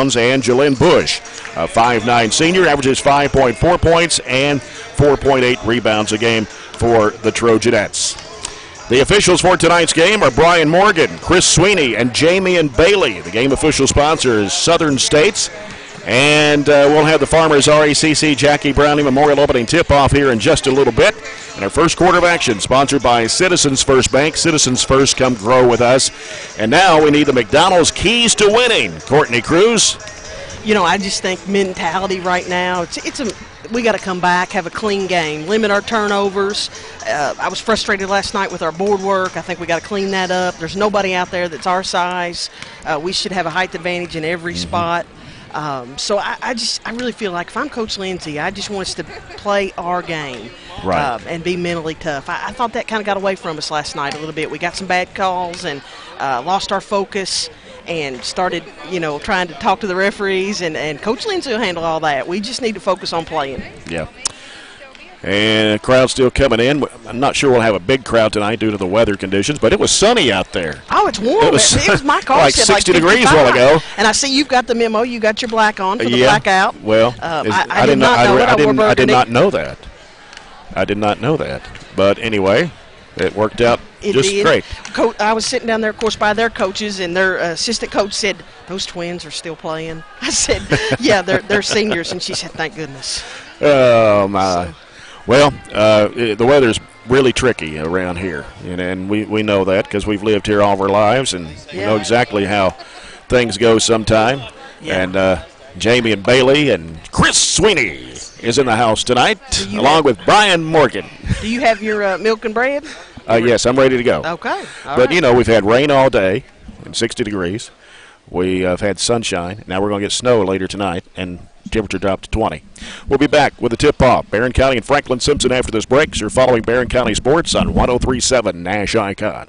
rebounds. And Jalen Bush, a 5'9 senior, averages 5.4 points and 4.8 rebounds a game for the Trojanettes. The officials for tonight's game are Brian Morgan, Chris Sweeney, and Jamie and Bailey. The game official sponsor is Southern States. And we'll have the Farmers RACC Jackie Browning Memorial Opening tip-off here in just a little bit. And our first quarter of action sponsored by Citizens First Bank. Citizens First, come grow with us. And now we need the McDonald's keys to winning. Courtney Cruz. You know, I just think mentality right now, we got to come back, have a clean game, limit our turnovers. I was frustrated last night with our board work. I think we got to clean that up. There's nobody out there that's our size. We should have a height advantage in every spot. So I really feel like if I'm Coach Lindsay, I just want us to play our game, right, and be mentally tough. I thought that kind of got away from us last night a little bit. We got some bad calls and lost our focus and started, trying to talk to the referees, and Coach Lindsay will handle all that. We just need to focus on playing. Yeah. And the crowd's still coming in. I'm not sure we'll have a big crowd tonight due to the weather conditions, but it was sunny out there. Oh, it's warm. It was my car. Like 60 degrees a while ago. And I see you've got the memo. You got your black on for the blackout. Well, I did not know that. I did not know that. But anyway, it worked out just great. I was sitting down there, of course, by their coaches, and their assistant coach said, "Those twins are still playing." I said, "Yeah, they're seniors," and she said, "Thank goodness." Oh, my. So. Well, the weather's really tricky around here, and we know that because we've lived here all of our lives, and we know exactly how things go sometime. Yeah. And Jamie and Bailey and Chris Sweeney is in the house tonight, along with Brian Morgan. Do you have your milk and bread? Yes, I'm ready to go. Okay. But, we've had rain all day and 60 degrees. We have had sunshine. Now we're going to get snow later tonight, and temperature dropped to 20. We'll be back with the tip-off. Barren County and Franklin Simpson after this break. You're following Barren County Sports on 103.7 Nash Icon.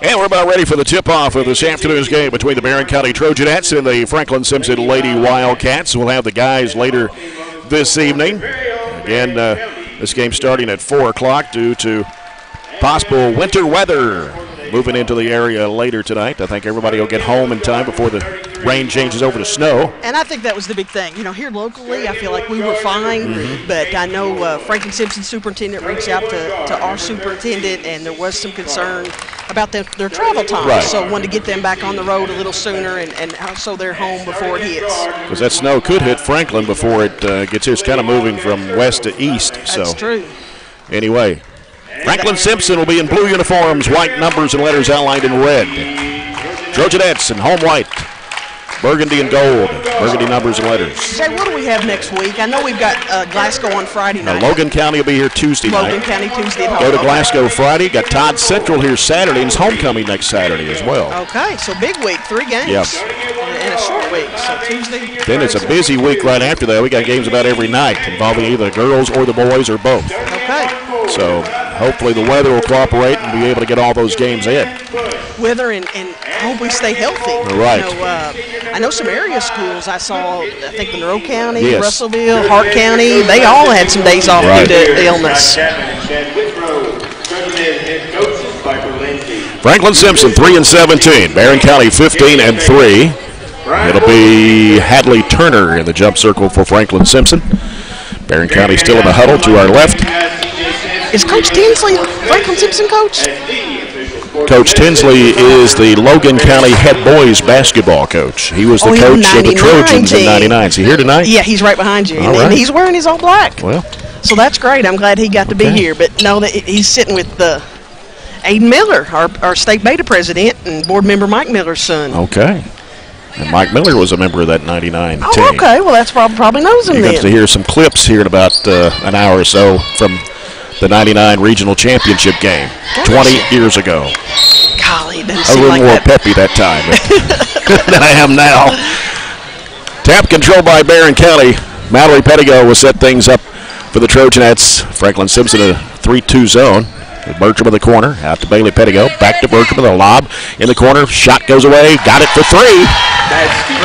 And we're about ready for the tip-off of this afternoon's game between the Barren County Trojanettes and the Franklin Simpson Lady Wildcats. We'll have the guys later this evening. Again, this game starting at 4 o'clock due to possible winter weather moving into the area later tonight. I think everybody will get home in time before the rain changes over to snow. And I think that was the big thing. You know, here locally, I feel like we were fine, but I know Franklin Simpson superintendent reached out to our superintendent, and there was some concern about their travel time. Right. So wanted to get them back on the road a little sooner and so they're home before it hits. Because that snow could hit Franklin before it gets here. It's kind of moving from west to east. That's true. Anyway, Franklin Simpson will be in blue uniforms, white numbers and letters outlined in red. Trojanettes in home white, burgundy and gold, burgundy numbers and letters. Jay, what do we have next week? I know we've got Glasgow on Friday night. Logan County will be here Tuesday night. Logan County Tuesday at home. Go to Glasgow Friday. Got Todd Central here Saturday, and it's homecoming next Saturday as well. Okay, so big week, 3 games. Yep. And a short week, so Tuesday. Then it's a busy week right after that. We got games about every night involving either the girls or the boys or both. Okay. So hopefully the weather will cooperate and be able to get all those games in. Weather and hope we stay healthy. Right. You know, I know some area schools I saw, I think Monroe County, Yes. Russellville, Hart County, they all had some days off due to illness. Franklin Simpson 3-17. Barren County 15-3. It'll be Hadley Turner in the jump circle for Franklin Simpson. Barren County still in the huddle to our left. Is Coach Tinsley Franklin Simpson coach? Coach Tinsley is the Logan County head boys basketball coach. He was the coach of the Trojans in '99. Is he here tonight? Yeah, he's right behind you. All And he's wearing his all black. Well, so that's great. I'm glad he got to be here. But no, that he's sitting with Aiden Miller, our state beta president, and board member Mike Miller's son. okay. And Mike Miller was a member of that '99 team. Oh, okay. Well, that's probably knows him You're then. going to hear some clips here in about an hour or so from the '99 regional championship game 20 years ago. Golly, doesn't A seem little like more that. peppy that time than I am now. Tap control by Barren County. Mallory Pettigo will set things up for the Trojanettes. Franklin Simpson in a 3-2 zone. Bertram in the corner, out to Bailey Pettigo, back to Bertram with a lob in the corner. Shot goes away, got it for 3.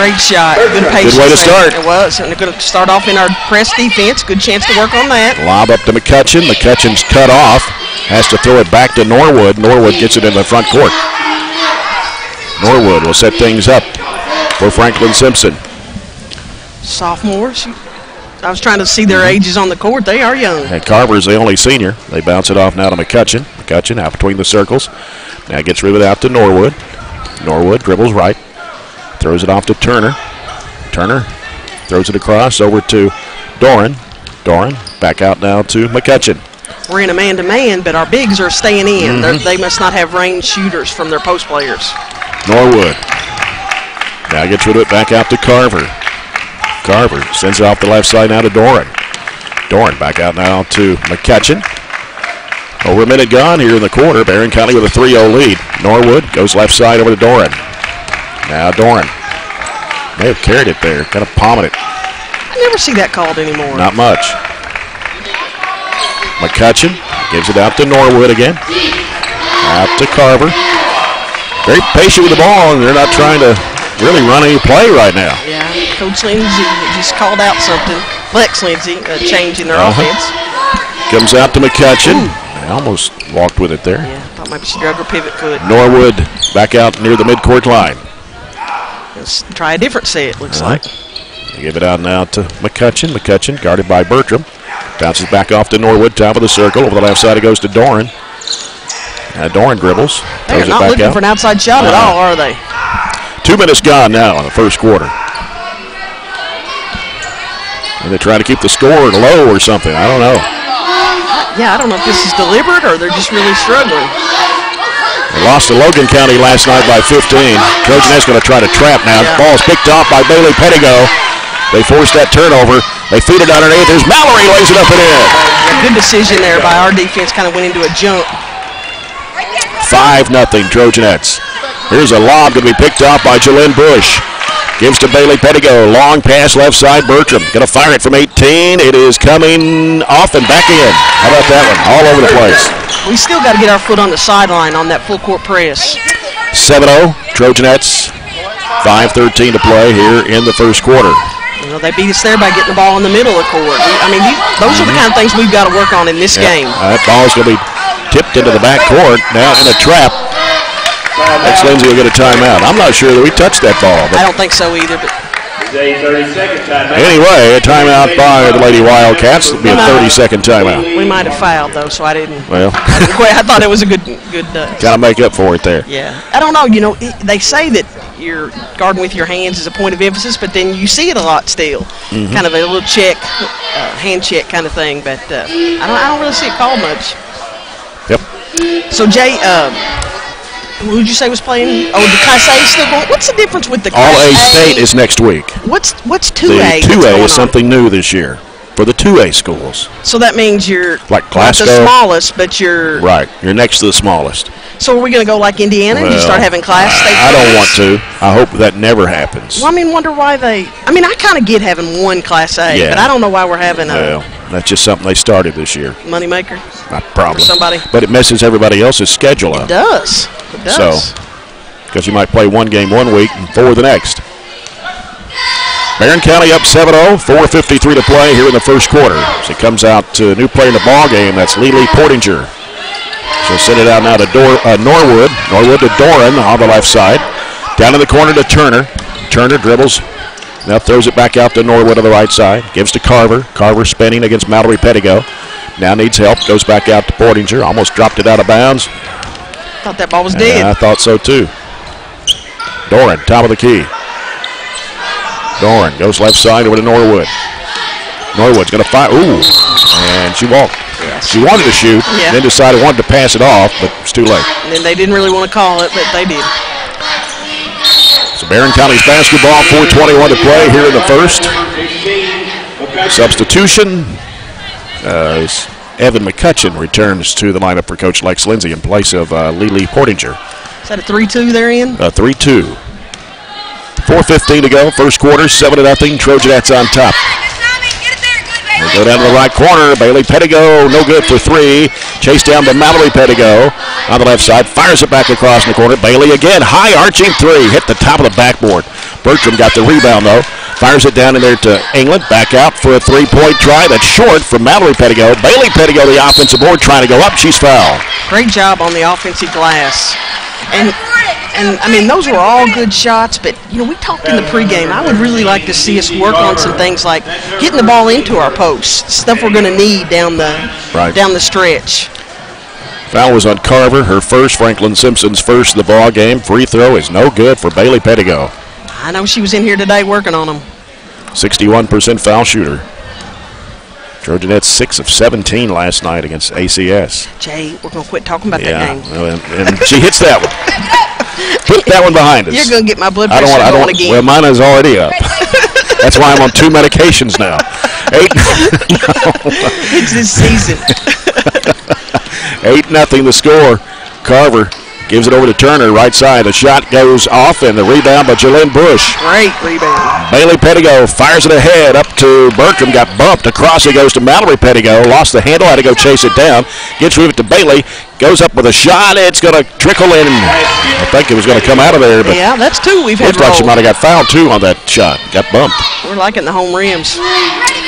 Great shot. Good patience. Good way to start. It was. And they're going to start off in our press defense. Good chance to work on that. Lob up to McCutcheon. McCutcheon's cut off. Has to throw it back to Norwood. Norwood gets it in the front court. Norwood will set things up for Franklin Simpson. Sophomores. I was trying to see their ages on the court. They are young. And Carver's the only senior. They bounce it off now to McCutcheon. McCutcheon out between the circles. Now gets rid of it out to Norwood. Norwood dribbles right. Throws it off to Turner. Turner throws it across over to Doran. Doran back out now to McCutcheon. We're in a man-to-man, but our bigs are staying in. They must not have range shooters from their post players. Norwood now gets rid of it back out to Carver. Carver sends it off the left side now to Doran. Doran back out now to McCutcheon. Over a minute gone here in the quarter. Barren County with a 3-0 lead. Norwood goes left side over to Doran. Now Doran may have carried it there, kind of palming it. I never see that called anymore. Not much. McCutcheon gives it out to Norwood again. Out to Carver. Very patient with the ball, and they're not trying to really run any play right now. Yeah, Coach Lindsay just called out something. Lex Lindsay, a change in their offense. Comes out to McCutcheon. They almost walked with it there. Yeah, thought maybe she drug her pivot foot. Norwood back out near the midcourt line. Let's try a different set, looks like. They give it out now to McCutcheon. McCutcheon guarded by Bertram. Bounces back off to Norwood, top of the circle. Over the left side it goes to Doran. Doran dribbles. They're not looking for an outside shot at all, are they? 2 minutes gone now in the first quarter. And they're trying to keep the score low or something. I don't know. Yeah, I don't know if this is deliberate or they're just really struggling. They lost to Logan County last night by 15. Trojanettes going to try to trap now. Yeah. Ball's picked off by Bailey Pettigo. They forced that turnover. They feed it underneath. There's Mallory, lays it up and in. A good decision there by our defense, kind of went into a jump. 5-0 Trojanettes. Here's a lob going to be picked off by Jalynn Bush. Gives to Bailey Pettigo. Long pass left side. Bertram going to fire it from 18. It is coming off and back in. How about that one? All over the place. We still got to get our foot on the sideline on that full court press. 7-0 Trojanettes. 5:13 to play here in the first quarter. You know, they beat us there by getting the ball in the middle of the court. I mean, those are the kind of things we've got to work on in this game. That ball's going to be tipped into the back court. Now in a trap. Lex Lindsay will get a timeout. I'm not sure that we touched that ball. I don't think so either. But anyway, a timeout by the Lady Wildcats. It'll be a 30-second timeout. We might have fouled, though, so I didn't. Well, I thought it was a good. Got to make up for it there. Yeah. I don't know. They say that you're guarding with your hands is a point of emphasis, but then you see it a lot still. Kind of a little check, hand check kind of thing. But I don't really see it called much. Yep. So, Jay, who did you say was playing? Oh, the Class A still going? What's the difference with the Class All A State is next week. What's 2A? The 2A is something new this year for the 2A schools. So that means you're like Glasgow, not the smallest, but you're right. You're next to the smallest. So are we going to go like Indiana and just start having Class State? I don't want to. I hope that never happens. Well, wonder why they. I kind of get having one Class A, but I don't know why we're having a. Well, that's just something they started this year. Moneymaker? Probably. For somebody. But it messes everybody else's schedule up. It does. It does. So, because you might play one game one week and 4 the next. Barren County up 7-0, 4:53 to play here in the first quarter. As it comes out to a new player in the ball game, that's Lily Portinger. She'll send it out now to Norwood. Norwood to Doran on the left side. Down in the corner to Turner. Turner dribbles. Now throws it back out to Norwood on the right side. Gives to Carver. Carver spinning against Mallory Pettigo. Now needs help. Goes back out to Portinger. Almost dropped it out of bounds. Thought that ball was dead. I thought so too. Doran, top of the key. Doran goes left side over to Norwood. Norwood's going to fire. Ooh. And she walked. She wanted to shoot, then decided wanted to pass it off, but it's too late. And then they didn't really want to call it, but they did. So Barren County's basketball, 4:21 to play here in the first. Substitution. Evan McCutcheon returns to the lineup for Coach Lex Lindsay in place of Lily Portinger. Is that a 3-2 they're in? 3-2. 4:15 to go, first quarter, 7-0. Trojanettes on top. They go down to the right corner. Bailey Pettigo, no good for 3. Chased down to Mallory Pettigo on the left side. Fires it back across in the corner. Bailey again, high arching 3. Hit the top of the backboard. Bertram got the rebound though. Fires it down in there to England. Back out for a 3-point try. That's short from Mallory Pettigo. Bailey Pettigo, the offensive board, trying to go up. She's fouled. Great job on the offensive glass. And those were all good shots, but, we talked in the pregame. I would really like to see us work on some things like getting the ball into our posts, stuff we're going to need down the stretch. Foul was on Carver, her first, Franklin Simpson's first of the ball game. Free throw is no good for Bailey Pettigo. I know she was in here today working on them. 61% foul shooter. Trojanettes 6 of 17 last night against ACS. Jay, we're going to quit talking about that game. And she hits that one. Put that one behind us. You're going to get my blood pressure going again. Well, mine is already up. That's why I'm on 2 medications now. 8. It's this season. 8-0 the score. Carver gives it over to Turner, right side. The shot goes off, and the rebound by Jalen Bush. Great rebound. Bailey Pettigo fires it ahead up to Bertram. Got bumped. Across it goes to Mallory Pettigo. Lost the handle. Had to go chase it down. Gets rid of it to Bailey. Goes up with a shot. It's going to trickle in. I think it was going to come out of there. But yeah, that's 2 we've had. Looks like she might have got fouled, too, on that shot. Got bumped. We're liking the home rims.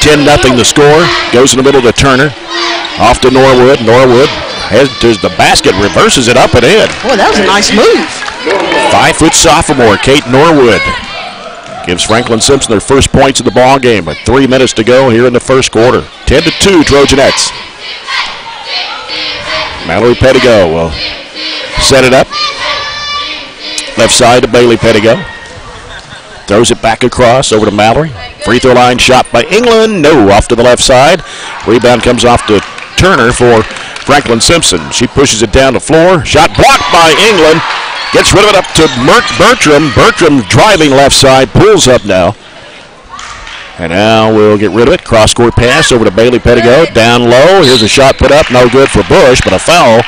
10-0 the score. Goes in the middle to Turner. Off to Norwood. Norwood heads to the basket, reverses it up and in. Boy, that was a nice move. 5-foot sophomore Kate Norwood gives Franklin Simpson their first points of the ball game with 3 minutes to go here in the first quarter. 10-2 Trojanettes. Mallory Pettigo will set it up. Left side to Bailey Pettigo. Throws it back across over to Mallory. Free throw line shot by England. No, off to the left side. Rebound comes off to Turner for Franklin Simpson. She pushes it down the floor. Shot blocked by England. Gets rid of it up to Bertram. Bertram driving left side. Pulls up now. And now we'll get rid of it. Cross-court pass over to Bailey Pettigo. Down low. Here's a shot put up. No good for Bush, but a foul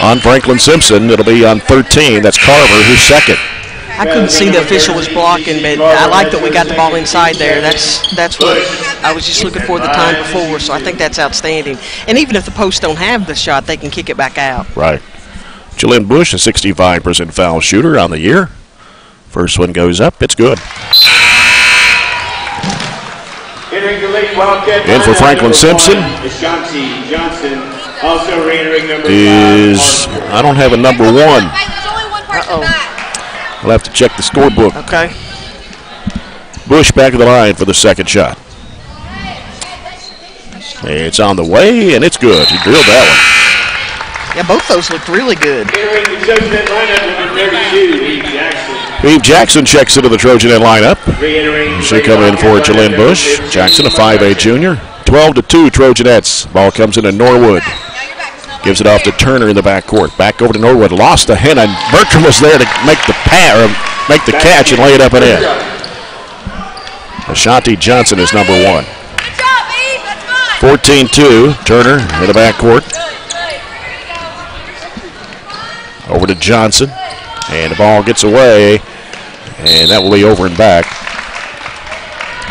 on Franklin Simpson. It'll be on 13. That's Carver, who's second. I couldn't see the official was blocking, but I like that we got the ball inside there. That's what I was just looking for the time before, so I think that's outstanding. And even if the posts don't have the shot, they can kick it back out. Right. Jalen Bush, a 65% foul shooter on the year. First one goes up. It's good. In for Franklin Simpson is, I don't have a number 1. We'll have to check the scorebook. Okay. Bush back of the line for the second shot. It's on the way, and it's good. He drilled that one. Yeah, both those looked really good. Eve Jackson checks into the Trojanet lineup. She come in for Jalynn Bush. Jackson, a 5A junior. 12-2 Trojanettes. Ball comes into Norwood. Gives it off to Turner in the backcourt. Back over to Norwood. Lost to Henna. Bertram was there to make the catch and lay it up and in. Ashanti Johnson is number 1. 14-2. Turner in the backcourt. Over to Johnson. And the ball gets away. And that will be over and back.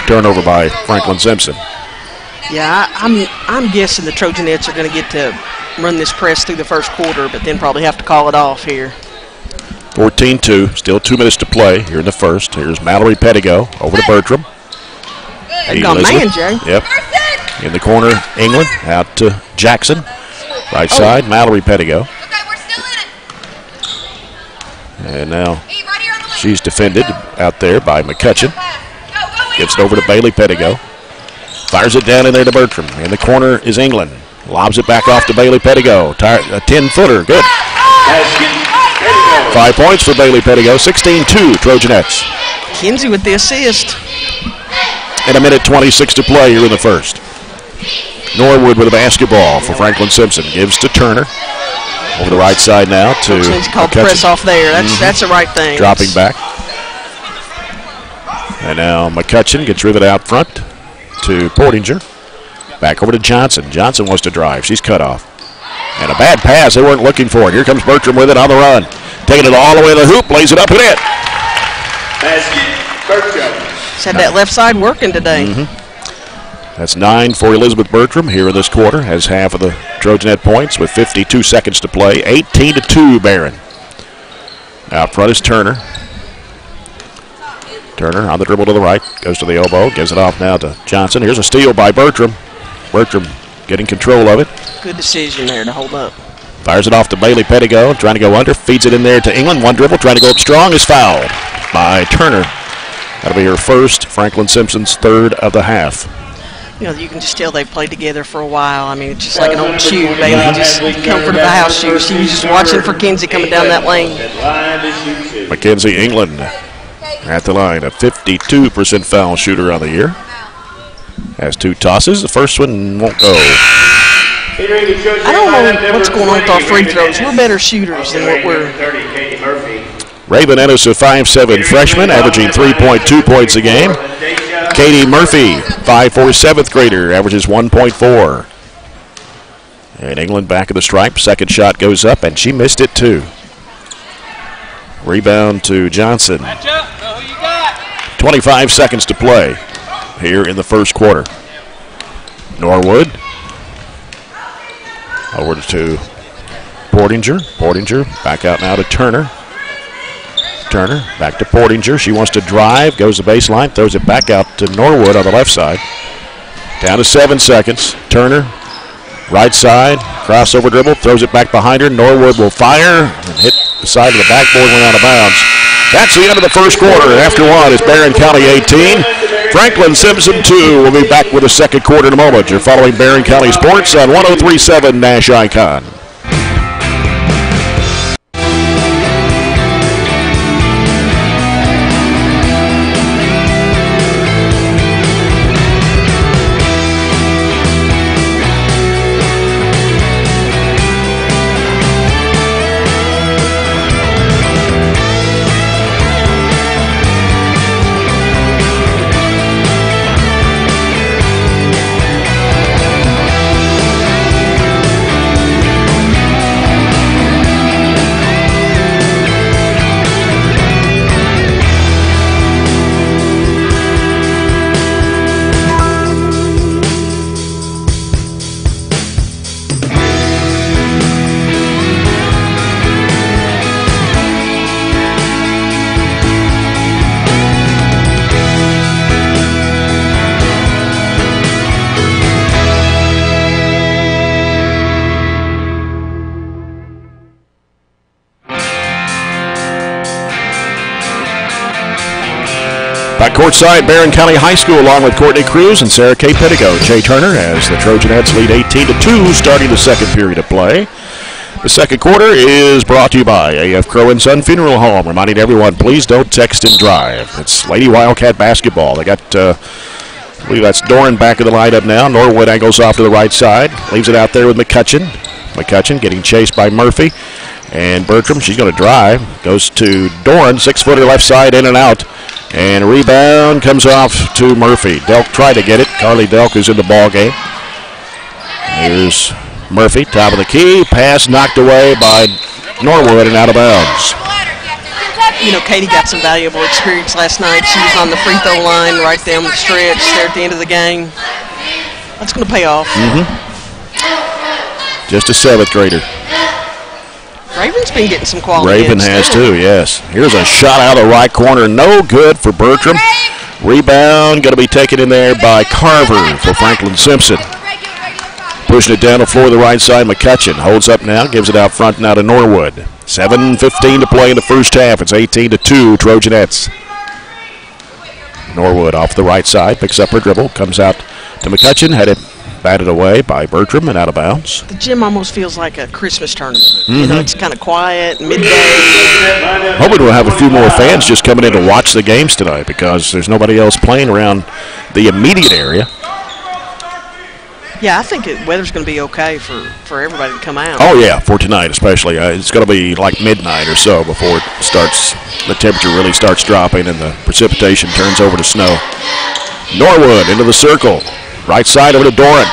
Turnover by Franklin Simpson. Yeah, I'm guessing the Trojanettes are going to get to run this press through the first quarter, but then probably have to call it off here. 14-2. Still 2 minutes to play here in the first. Here's Mallory Pettigo over to Bertram. They've gone man, Jay. Yep. In the corner, England out to Jackson. Right side, Mallory Pettigo. And now she's defended out there by McCutcheon. Gives it over to Bailey Pettigo. Fires it down in there to Bertram. In the corner is England. Lobs it back off to Bailey Pettigo. A 10-footer. Good. 5 points for Bailey Pettigo. 16-2 Trojanettes. Kinsey with the assist. And a minute 26 to play here in the first. Norwood with a basketball for Franklin Simpson. Gives to Turner. Over the right side now to called press off there. That's the right thing. Dropping back. And now McCutcheon gets rid of it out front to Portinger. Back over to Johnson. Johnson wants to drive. She's cut off. And a bad pass. They weren't looking for it. Here comes Bertram with it on the run. Taking it all the way to the hoop. Lays it up and in. She's had that left side working today. That's 9 for Elizabeth Bertram here in this quarter. Has half of the Trojanet points with 52 seconds to play. 18-2 Barren. Out front is Turner. Turner on the dribble to the right. Goes to the elbow. Gives it off now to Johnson. Here's a steal by Bertram. Bertram getting control of it. Good decision there to hold up. Fires it off to Bailey Pettigo. Trying to go under. Feeds it in there to England. One dribble. Trying to go up strong. Is fouled by Turner. That'll be her first. Franklin Simpson's third of the half. You know, you can just tell they've played together for a while. I mean, it's just like an old shoe. Bailey just comfort of a house shoe. She was just watching for Kinsey coming down that lane. Mackenzie England at the line, a 52% foul shooter on the year. Has 2 tosses. The first one won't go. I don't know what's going on with our free throws. We're better shooters than what we're. Raven Ennis, a 5'7" freshman, averaging 3.2 points a game. Katie Murphy, 5'4" 7th grader, averages 1.4. And England back of the stripe. Second shot goes up, and she missed it too. Rebound to Johnson. 25 seconds to play here in the first quarter. Norwood. Over to Portinger. Portinger back out now to Turner. Turner back to Portinger. She wants to drive, goes to the baseline, throws it back out to Norwood on the left side. Down to 7 seconds. Turner, right side, crossover dribble, throws it back behind her. Norwood will fire and hit the side of the backboard, went out of bounds. That's the end of the first quarter. After one, it's Barren County 18. Franklin Simpson 2. We'll be back with the second quarter in a moment. You're following Barren County Sports on 103.7 Nash Icon. Courtside, Barren County High School, along with Courtney Cruz and Sarah K. Pettico. Jay Turner as the Trojanettes lead 18-2, starting the second period of play. The second quarter is brought to you by A.F. Crow & Son Funeral Home, reminding everyone, please don't text and drive. It's Lady Wildcat basketball. They got, I believe that's Doran back in the lineup now. Norwood angles off to the right side, leaves it out there with McCutcheon. McCutcheon getting chased by Murphy. And Bertram, she's going to drive, goes to Doran, 6-footer left side, in and out. And a rebound comes off to Murphy. Delk tried to get it. Carly Delk is in the ball game. Here's Murphy, top of the key, pass knocked away by Norwood and out of bounds. You know, Katie got some valuable experience last night. She was on the free throw line right down the stretch there at the end of the game. That's going to pay off. Just a 7th grader. Raven's been getting some quality. Raven has too, yes. Here's a shot out of the right corner, no good for Bertram. Rebound going to be taken in there by Carver for Franklin Simpson. Pushing it down the floor to the right side, McCutcheon holds up now, gives it out front now to Norwood. 7:15 to play in the first half. It's 18-2 Trojanettes. Norwood off the right side, picks up her dribble, comes out to McCutcheon, had it batted away by Bertram and out of bounds. The gym almost feels like a Christmas tournament. You know, it's kind of quiet, midday. Hoping we'll have a few more fans just coming in to watch the games tonight because there's nobody else playing around the immediate area. Yeah, I think the weather's going to be okay for everybody to come out. Oh, yeah, for tonight especially. It's going to be like midnight or so before it starts, the temperature really starts dropping and the precipitation turns over to snow. Norwood into the circle. Right side over to Doran.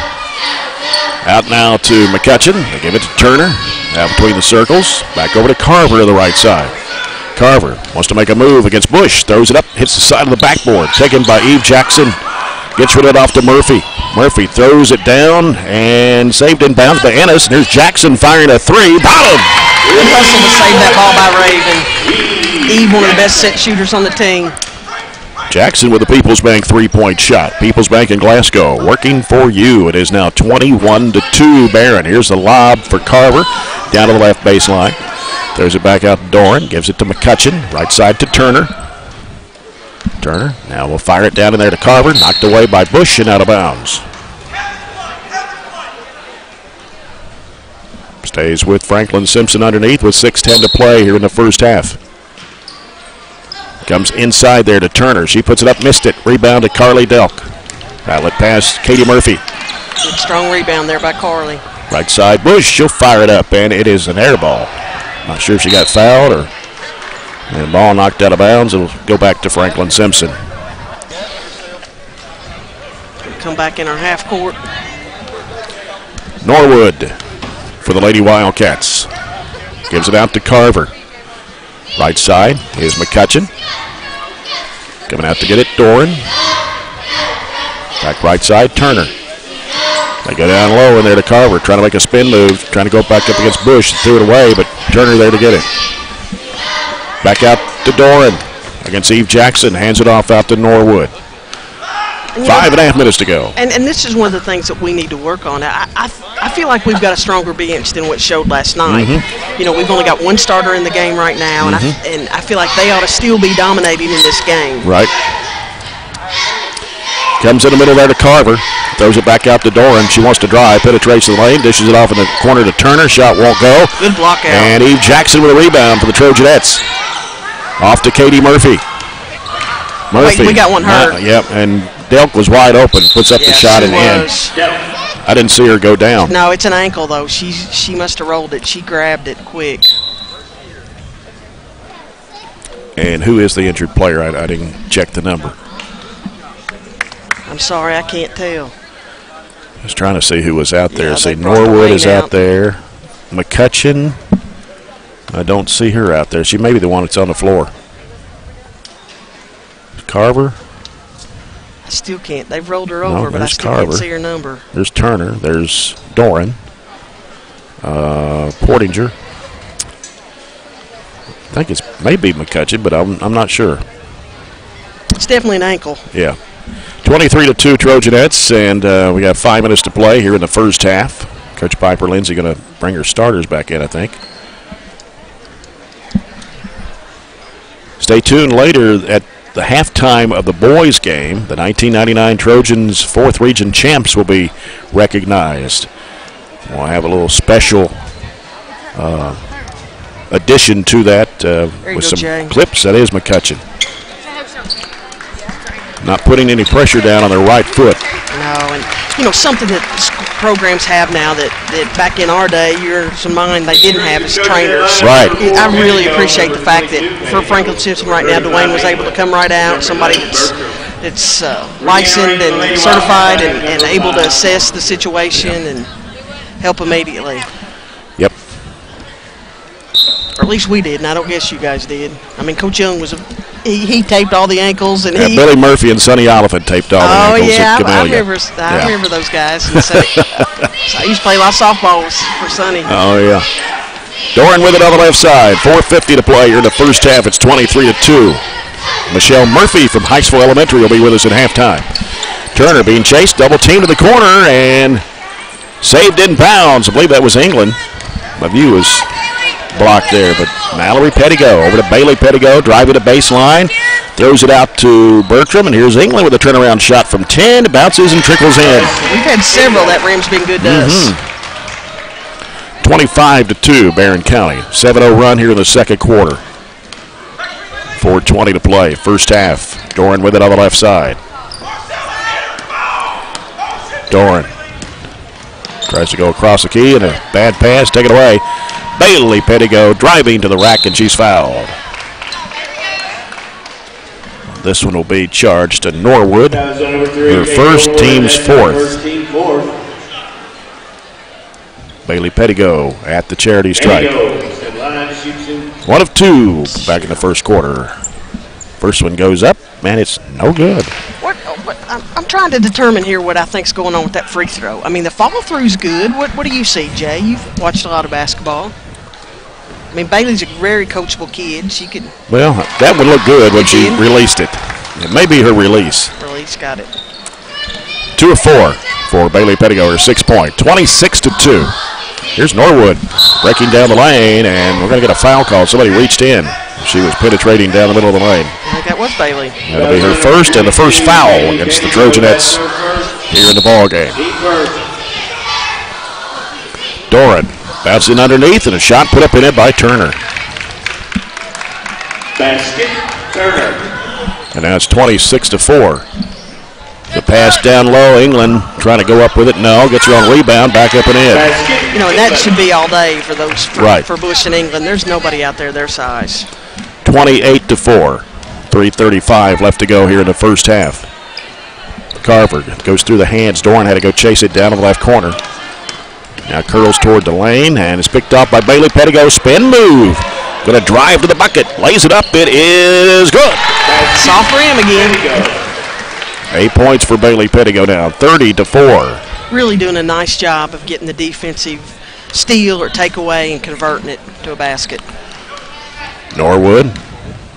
Out now to McCutcheon. They give it to Turner. Out between the circles. Back over to Carver to the right side. Carver wants to make a move against Bush. Throws it up, hits the side of the backboard. Taken by Eve Jackson. Gets rid of it off to Murphy. Murphy throws it down and saved in bounds by Ennis. And there's Jackson firing a three. Bottom! Good hustle to save that ball by Raven. Eve, one of the best set shooters on the team. Jackson with the People's Bank three-point shot. People's Bank in Glasgow working for you. It is now 21-2 Barren. Here's the lob for Carver down to the left baseline. Throws it back out to Doran. Gives it to McCutcheon. Right side to Turner. Turner now will fire it down in there to Carver. Knocked away by Bush and out of bounds. Stays with Franklin Simpson underneath with 6:10 to play here in the first half. Comes inside there to Turner. She puts it up, missed it. Rebound to Carly Delk. Outlet pass, Katie Murphy. Good strong rebound there by Carly. Right side, Bush. She'll fire it up, and it is an air ball. Not sure if she got fouled or the ball knocked out of bounds. It'll go back to Franklin Simpson. Come back in our half court. Norwood for the Lady Wildcats. Gives it out to Carver. Right side is McCutcheon. Coming out to get it, Doran. Back right side, Turner. They go down low in there to Carver, trying to make a spin move, trying to go back up against Bush. Threw it away, but Turner there to get it. Back out to Doran against Eve Jackson. Hands it off out to Norwood. 5.5 minutes to go. And this is one of the things that we need to work on. I feel like we've got a stronger bench than what showed last night. You know, we've only got one starter in the game right now, and I feel like they ought to still be dominating in this game. Right. Comes in the middle there to Carver. Throws it back out to Doran. She wants to drive. Penetrates the lane. Dishes it off in the corner to Turner. Shot won't go. Good block out. And Eve Jackson with a rebound for the Trojanettes. Off to Katie Murphy. Wait, we got one hurt. Yep, and Delk was wide open. Puts up the shot in the end. I didn't see her go down. No, it's an ankle, though. She must have rolled it. She grabbed it quick. And who is the injured player? I didn't check the number. I'm sorry, I can't tell. I was trying to see who was out there. Yeah, See, Norwood is out there. McCutcheon, I don't see her out there. She may be the one that's on the floor. Carver. I still can't. They've rolled her over, but I still Carver. can't see her number. There's Turner. There's Doran. Portinger. I think it's maybe McCutcheon, but I'm not sure. It's definitely an ankle. Yeah. 23-2 Trojanettes, and we got 5 minutes to play here in the first half. Coach Piper Lindsay going to bring her starters back in, I think. Stay tuned later at the halftime of the boys' game, the 1999 Trojans 4th Region champs will be recognized. We'll have a little special addition to that with some clips. That is McCutcheon. Not putting any pressure down on their right foot. No, and something that programs have now that back in our day, yours and mine, they didn't have as trainers. Right. I really appreciate the fact that for Franklin Simpson right now, Dwayne was able to come right out, somebody that's licensed and certified and able to assess the situation and help immediately. Yep. Or at least we did, and I don't guess you guys did. I mean, Coach Young was he taped all the ankles, and Billy Murphy and Sonny Oliphant taped all the ankles. I remember those guys. And so I used to play a lot of softballs for Sonny. Oh yeah. Doran with it on the left side. 4:50 to play here in the first half. It's 23-2. Michelle Murphy from Hicksville Elementary will be with us at halftime. Turner being chased, double team to the corner, and saved in bounds. I believe that was England. My view is blocked there, but Mallory Pettigo over to Bailey Pettigo, driving to baseline, throws it out to Bertram, and here's England with a turnaround shot from 10. It bounces and trickles in. We've had several. That rim's been good to us. 25-2, Barren County. 7-0 run here in the second quarter. 4:20 to play, first half. Doran with it on the left side. Doran tries to go across the key, and a bad pass, take it away. Bailey Pettigo driving to the rack, and she's fouled. This one will be charged to Norwood. Her first, team's fourth. Bailey Pettigo at the charity stripe. 1 of 2 back in the first quarter. First one goes up, and it's no good. I'm trying to determine here what I think's going on with that free throw. I mean, the follow-through's good. What do you see, Jay? You've watched a lot of basketball. I mean, Bailey's a very coachable kid. She could. Well, that would look good when she released it. It may be her release. Release, got it. 2 of 4 for Bailey Pettigo, her 6-point. 26-2. Here's Norwood breaking down the lane, and we're going to get a foul call. Somebody reached in. She was penetrating down the middle of the lane. I think that was Bailey. That'll be her first and the first foul against the Trojanettes here in the ball game. Doran bouncing underneath, and a shot put up in it by Turner. Basket, Turner. And now it's 26-4. The pass down low, England trying to go up with it. No, gets her on rebound, back up and in. And that should be all day for those for Bush and England. There's nobody out there their size. 28-4. 3:35 left to go here in the first half. Carver goes through the hands. Doran had to go chase it down in the left corner. Now curls toward the lane and is picked off by Bailey Pettigo. Spin move. Going to drive to the bucket. Lays it up. It is good. Soft rim again. 8 points for Bailey Pettigo now. 30-4. Really doing a nice job of getting the defensive steal or takeaway and converting it to a basket. Norwood,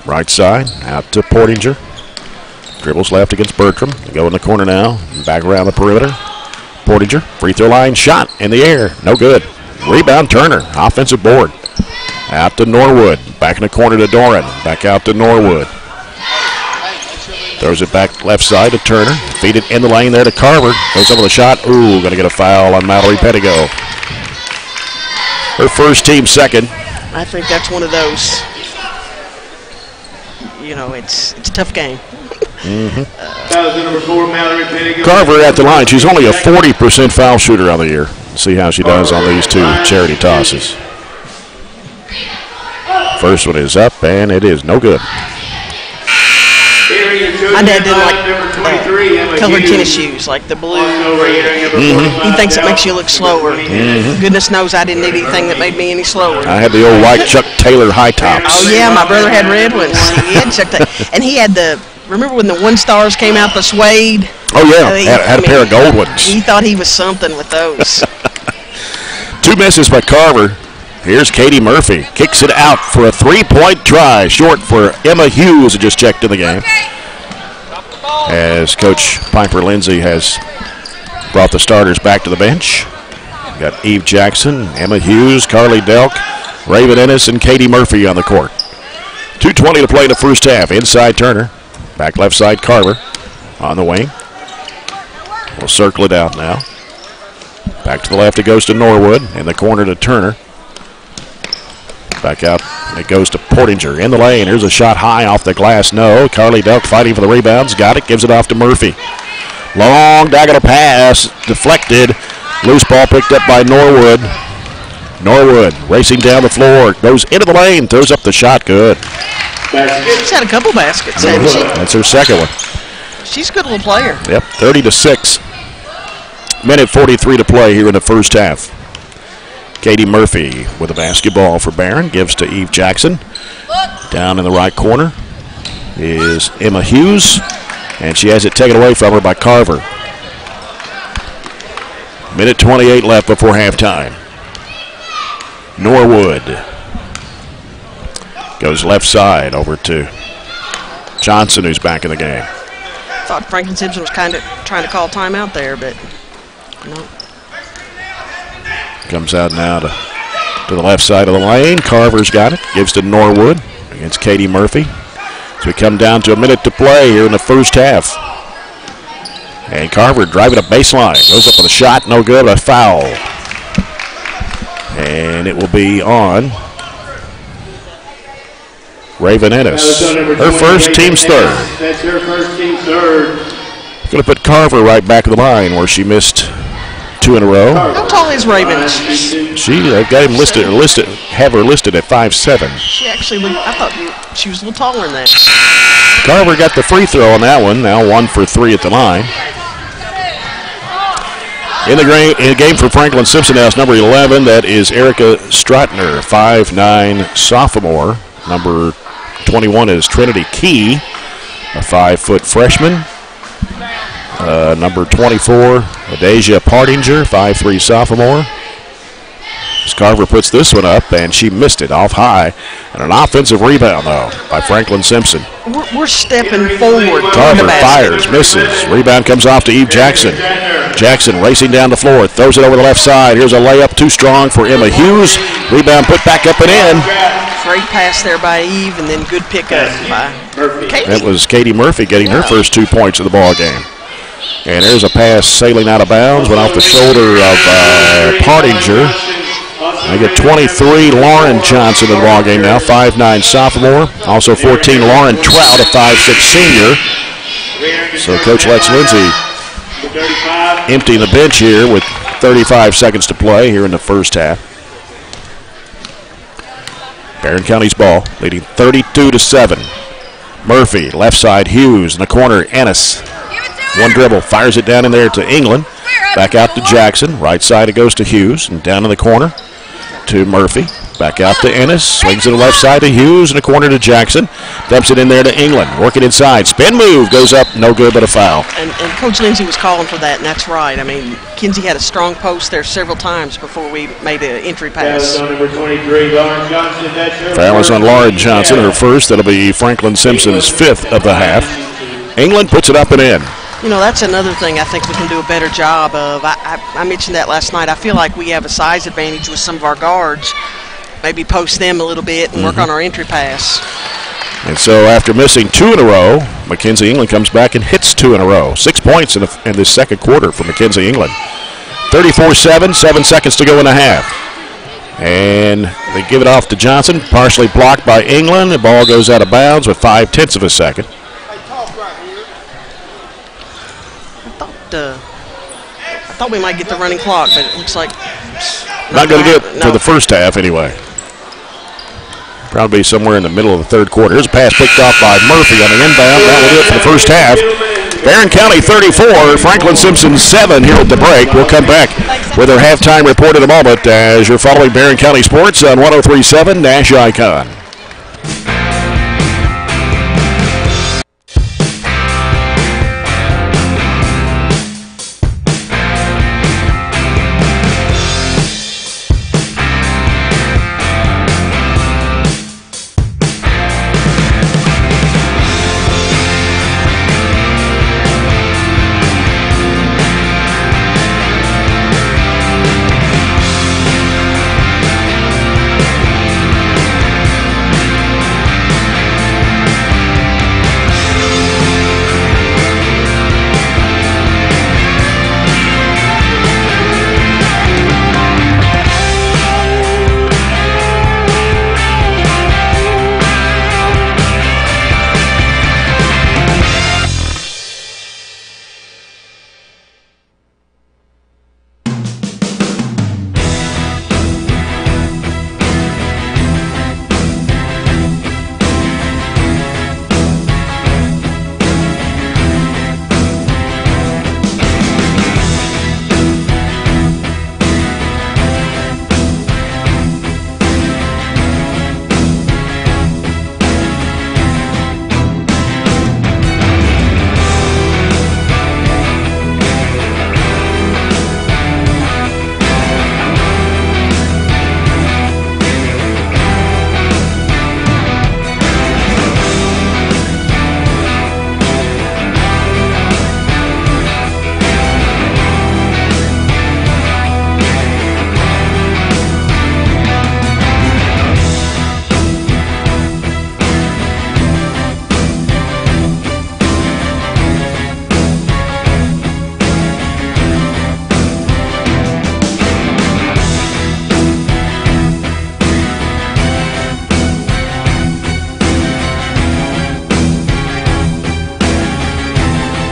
right side, out to Portinger. Dribbles left against Bertram. They go in the corner now. Back around the perimeter. Portinger, free throw line, shot in the air. No good. Rebound, Turner. Offensive board. Out to Norwood. Back in the corner to Doran. Back out to Norwood. Throws it back left side to Turner. Feed it in the lane there to Carver. Goes over the shot. Ooh, going to get a foul on Mallory Pettigo. Her first, team second. I think that's one of those, it's a tough game. Carver at the line. She's only a 40% foul shooter on the year. See how she does on these two charity tosses. First one is up, and it is no good. My dad didn't like colored tennis shoes, like the blue. He thinks it makes you look slower. Goodness knows I didn't need anything that made me any slower. I had the old white Chuck Taylor high tops. Oh, yeah, my brother had red ones. He had Chuck Taylor. And he had remember when the One Stars came out, the suede? Oh, yeah, had a pair of gold ones. He thought he was something with those. 2 misses by Carver. Here's Katie Murphy. Kicks it out for a 3-point try. Short for Emma Hughes, who just checked in the game. As Coach Piper Lindsay has brought the starters back to the bench. Got Eve Jackson, Emma Hughes, Carly Delk, Raven Ennis, and Katie Murphy on the court. 2:20 to play in the first half. Inside Turner. Back left side, Carver on the wing. We'll circle it out now. Back to the left, it goes to Norwood. In the corner to Turner. Back out, it goes to Portinger. In the lane, here's a shot high off the glass. No, Carly Duck fighting for the rebounds. Got it, gives it off to Murphy. Long diagonal pass, deflected. Loose ball picked up by Norwood. Norwood racing down the floor, goes into the lane, throws up the shot, good. She's had a couple baskets, hasn't she? That's her second one. She's a good little player. Yep, 30-6. Minute 43 to play here in the first half. Katie Murphy with a basketball for Barren, gives to Eve Jackson. Down in the right corner is Emma Hughes, and she has it taken away from her by Carver. Minute 28 left before halftime. Norwood goes left side over to Johnson, who's back in the game. I thought Franklin Simpson was kind of trying to call timeout there, but no. Comes out now to the left side of the lane. Carver's got it. Gives to Norwood against Katie Murphy. So we come down to a minute to play here in the first half. And Carver driving a baseline. Goes up with a shot. No good. A foul. And it will be on Raven Ennis. Her first, team's third. That's her first, team's third. Going to put Carver right back of the line where she missed 2 in a row. How tall is Raven? I've got him have her listed at 5'7". She actually looked, I thought she was a little taller than that. Carver got the free throw on that one. Now 1 for 3 at the line. In the game for Franklin Simpson House, number 11, that is Erica Stratner, 5'9" sophomore. Number 21 is Trinity Key, a 5-foot freshman. Number 24, Adasia Partinger, 5'3" sophomore. As Carver puts this one up, and she missed it off high. And an offensive rebound, though, by Franklin Simpson. We're stepping forward. Carver fires, misses. Rebound comes off to Eve Jackson. Jackson racing down the floor, throws it over the left side. Here's a layup, too strong for Emma Hughes. Rebound put back up and in. Great pass there by Eve, and then good pickup by Katie. That was Katie Murphy getting her first 2 points of the ball game. And there's a pass sailing out of bounds, went off the shoulder of Partinger. I get 23, Lauren Johnson in the ball game now, 5'9" sophomore. Also 14, Lauren Trout, a 5'6" senior. So Coach Lex Lindsay emptying the bench here with 35 seconds to play here in the first half. Barren County's ball, leading 32-7. Murphy, left side, Hughes. In the corner, Ennis. One dribble, fires it down in there to England. Back out to Jackson. Right side, it goes to Hughes. And down in the corner to Murphy. Back out to Ennis. Swings to the left side to Hughes. In the corner to Jackson. Dumps it in there to England. Working inside. Spin move. Goes up. No good, but a foul. And Coach Lindsay was calling for that, and that's right. I mean, Kinsey had a strong post there several times before we made an entry pass. Number 23, Lauren Johnson. That's her Foul is on first. Lauren Johnson. Her first. That'll be Franklin Simpson's 5th of the half. England puts it up and in. You know, that's another thing I think we can do a better job of. I mentioned that last night. I feel like we have a size advantage with some of our guards. Maybe post them a little bit and work on our entry pass. And so after missing 2 in a row, Mackenzie England comes back and hits 2 in a row. 6 points in the second quarter for Mackenzie England. 34-7, 7 seconds to go in the half. And they give it off to Johnson, partially blocked by England. The ball goes out of bounds with 0.5 of a second. I thought we might get the running clock, but it looks like not going to do it for the first half anyway. Probably somewhere in the middle of the third quarter. Here's a pass picked off by Murphy on the inbound. That will do it for the first half. Barren County 34, Franklin Simpson 7 here at the break. We'll come back with our halftime report in a moment as you're following Barren County Sports on 103.7 Nash Icon.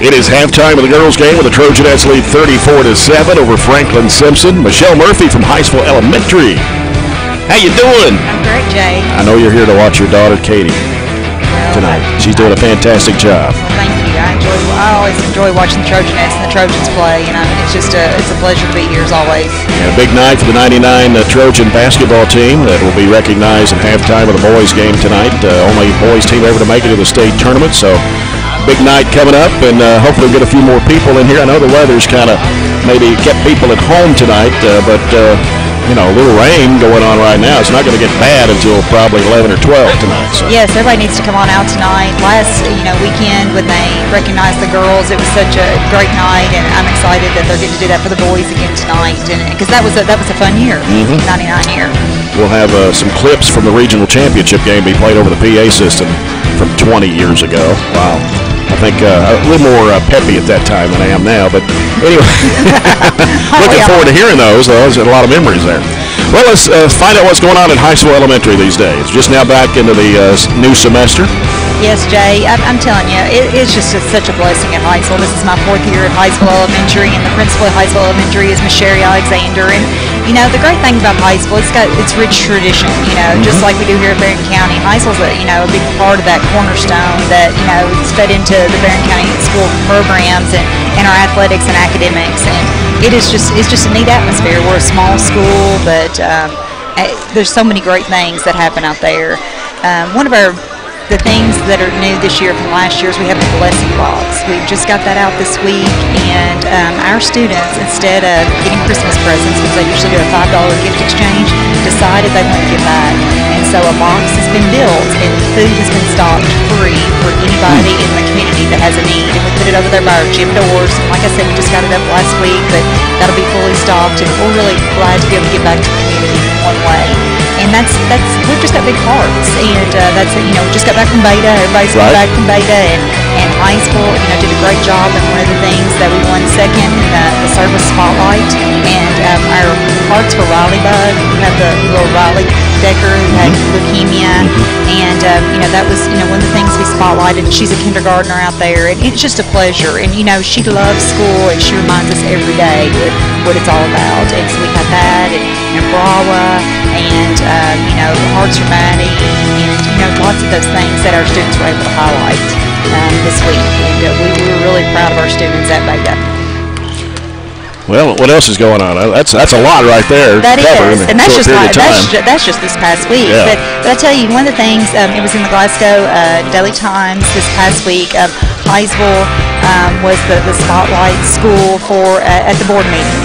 It is halftime of the girls' game with the Trojanettes lead 34-7 over Franklin Simpson. Michelle Murphy from Highsville Elementary. How you doing? I'm great, Jay. I know you're here to watch your daughter Katie tonight. She's doing a fantastic job. Well, thank you. I always enjoy watching the Trojanettes and the Trojans play. You know, it's just it's a pleasure to be here as always. Yeah, big night for the 99 Trojan basketball team that will be recognized at halftime of the boys' game tonight. Only boys team ever to make it to the state tournament, so big night coming up, and hopefully we'll get a few more people in here. I know the weather's kind of maybe kept people at home tonight, but you know, a little rain going on right now. It's not going to get bad until probably 11 or 12 tonight. So. Yes, everybody needs to come on out tonight. Last weekend when they recognized the girls, it was such a great night, and I'm excited that they're getting to do that for the boys again tonight, and because that was a fun year, 99 year. We'll have some clips from the regional championship game be played over the PA system from 20 years ago. Wow. I think a little more peppy at that time than I am now. But anyway, looking forward to hearing those. There's a lot of memories there. Well, let's find out what's going on at Highsville Elementary these days. Just now back into the new semester. Yes, Jay, I'm telling you, it's just such a blessing at Highsville. This is my 4th year at Highsville Elementary, and the principal at Highsville Elementary is Miss Sherry Alexander. And you know, the great thing about Highsville, it's rich tradition. You know, just like we do here at Barren County. Highsville's a big part of that cornerstone that is fed into the Barren County school programs and our athletics and academics. And it's just a neat atmosphere. We're a small school, but there's so many great things that happen out there. One of the things that are new this year from last year is we have the blessing box. We've just got that out this week, and our students, instead of getting Christmas presents, because they usually do a $5 gift exchange, decided they want to give back. And so a box has been built, and food has been stocked free for anybody in the community that has a need. And we put it over there by our gym doors. And like I said, we just got it up last week, but that'll be fully stocked, and we're really glad to be able to give back to the community in one way. And we've just got big hearts, and we just got back from Beta. Everybody's back from Beta, and Highsville, did a great job. And one of the things that we won second in the service spotlight, and our hearts for Riley Bug. We have the little Riley Decker who had leukemia, and that was one of the things we spotlighted. She's a kindergartner out there, and it's just a pleasure. And she loves school, and she reminds us every day what it's all about. And so we had that, and Brawa, and Hearts for Maddie, and lots of those things that our students were able to highlight this week. And we were really proud of our students at Beta. Well, what else is going on? That's a lot right there. That is, and that's just this past week. Yeah. But I tell you, one of the things, it was in the Glasgow Daily Times this past week. Highsville was the spotlight school for at the board meeting,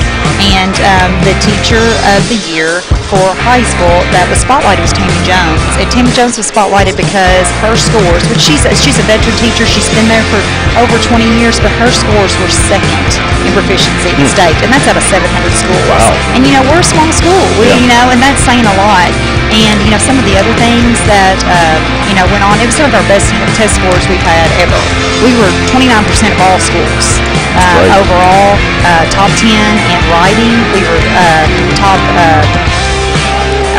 and the teacher of the year for Highsville that was spotlighted was Tammy Jones. And Tammy Jones was spotlighted because her scores, which she's a veteran teacher, she's been there for over 20 years, but her scores were second in proficiency in the state, and that's out of 700 schools. Wow. And we're a small school, and that's saying a lot. And some of the other things that went on, it was some of our best test scores we've had ever. We were 29% of all schools overall, top 10 in writing. We were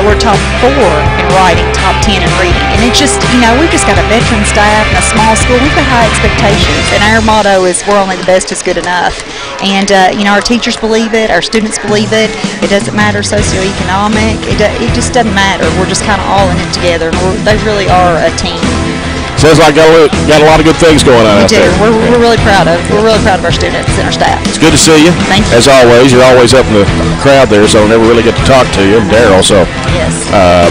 we're top 4 in writing, top 10 in reading. And it's just, we've just got a veteran staff and a small school. We've got high expectations. And our motto is, we're only the best is good enough. And, our teachers believe it. Our students believe it. It doesn't matter socioeconomic. It just doesn't matter. We're just kind of all in it together. They really are a team. Sounds like got a lot of good things going on out there. We're really proud of our students and our staff. It's good to see you. Thank you. As always, you're always up in the crowd there, so I never really get to talk to you. And Daryl, so. Yes.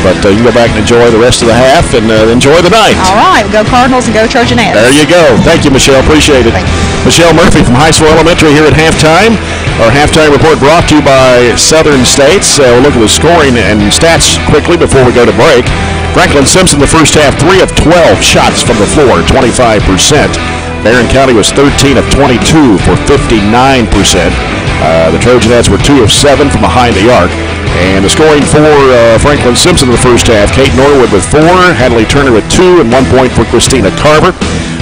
But you go back and enjoy the rest of the half and enjoy the night. All right. Go Cardinals and go Trojanettes. There you go. Thank you, Michelle. Appreciate it. Thank you. Michelle Murphy from Highsville Elementary here at halftime. Our halftime report brought to you by Southern States. We'll look at the scoring and stats quickly before we go to break. Franklin Simpson, the first half, 3 of 12 shots from the floor, 25%. Barren County was 13 of 22 for 59%. The Trojanettes were 2 of 7 from behind the arc. And the scoring for Franklin Simpson in the first half, Kate Norwood with 4, Hadley Turner with 2, and 1 point for Christina Carver.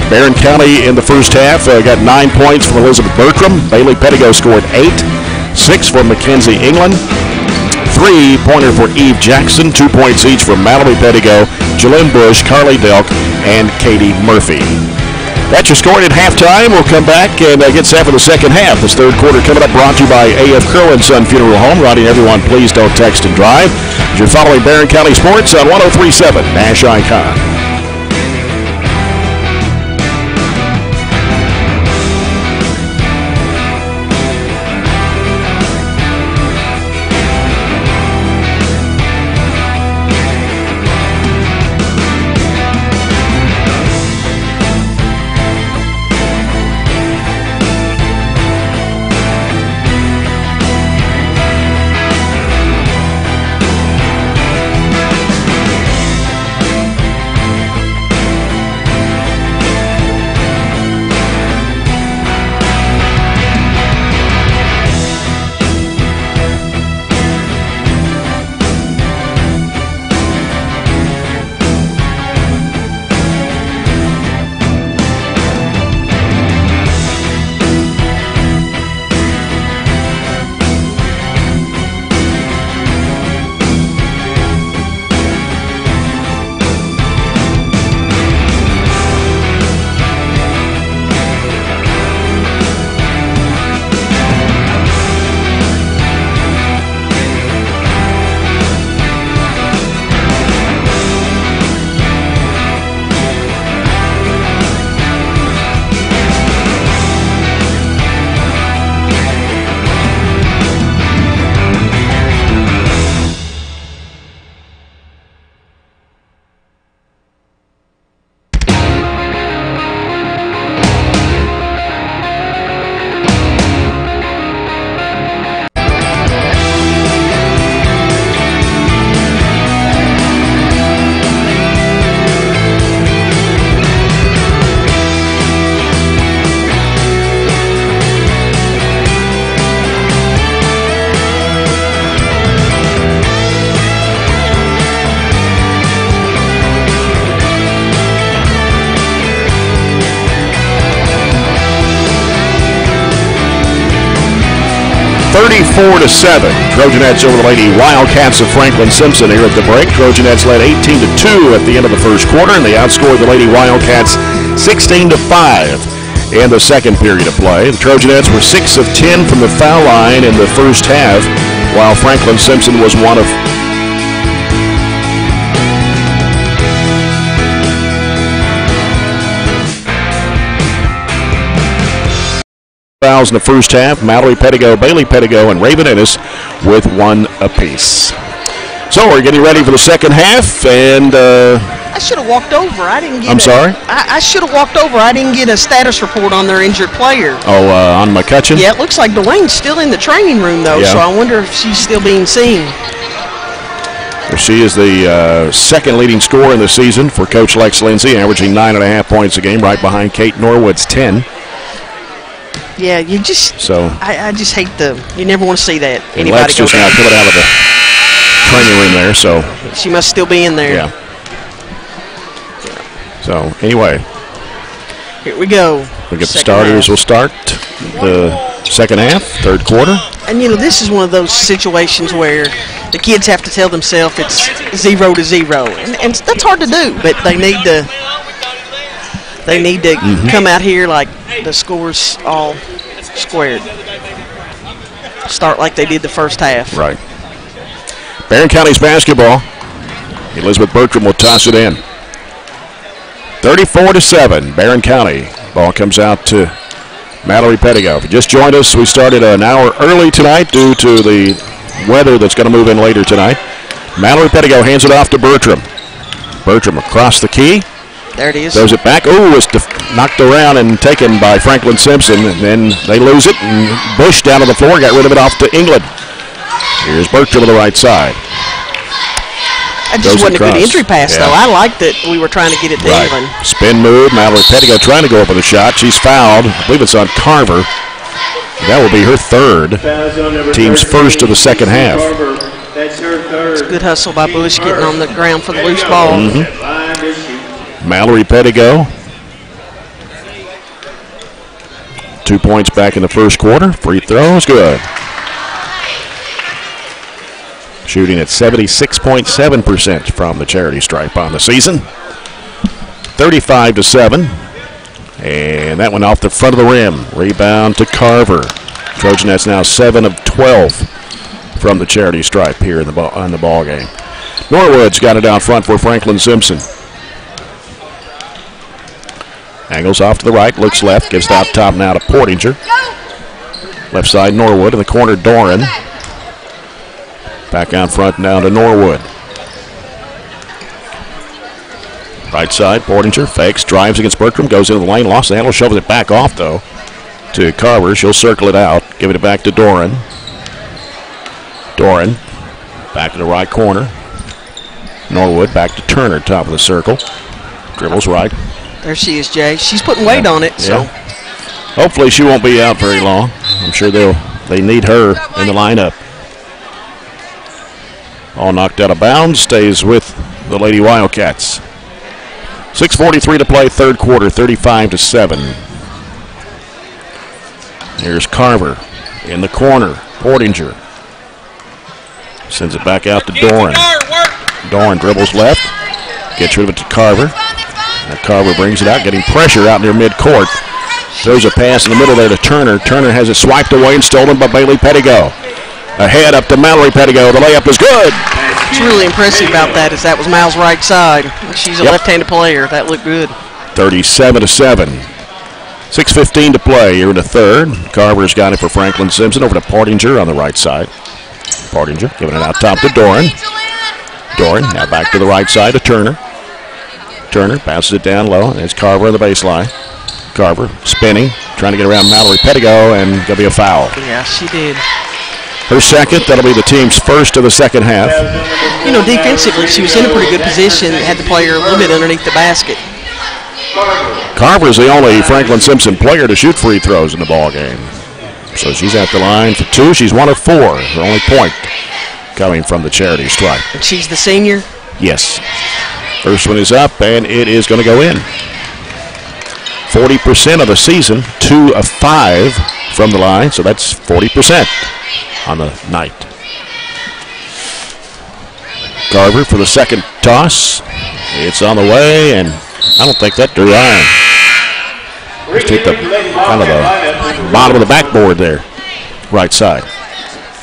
Barren County in the first half got 9 points from Elizabeth Bertram. Bailey Pettigo scored 8, 6 for Mackenzie England. 3-pointer for Eve Jackson, 2 points each for Mallory Pettigo, Jalynn Bush, Carly Delk, and Katie Murphy. That's your scoring at halftime. We'll come back and get set for the second half. This third quarter coming up, brought to you by A.F. Crow & Son Funeral Home. Ronnie, everyone, please don't text and drive. You're following Barren County Sports on 103.7 Nash Icon. Trojanettes over the Lady Wildcats of Franklin Simpson here at the break. Trojanettes led 18-2 at the end of the first quarter, and they outscored the Lady Wildcats 16-5 in the second period of play. The Trojanettes were 6 of 10 from the foul line in the first half, while Franklin Simpson was 1 of fouls in the first half. Mallory Pettigo, Bailey Pettigo, and Raven Ennis with 1 apiece. So we're getting ready for the second half, and I should have walked over. I didn't get. I'm sorry? I should have walked over. I didn't get a status report on their injured player. Oh, on McCutcheon? Yeah, it looks like Dwayne's still in the training room, though, yeah. So I wonder if she's still being seen. Well, she is the second leading scorer in the season for Coach Lex Lindsay, averaging 9.5 points a game, right behind Kate Norwood's 10. Yeah, you just. So I just hate you never want to see that. Anybody Lex just now coming out of the training room there, so. She must still be in there. Yeah. So, anyway. Here we go. We get the starters. We'll start the second half, third quarter. And, this is one of those situations where the kids have to tell themselves it's 0-0. And that's hard to do, but they need to. They need to come out here like the score's all squared. Start like they did the first half. Right. Barren County's basketball. Elizabeth Bertram will toss it in. 34-7, Barren County. Ball comes out to Mallory Pettigo. If you just joined us, we started an hour early tonight due to the weather that's going to move in later tonight. Mallory Pettigo hands it off to Bertram. Bertram across the key. There it is. Throws it back. Oh, it's knocked around and taken by Franklin Simpson. And then they lose it. And Bush down on the floor got rid of it off to England. Here's Bertram on the right side. That just wasn't a good entry pass, though. I like that we were trying to get it to England. Spin move. Mallory Pettigo trying to go up with a shot. She's fouled. I believe it's on Carver. That will be her third. Team's first of the second half. That's her third. It's a good hustle by Bush getting on the ground for the loose ball. Mallory Pettigo. 2 points back in the first quarter. Free throws, good. Shooting at 76.7% from the charity stripe on the season. 35-7. And that one off the front of the rim. Rebound to Carver. Trojanettes now 7 of 12 from the charity stripe here in the ball game. Norwood's got it out front for Franklin Simpson. Angles off to the right, looks left, gives it out top now to Portinger. Left side Norwood, in the corner Doran. Back out front now to Norwood. Right side, Portinger fakes, drives against Bertram, goes into the lane, lost the handle, shoves it back off though to Carver. She'll circle it out, give it back to Doran. Doran back to the right corner. Norwood back to Turner, top of the circle. Dribbles right. There she is, Jay. She's putting weight on it, so. Hopefully she won't be out very long. I'm sure they need her in the lineup. All knocked out of bounds, stays with the Lady Wildcats. 6:43 to play, third quarter, 35-7. Here's Carver in the corner. Portinger sends it back out to Doran. Doran dribbles left, gets rid of it to Carver. Now Carver brings it out, getting pressure out near midcourt. Throws a pass in the middle there to Turner. Turner has it swiped away and stolen by Bailey Pettigo. Ahead up to Mallory Pettigo. The layup is good. What's really impressive about that is that was Mal's right side. She's a left-handed player. That looked good. 37-7. 6:15 to play here in the third. Carver's got it for Franklin Simpson over to Portinger on the right side. Portinger giving it out top to Doran. Doran now back to the right side to Turner. Turner passes it down low. There's Carver on the baseline. Carver spinning, trying to get around Mallory Pettigo, and going to be a foul. Yeah, she did. Her second, that'll be the team's first of the second half. You know, defensively, she was in a pretty good position, had the player a little bit underneath the basket. Carver's the only Franklin Simpson player to shoot free throws in the ball game. So she's at the line for 2. She's 1 of 4. Her only point coming from the charity stripe. And she's the senior? Yes. First one is up, and it is going to go in. 40% of the season, 2 of 5 from the line, so that's 40% on the night. Carver for the second toss. It's on the way, and I don't think that drew iron. Just hit the kind of the bottom of the backboard there, right side.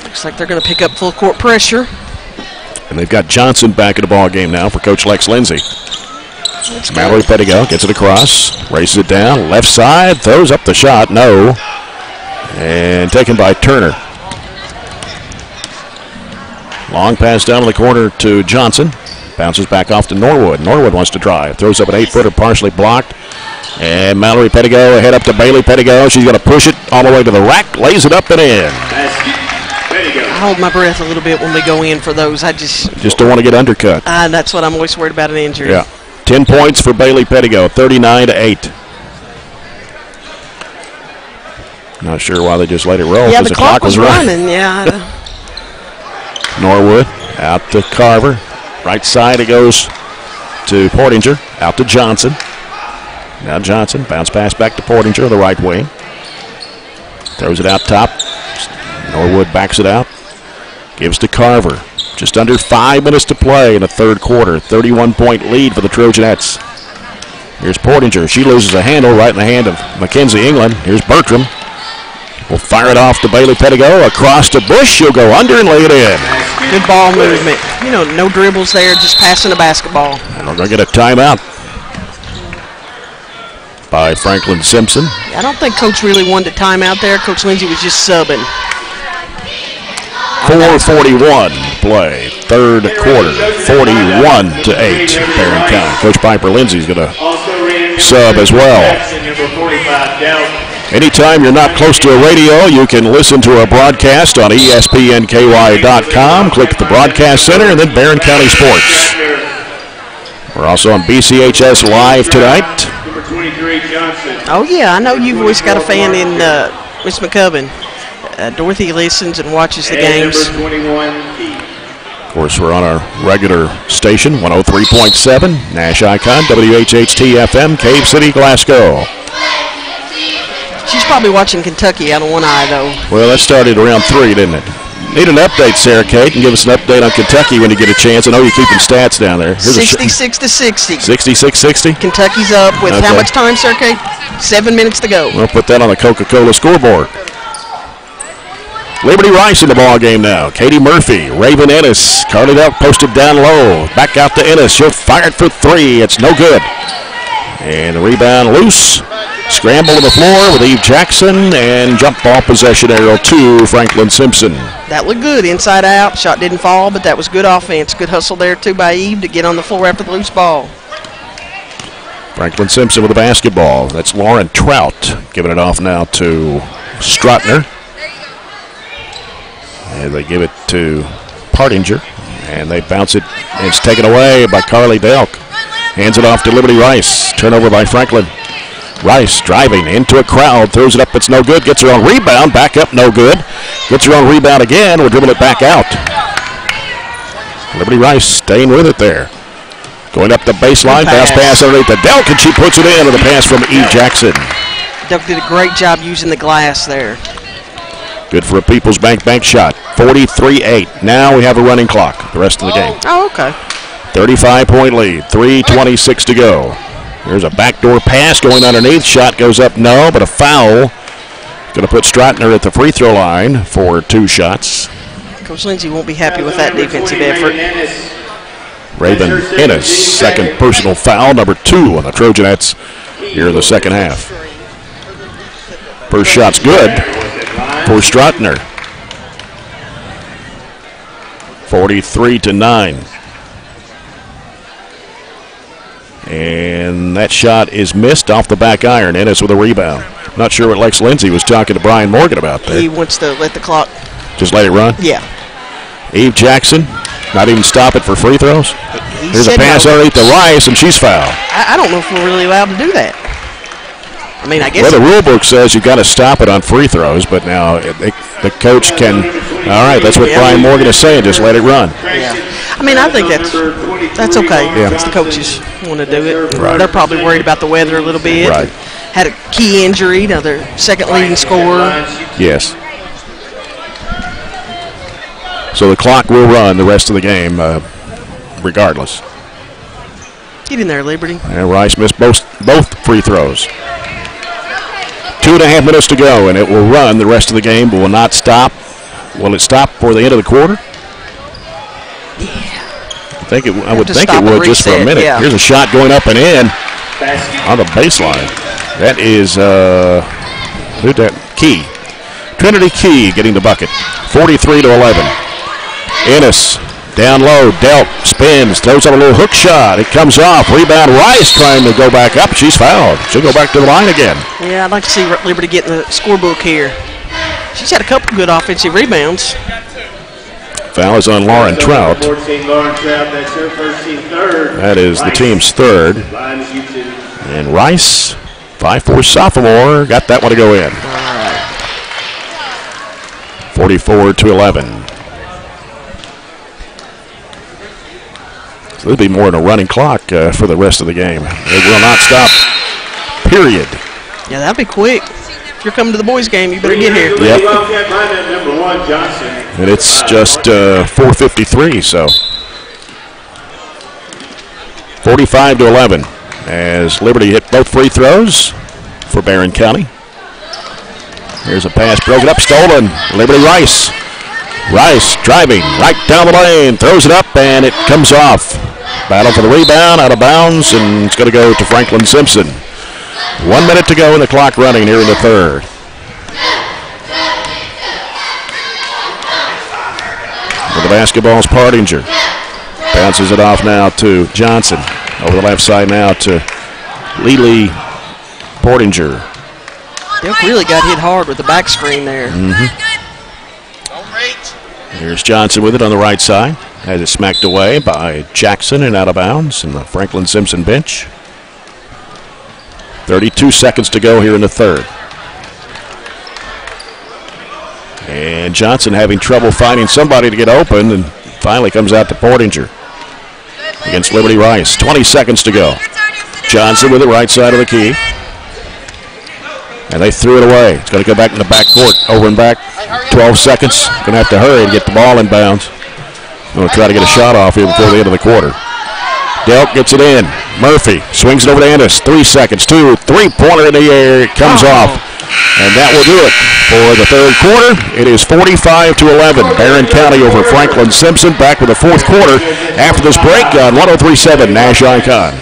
Looks like they're going to pick up full court pressure. And they've got Johnson back in the ball game now for Coach Lex Lindsay. Mallory Pettigo gets it across, races it down, left side, throws up the shot, no. And taken by Turner. Long pass down to the corner to Johnson. Bounces back off to Norwood. Norwood wants to drive. Throws up an 8-footer, partially blocked. And Mallory Pettigo ahead up to Bailey Pettigo. She's going to push it all the way to the rack, lays it up and in. I hold my breath a little bit when we go in for those. I just don't want to get undercut. That's what I'm always worried about, an injury. Yeah. 10 points for Bailey Pettigo, 39-8. Not sure why they just let it roll. Yeah, the clock was running. Yeah. Norwood out to Carver. Right side it goes to Portinger. Out to Johnson. Now Johnson. Bounce pass back to Portinger, the right wing. Throws it out top. Norwood backs it out. Gives to Carver. Just under 5 minutes to play in the third quarter. 31-point lead for the Trojanettes. Here's Portinger. She loses a handle right in the hand of Mackenzie England. Here's Bertram. Will fire it off to Bailey Pettigo. Across to Bush. She'll go under and lay it in. Good ball movement. You know, no dribbles there, just passing a basketball. And we're going to get a timeout by Franklin Simpson. I don't think Coach really wanted a timeout there. Coach Lindsay was just subbing. 4:41 play, third quarter, 41-8, Barren County. Coach Piper Lindsay's going to sub as well. Anytime you're not close to a radio, you can listen to our broadcast on ESPNKY.com. Click the broadcast center and then Barren County Sports. We're also on BCHS Live tonight. Oh, yeah, I know you've always got a fan in Miss McCubbin. Dorothy listens and watches the games. Of course, we're on our regular station, 103.7, Nash Icon, WHHT-FM, Cave City, Glasgow. She's probably watching Kentucky out of one eye, though. Well, that started around 3, didn't it? Need an update, Sarah Kate, and give us an update on Kentucky when you get a chance. I know you're keeping stats down there. 66-60. 66-60? Kentucky's up with how much time, Sarah Kate? 7 minutes to go. We'll put that on the Coca-Cola scoreboard. Liberty Rice in the ball game now. Katie Murphy, Raven Ennis, Carly Delk posted down low. Back out to Ennis. She'll fire it for three. It's no good. And the rebound loose. Scramble to the floor with Eve Jackson, and jump ball possession arrow to Franklin Simpson. That looked good inside out. Shot didn't fall, but that was good offense. Good hustle there, too, by Eve to get on the floor after the loose ball. Franklin Simpson with the basketball. That's Lauren Trout giving it off now to Strotner. And they give it to Partinger, and they bounce it, and it's taken away by Carly Delk. Hands it off to Liberty Rice. Turnover by Franklin. Rice driving into a crowd, throws it up, it's no good, gets her own rebound, back up, no good. Gets her own rebound again, will dribble it back out. Liberty Rice staying with it there. Going up the baseline, fast pass underneath the Delk, and she puts it in with a pass from Eve Jackson. Delk did a great job using the glass there. Good for a People's Bank shot. 43-8. Now we have a running clock the rest of the game. Oh, okay. 35-point lead, 3:26 to go. There's a backdoor pass going underneath. Shot goes up, no, but a foul. Going to put Strotner at the free throw line for 2 shots. Coach Lindsay won't be happy with that defensive effort. Raven Ennis, second personal foul, number 2 on the Trojanettes here in the second half. First shot's good for Strotner. 43-9. And that shot is missed off the back iron. Ennis with a rebound. Not sure what Lex Lindsay was talking to Brian Morgan about there. He wants to let the clock. Just let it run? Yeah. Eve Jackson, not even stop it for free throws. Here's a pass underneath the Rice, and she's fouled. I don't know if we're really allowed to do that. I mean, I guess. Well, the rule book says you've got to stop it on free throws, but now the coach can. All right, that's what Brian Morgan is saying. Just let it run. Yeah. I mean, I think that's okay. Yeah. If the coaches want to do it. Right. They're probably worried about the weather a little bit. Right. Had a key injury, now their second leading scorer. Yes. So the clock will run the rest of the game, regardless. Get in there, Liberty. And Rice missed both free throws. 2.5 minutes to go, and it will run the rest of the game, but will not stop. Will it stop for the end of the quarter? Yeah. I would think it would just for a minute. Yeah. Here's a shot going up and in on the baseline. That is who's that? Key. Trinity Key getting the bucket. 43-11. Ennis down low. Delk spins, throws up a little hook shot. It comes off. Rebound. Rice trying to go back up. She's fouled. She'll go back to the line again. Yeah, I'd like to see Liberty get in the scorebook here. She's had a couple good offensive rebounds. Foul is on Lauren Trout. 14, Lauren Trout, that's her first team third. That is the team's third. And Rice, 5'4" sophomore, got that one to go in. All right. 44-11. So there'll be more than a running clock for the rest of the game. It will not stop, period. Yeah, that'll be quick. If you're coming to the boys' game, you better get here. Yep. Number 1, Johnson. And it's just 4:53, so 45-11 as Liberty hit both free throws for Barren County. Here's a pass broken up, stolen. Liberty Rice. Rice driving right down the lane, throws it up, and it comes off. Battle for the rebound, out of bounds, and it's going to go to Franklin Simpson. 1 minute to go and the clock running here in the third. With the basketball's Partinger. Bounces it off now to Johnson. Over the left side now to Lily Portinger. Delk really got hit hard with the back screen there. Here's Johnson with it on the right side. Has it smacked away by Jackson and out of bounds in the Franklin Simpson bench. 32 seconds to go here in the third. And Johnson having trouble finding somebody to get open, and finally comes out to Portinger against Liberty Rice. 20 seconds to go. Johnson with the right side of the key. And they threw it away. It's going to go back in the back court. Over and back. 12 seconds. Going to have to hurry and get the ball in bounds. Going to try to get a shot off here before the end of the quarter. Delk gets it in. Murphy swings it over to Ennis. 3 seconds. 2, 3-pointer in the air. It comes off. And that will do it for the third quarter. It is 45-11. Barren County over Franklin Simpson. Back with the fourth quarter after this break on 103.7 Nash Icon.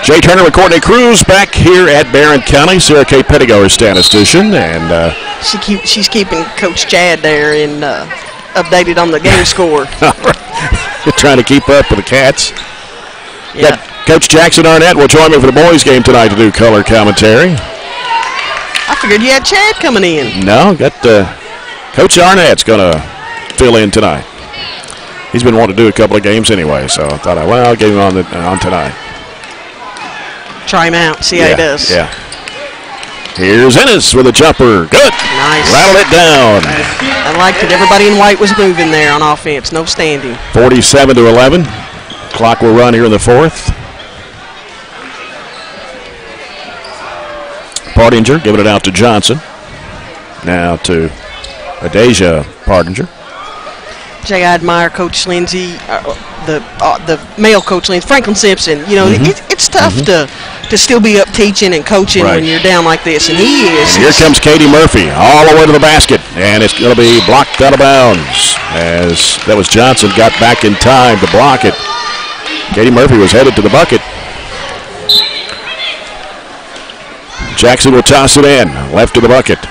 Jay Turner and Courtney Cruz back here at Barren County. Sarah K. Pettigoer statistician, and she's keeping Coach Chad there and updated on the game score. Trying to keep up with the Cats. Yeah. Coach Jackson Arnett will join me for the boys' game tonight to do color commentary. I figured you had Chad coming in. No, got Coach Arnett's going to fill in tonight. He's been wanting to do a couple of games anyway, so I thought, I'll get him on tonight. Try him out, see how he does. Yeah. Here's Ennis with a jumper. Good. Nice. Rattled it down. I liked it. Everybody in white was moving there on offense. No standing. 47-11. Clock will run here in the fourth. Partinger giving it out to Johnson. Now to Adasia Partinger. Jay, I admire Coach Lindsay, the male Coach Lindsay, Franklin Simpson. You know, it's tough to still be up teaching and coaching when you're down like this, and he is. And here comes Katie Murphy all the way to the basket, and it's going to be blocked out of bounds as that was Johnson got back in time to block it. Katie Murphy was headed to the bucket. Jackson will toss it in, left to the bucket.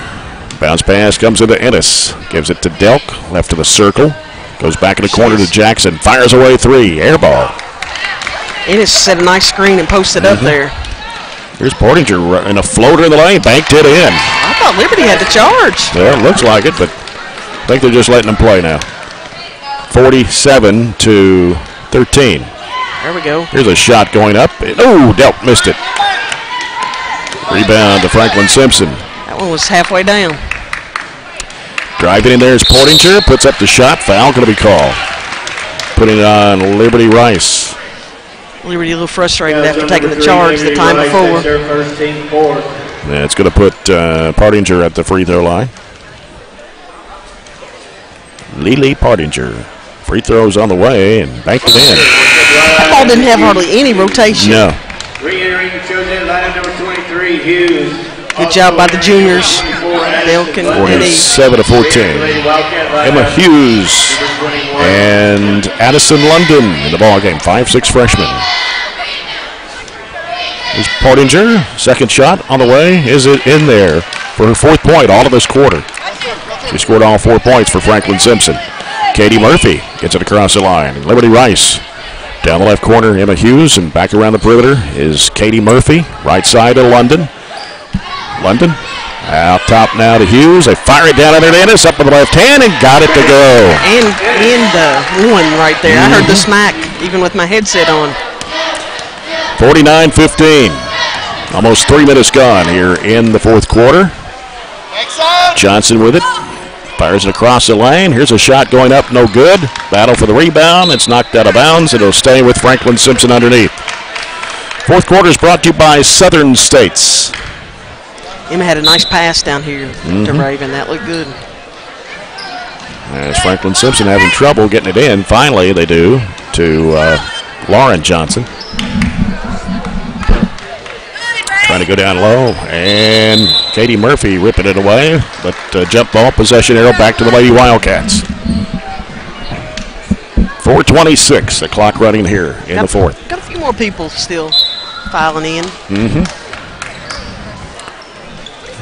Bounce pass comes into Ennis, gives it to Delk, left to the circle. Goes back in the corner to Jackson. Fires away three. Air ball. Ennis set a nice screen and posted up there. Here's Portinger in a floater in the lane. Banked it in. I thought Liberty had the charge. Yeah, it looks like it, but I think they're just letting them play now. 47-13. There we go. Here's a shot going up. Oh, Delk missed it. Rebound to Franklin Simpson. That one was halfway down. Driving in there is Portinger, puts up the shot. Foul going to be called. Putting it on Liberty Rice. Liberty a little frustrated after taking the charge the time before. Yeah, it's going to put Portinger at the free throw line. Lily Portinger. Free throws on the way and banked it in. That ball didn't have hardly any rotation. No. Re-entering the Trojan line number 23, Hughes. Good job by the juniors. 47-14. Emma Hughes and Addison London in the ball game. 5'6" freshman. Here's Portinger. Second shot on the way. Is it in there for her fourth point all of this quarter? She scored all 4 points for Franklin Simpson. Katie Murphy gets it across the line. Liberty Rice. Down the left corner, Emma Hughes, and back around the perimeter is Katie Murphy. Right side to London. London out top now to Hughes. They fire it down under Ennis up with the left hand and got it to go. And one right there. I heard the smack even with my headset on. 49-15. Almost 3 minutes gone here in the fourth quarter. Johnson with it. Fires it across the lane. Here's a shot going up, no good. Battle for the rebound. It's knocked out of bounds. It'll stay with Franklin Simpson underneath. Fourth quarter is brought to you by Southern States. Emma had a nice pass down here to Raven. That looked good. As Franklin Simpson having trouble getting it in. Finally, they do to Lauren Johnson. Trying to go down low and Katie Murphy ripping it away, but jump ball possession arrow back to the Lady Wildcats. 4:26, the clock running here in the fourth. Got a few more people still filing in.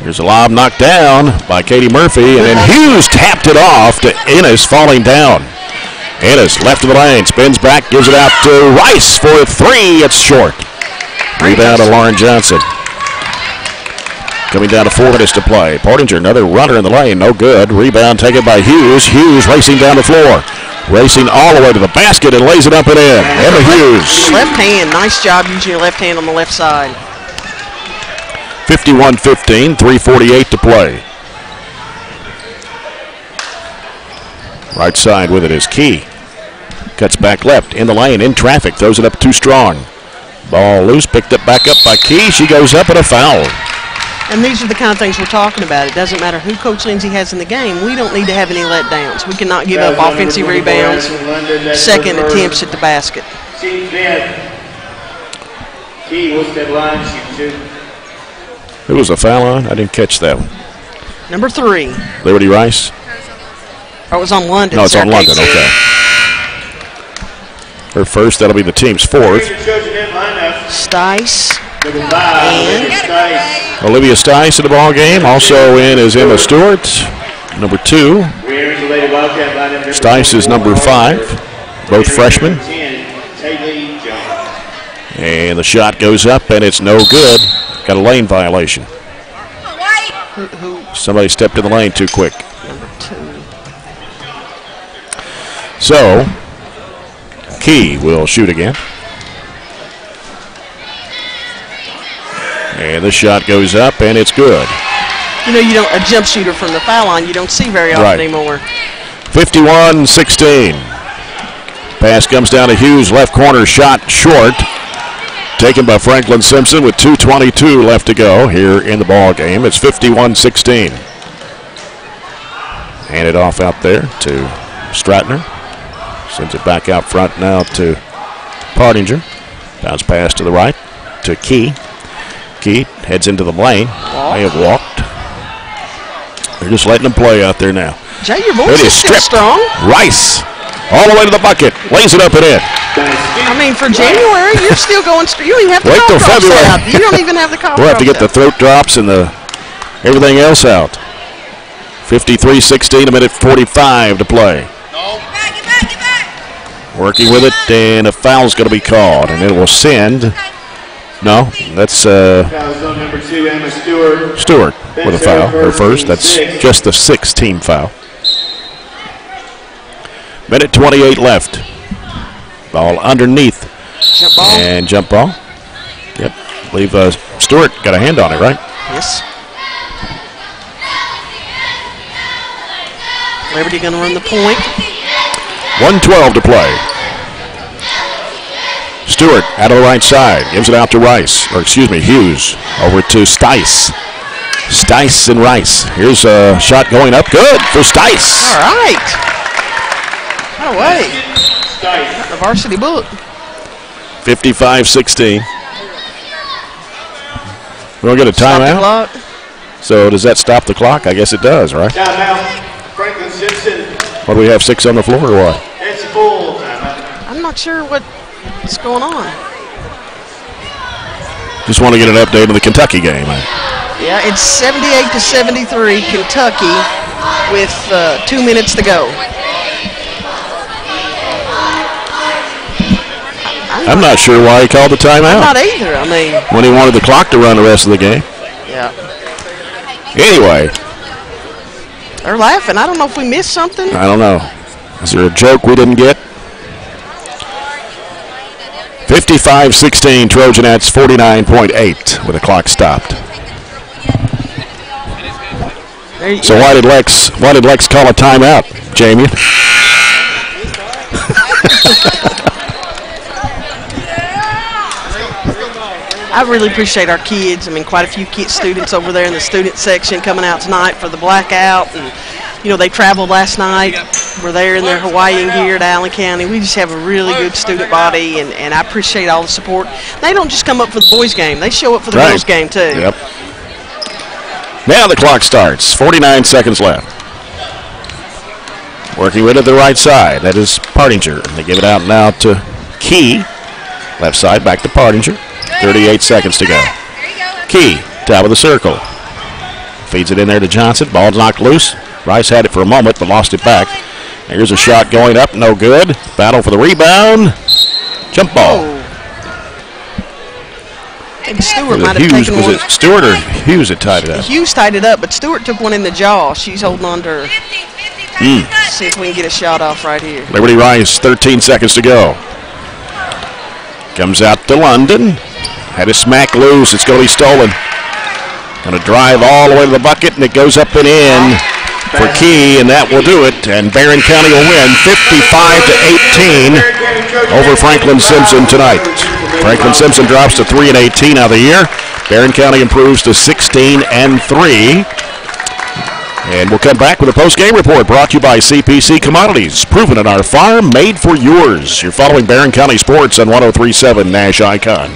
Here's a lob knocked down by Katie Murphy, and then Hughes tapped it off to Ennis falling down. Ennis left of the lane, spins back, gives it out to Rice for 3. It's short. Rebound to Lauren Johnson. Coming down to 4 minutes to play. Portinger, another runner in the lane, no good. Rebound taken by Hughes. Hughes racing down the floor. Racing all the way to the basket and lays it up and in. Emma Hughes. Left hand, nice job using your left hand on the left side. 51-15, 3:48 to play. Right side with it is Key. Cuts back left, in the lane, in traffic, throws it up too strong. Ball loose, picked up back up by Key. She goes up and a foul. And these are the kind of things we're talking about. It doesn't matter who Coach Lindsay has in the game. We don't need to have any letdowns. We cannot give up offensive rebounds, second attempts at the basket. Key, what's that line shoot to? Who was a foul on? I didn't catch that one. Number 3. Liberty Rice? Oh, it was on London. No, it's on London, okay. Her first, that'll be the team's 4th. Stice. Olivia Stice in the ball game. Also in is Emma Stewart, number 2. Stice is number 5. Both freshmen. And the shot goes up, and it's no good. Got a lane violation. Somebody stepped in the lane too quick. Number 2. So, Key will shoot again. And the shot goes up, and it's good. You know, a jump shooter from the foul line, you don't see very often anymore. 51-16. Pass comes down to Hughes, left corner, shot short. Taken by Franklin Simpson with 2:22 left to go here in the ball game. It's 51-16. Hand it off out there to Stratner. Sends it back out front now to Partinger. Bounce pass to the right to Key. Key heads into the lane. They have walked. They're just letting them play out there now. Jay, your voice is still strong. Rice all the way to the bucket. Lays it up and in. I mean, for January, you're still going strong. You don't even have the Wait till cough drops February. out. You don't even have the cough We'll have to get the drops throat drops and everything else out. 53-16, a minute 45 to play. Get back. Working with it, and a foul's going to be called, and it will send. No, that's Foul's on number 2, Emma Stewart. Stewart with a foul. Her first. That's just the 6th team foul. Minute 28 left. Ball underneath. Jump ball. And jump ball. Yep. I believe Stewart got a hand on it, right? Yes. Liberty going to run the point. 1:12 to play. Stewart out of the right side. Gives it out to Rice. Or excuse me, Hughes. Over to Stice. Stice and Rice. Here's a shot going up. Good for Stice. All right. No way. The varsity bullet. 55-16. We're going to get a timeout. So does that stop the clock? I guess it does, right? Timeout. Franklin Simpson. What do we have, 6 on the floor or what? It's full timeout. I'm not sure what's going on. Just want to get an update on the Kentucky game. Yeah, it's 78-73 Kentucky with 2 minutes to go. I'm not sure why he called the timeout. I'm not either. I mean, when he wanted the clock to run the rest of the game. Yeah. Anyway. They're laughing. I don't know if we missed something. I don't know. Is there a joke we didn't get? 55-16 Trojanettes, 49.8 with the clock stopped. So why did Lex call a timeout, Jamie? I really appreciate our kids. I mean, quite a few students over there in the student section coming out tonight for the blackout. And, you know, they traveled last night. We're there in their Hawaiian gear to Allen County. We just have a really good student body, and I appreciate all the support. They don't just come up for the boys' game. They show up for the girls' game, too. Yep. Now the clock starts. 49 seconds left. Working with it to the right side. That is Partinger. They give it out now to Key. Left side back to Partinger. 38 seconds to go. Key, top of the circle. Feeds it in there to Johnson. Ball's knocked loose. Rice had it for a moment but lost it back. Here's a shot going up. No good. Battle for the rebound. Jump ball. And Stewart might have taken one. Was it Stewart or Hughes that tied it up? Hughes tied it up, but Stewart took one in the jaw. She's holding on to her. See if we can get a shot off right here. Liberty Rice, 13 seconds to go. Comes out to London. Had it smack loose. It's going to be stolen. Going to drive all the way to the bucket, and it goes up and in for Key, and that will do it. And Barren County will win 55-18 over Franklin Simpson tonight. Franklin Simpson drops to 3-18 out of the year. Barren County improves to 16-3. And we'll come back with a post-game report brought to you by CPC Commodities. Proven at our farm, made for yours. You're following Barren County Sports on 103.7 Nash Icon.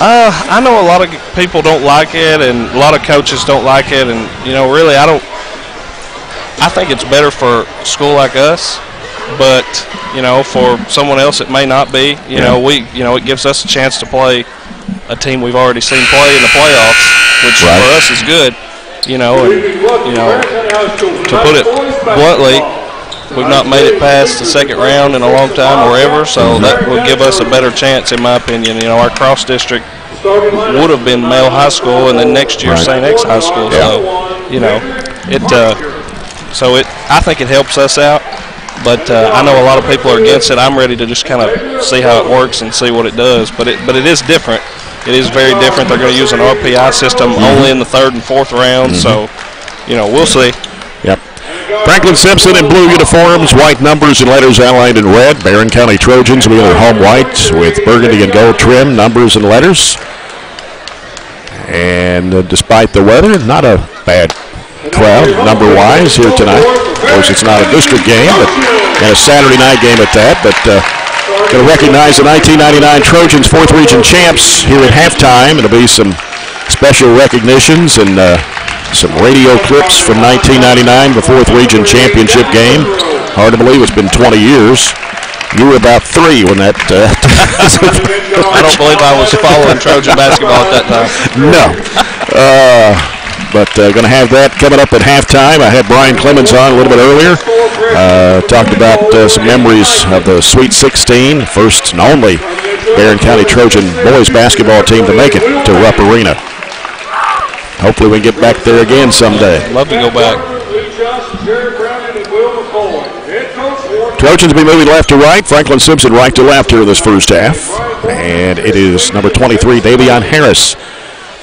I know a lot of people don't like it, and a lot of coaches don't like it, and really, I think it's better for a school like us, but for someone else it may not be. It gives us a chance to play a team we've already seen play in the playoffs, which for us is good. To put it bluntly, we've not made it past the second round in a long time or ever, so that will give us a better chance, in my opinion. Our cross district would have been Male High School, and then next year St. X High School. So I think it helps us out. But I know a lot of people are against it. I'm ready to just kind of see how it works and see what it does. But it is different. It is very different. They're going to use an RPI system only in the third and fourth round. So, we'll see. Yep. Franklin Simpson in blue uniforms, white numbers and letters outlined in red. Barren County Trojans will be in their home whites with burgundy and gold trim, numbers and letters. And despite the weather, not a bad crowd number-wise here tonight. Of course, it's not a district game, but and a Saturday night game at that. But going to recognize the 1999 Trojans 4th Region champs here at halftime. It'll be some special recognitions and some radio clips from 1999, the 4th Region championship game. Hard to believe it's been 20 years. You were about 3 when that. I don't believe I was following Trojan basketball at that time. No. But going to have that coming up at halftime. I had Brian Clemens on a little bit earlier. Talked about some memories of the Sweet 16, first and only Barren County Trojan boys basketball team to make it to Rupp Arena. Hopefully we can get back there again someday. Love to go back. Trojans will be moving left to right. Franklin Simpson right to left here in this first half. And it is number 23, Davion Harris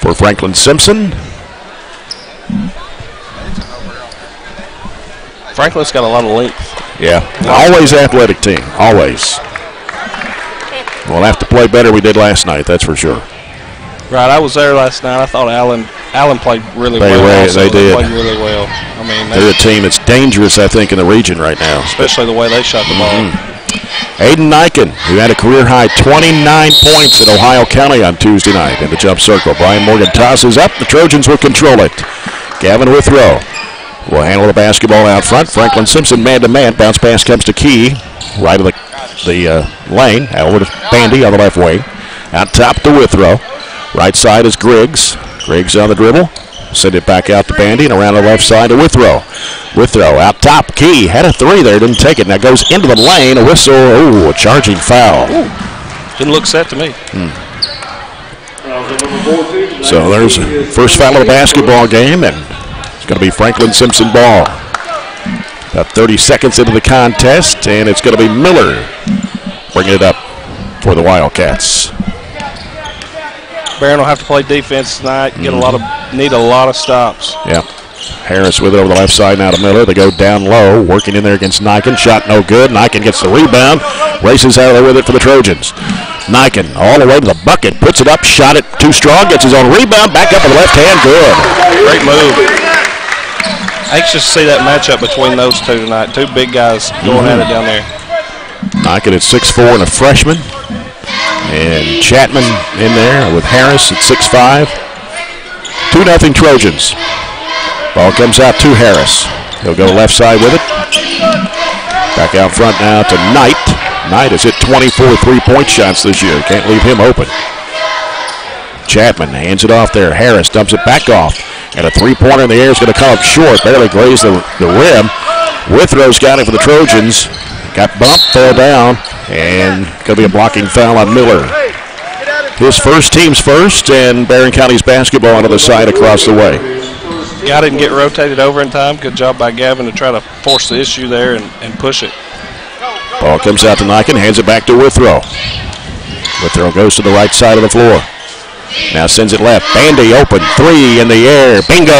for Franklin Simpson. Franklin's got a lot of length. Yeah, always athletic team, always. We'll have to play better we did last night, that's for sure. Right, I was there last night. I thought Allen played really well. They did. Played really well. I mean, they're a team that's dangerous, I think, in the region right now. Especially the way they shot the ball. Aiden Niken, who had a career-high 29 points at Ohio County on Tuesday night in the jump circle. Brian Morgan tosses up. The Trojans will control it. Gavin Withrow will handle the basketball out front. Franklin Simpson man-to-man. Bounce pass comes to Key. Right of the lane. Over to Bandy on the left wing. Out top to Withrow. Right side is Griggs. Griggs on the dribble. Send it back out to Bandy and around the left side to Withrow. Withrow out top. Key had a 3 there. Didn't take it. Now goes into the lane. A whistle. Oh, a charging foul. Ooh. Didn't look set to me. So there's the first foul of the basketball game, and it's going to be Franklin Simpson ball. About 30 seconds into the contest, and it's going to be Miller bringing it up for the Wildcats. Barren will have to play defense tonight. Need a lot of stops. Yeah. Harris with it over the left side now to Miller. They go down low, working in there against Niken. Shot no good. Niken gets the rebound. Races out of there with it for the Trojans. Niken all the way to the bucket. Puts it up. Shot it too strong. Gets his own rebound. Back up with the left hand. Good. Great move. Anxious to see that matchup between those two tonight. Two big guys going at it down there. Niken at 6'4" and a freshman. And Chapman in there with Harris at 6'5". 2-0 Trojans. Ball comes out to Harris. He'll go left side with it. Back out front now to Knight. Knight has hit 24 three-point shots this year. Can't leave him open. Chapman hands it off there. Harris dumps it back off. And a three-pointer in the air is going to come up short. Barely grazed the rim. Withrow's got it for the Trojans. Got bumped, fell down, and going to be a blocking foul on Miller. His first, team's first, and Barren County's basketball on the other side across the way. Guy didn't get rotated over in time. Good job by Gavin to try to force the issue there and push it. Ball comes out to Niken, hands it back to Withrow. Withrow goes to the right side of the floor. Now sends it left. Bandy open, 3 in the air. Bingo!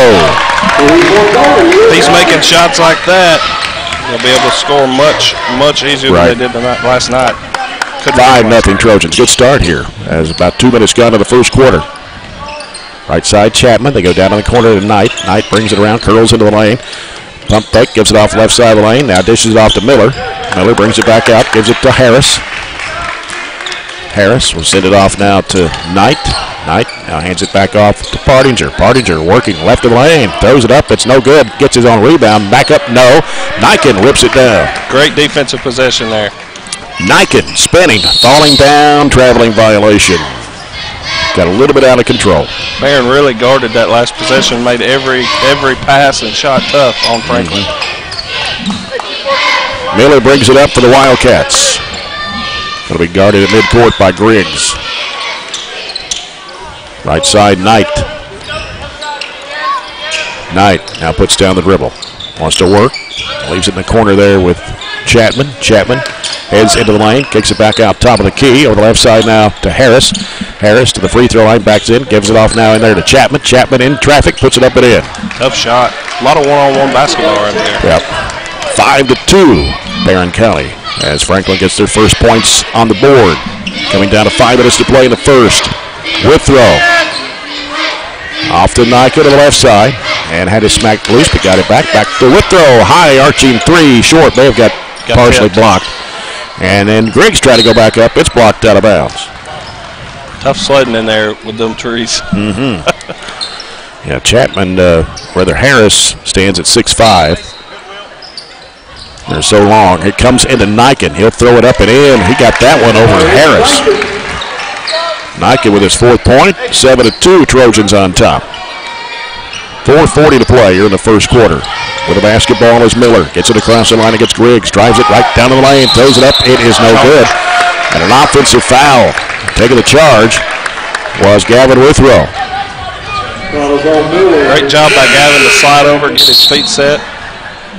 He's making shots like that. They'll be able to score much easier than they did last night. 5-0 Trojans. Good start here as about 2 minutes gone to the first quarter. Right side Chapman. They go down in the corner to Knight. Knight brings it around, curls into the lane. Pump fake, gives it off left side of the lane. Now dishes it off to Miller. Miller brings it back out, gives it to Harris. Harris will send it off now to Knight. Knight now hands it back off to Partinger. Partinger working left of the lane. Throws it up. It's no good. Gets his own rebound. Back up. No. Niken rips it down. Great defensive possession there. Niken spinning. Falling down. Traveling violation. Got a little bit out of control. Barren really guarded that last possession. Made every pass and shot tough on Franklin. Miller brings it up for the Wildcats. Going to be guarded at midcourt by Griggs. Right side, Knight. Knight now puts down the dribble. Wants to work. Leaves it in the corner there with Chapman. Chapman heads into the lane. Kicks it back out top of the key. Over the left side now to Harris. Harris to the free throw line. Backs in. Gives it off now in there to Chapman. Chapman in traffic. Puts it up and in. Tough shot. A lot of one-on-one basketball right there. Yep. 5-2. Barren County as Franklin gets their first points on the board. Coming down to 5 minutes to play in the first. Withrow. Off to Nika to the left side. And had it smacked loose, but got it back. Back to Withrow. High arching three. Short. They've got partially blocked. And then Griggs tried to go back up. It's blocked out of bounds. Tough sledding in there with them trees. Yeah, Chapman, rather Harris, stands at 6'5". They're so long. It comes into Niken. He'll throw it up and in. He got that one over Harris. Niken with his 4th point. 7-2. Trojans on top. 4:40 to play here in the first quarter. With the basketball is Miller. Gets it across the line against Griggs. Drives it right down to the lane. Throws it up. It is no good. And an offensive foul. Taking the charge was Gavin Withrow. Great job by Gavin to slide over and get his feet set.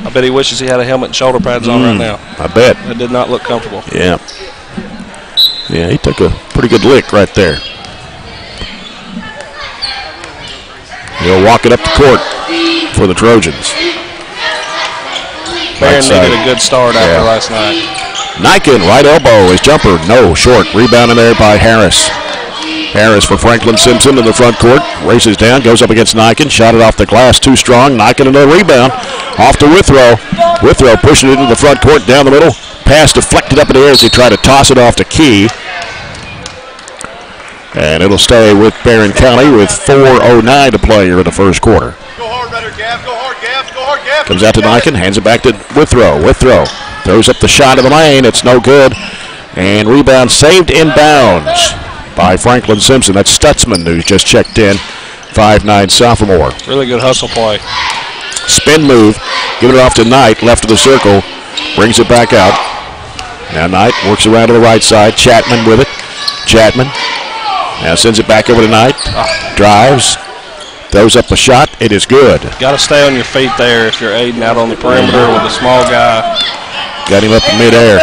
I bet he wishes he had a helmet and shoulder pads on right now. I bet. It did not look comfortable. Yeah. Yeah, he took a pretty good lick right there. He'll walk it up the court for the Trojans. Barren needed a good start after last night. Niken, right elbow, his jumper, no, short. Rebounding there by Harris. Harris for Franklin Simpson in the front court. Races down, goes up against Niken. Shot it off the glass, too strong. Niken another rebound. Off to Withrow. Withrow pushing it into the front court, down the middle. Pass deflected up in the air as he tried to toss it off to Key. And it'll stay with Barren County with 4:09 to play here in the first quarter. Go hard, better Gav. Go hard, Gav. Go hard, Gav. Comes out to Niken, hands it back to Withrow. Withrow throws up the shot in the lane. It's no good. And rebound saved inbounds by Franklin Simpson. That's Stutzman who's just checked in. 5'9" sophomore. Really good hustle play. Spin move. Giving it off to Knight, left of the circle. Brings it back out. Now Knight works around to the right side. Chapman with it. Chapman now sends it back over to Knight. Drives. Throws up the shot. It is good. Got to stay on your feet there if you're aiding out on the perimeter with a small guy. Got him up in midair.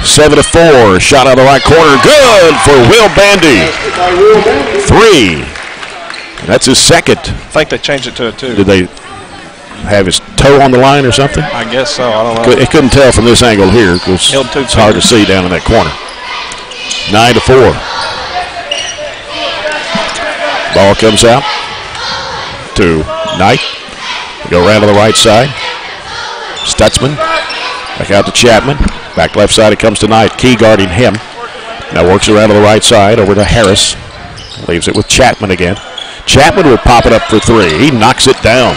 7-4. Shot out of the right corner. Good for Will Bandy. 3. That's his second. I think they changed it to a 2. Did they have his toe on the line or something? I guess so. I don't know. It couldn't tell from this angle here because it's hard to see down in that corner. 9-4. Ball comes out to Knight. They go around to the right side. Stutzman. Back out to Chapman. Back left side it comes to Knight. Key guarding him. Now works around to the right side over to Harris. Leaves it with Chapman again. Chapman will pop it up for 3. He knocks it down.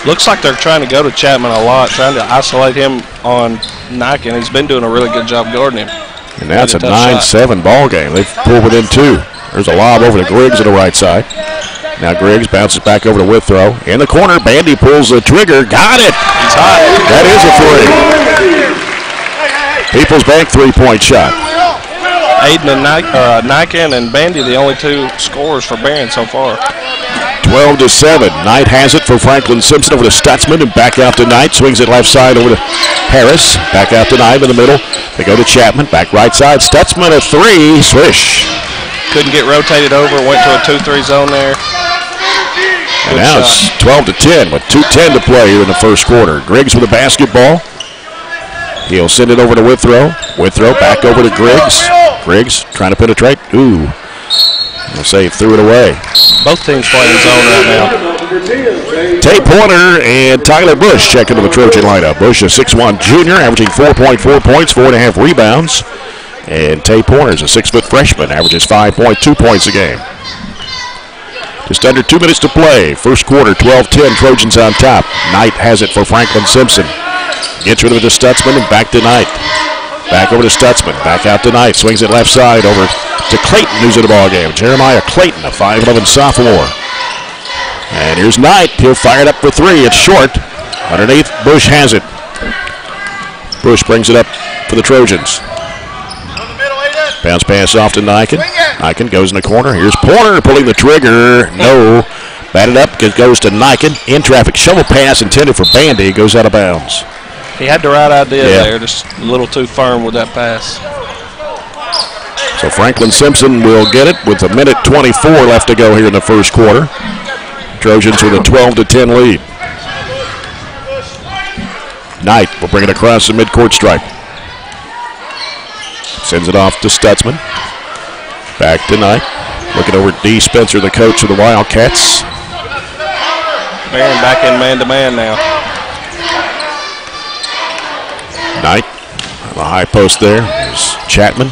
Looks like they're trying to go to Chapman a lot, trying to isolate him on Niken. He's been doing a really good job guarding him. And now it's a 9-7 ball game. They've pulled within 2. There's a lob over to Griggs on the right side. Now Griggs bounces back over to Withrow. In the corner, Bandy pulls the trigger. Got it. He's hot. That is a 3. People's Bank 3-point shot. Aiden and Niken and Bandy, the only 2 scorers for Barren so far. 12-7. Knight has it for Franklin Simpson over to Stutzman and back out to Knight. Swings it left side over to Harris. Back out to Knight in the middle. They go to Chapman. Back right side. Stutzman a 3. Swish. Couldn't get rotated over. Went to a 2-3 zone there. And now it's 12-10 with 2:10 to play here in the first quarter. Griggs with the basketball. He'll send it over to Withrow. Withrow back over to Griggs. Griggs trying to penetrate. Ooh. We'll say threw it away. Both teams playing zone right now. Tate Pointer and Tyler Bush check into the Trojan lineup. Bush, a 6'1 junior, averaging 4.4 points, 4.5 rebounds. And Tay Porter's a 6-foot freshman, averages 5.2 points a game. Just under 2 minutes to play. First quarter, 12-10, Trojans on top. Knight has it for Franklin Simpson. Gets rid of it to Stutzman and back to Knight. Back over to Stutzman. Back out to Knight. Swings it left side over to Clayton, who's in the ball game. Jeremiah Clayton, a 5'11 sophomore. And here's Knight. He'll fire it up for three. It's short. Underneath, Bush has it. Bush brings it up for the Trojans. Bounce pass off to Niken. Niken goes in the corner. Here's Porter pulling the trigger. No. Batted up. Goes to Niken. In traffic. Shovel pass intended for Bandy. Goes out of bounds. He had the right idea there. Just a little too firm with that pass. So Franklin Simpson will get it with 1:24 left to go here in the first quarter. Trojans with a 12-10 lead. Knight will bring it across the midcourt stripe. Sends it off to Stutzman. Back to Knight. Looking over at D. Spencer, the coach of the Wildcats. Barren back in man-to-man now. Knight on the high post there. There's Chapman.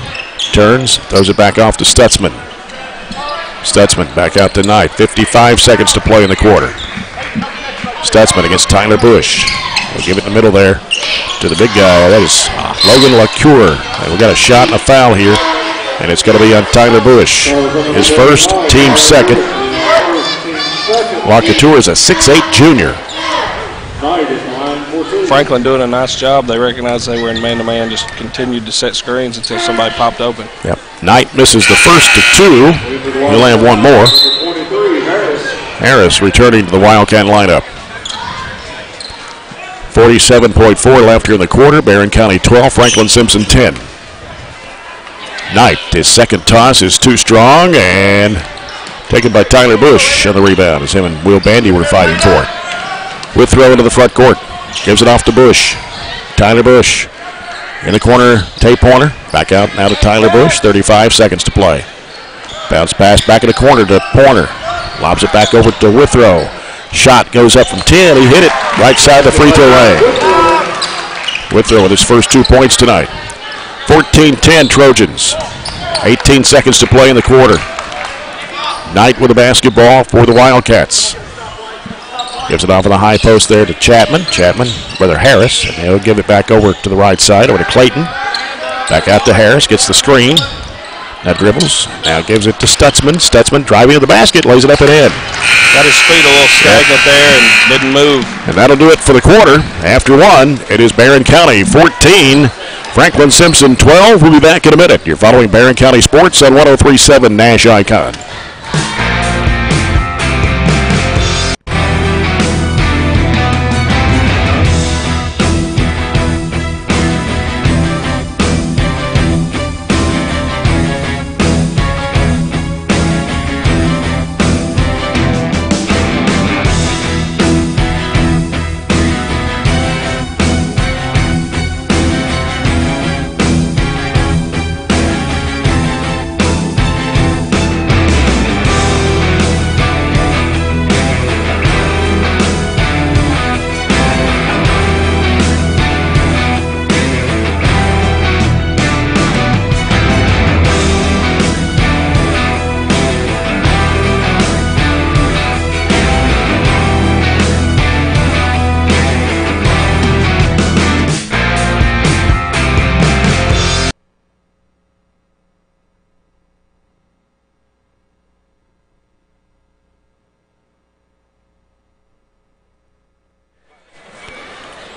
Turns, throws it back off to Stutzman. Stutzman back out to Knight. 55 seconds to play in the quarter. Stutzman against Tyler Bush. We'll give it in the middle there to the big guy. That is Logan LaCour. And we got a shot and a foul here, and it's going to be on Tyler Bush. His first, team second. LaCour is a 6'8 junior. Franklin doing a nice job. They recognized they were in man-to-man, just continued to set screens until somebody popped open. Yep. Knight misses the first of two. He'll have one more. Harris returning to the Wildcat lineup. 47.4 left here in the quarter. Barren County 12, Franklin Simpson 10. Knight, his second toss is too strong and taken by Tyler Bush on the rebound as him and Will Bandy were fighting for it. With throw into the front court. Gives it off to Bush. Tyler Bush. In the corner, Tay Porter. Back out now to Tyler Bush. 35 seconds to play. Bounce pass back in the corner to Porter. Lobs it back over to Withrow. Shot goes up from 10. He hit it right side of the free throw line. Withrow with his first 2 points tonight. 14-10 Trojans. 18 seconds to play in the quarter. Knight with the basketball for the Wildcats. Gives it off on the high post there to Chapman. Chapman, brother Harris, and he'll give it back over to the right side, over to Clayton. Back out to Harris, gets the screen. Now dribbles, now gives it to Stutzman. Stutzman driving to the basket, lays it up and in. Got his feet a little stagnant there and didn't move. And that'll do it for the quarter. After one, it is Barren County 14, Franklin Simpson 12. We'll be back in a minute. You're following Barren County Sports on 103.7 Nash Icon.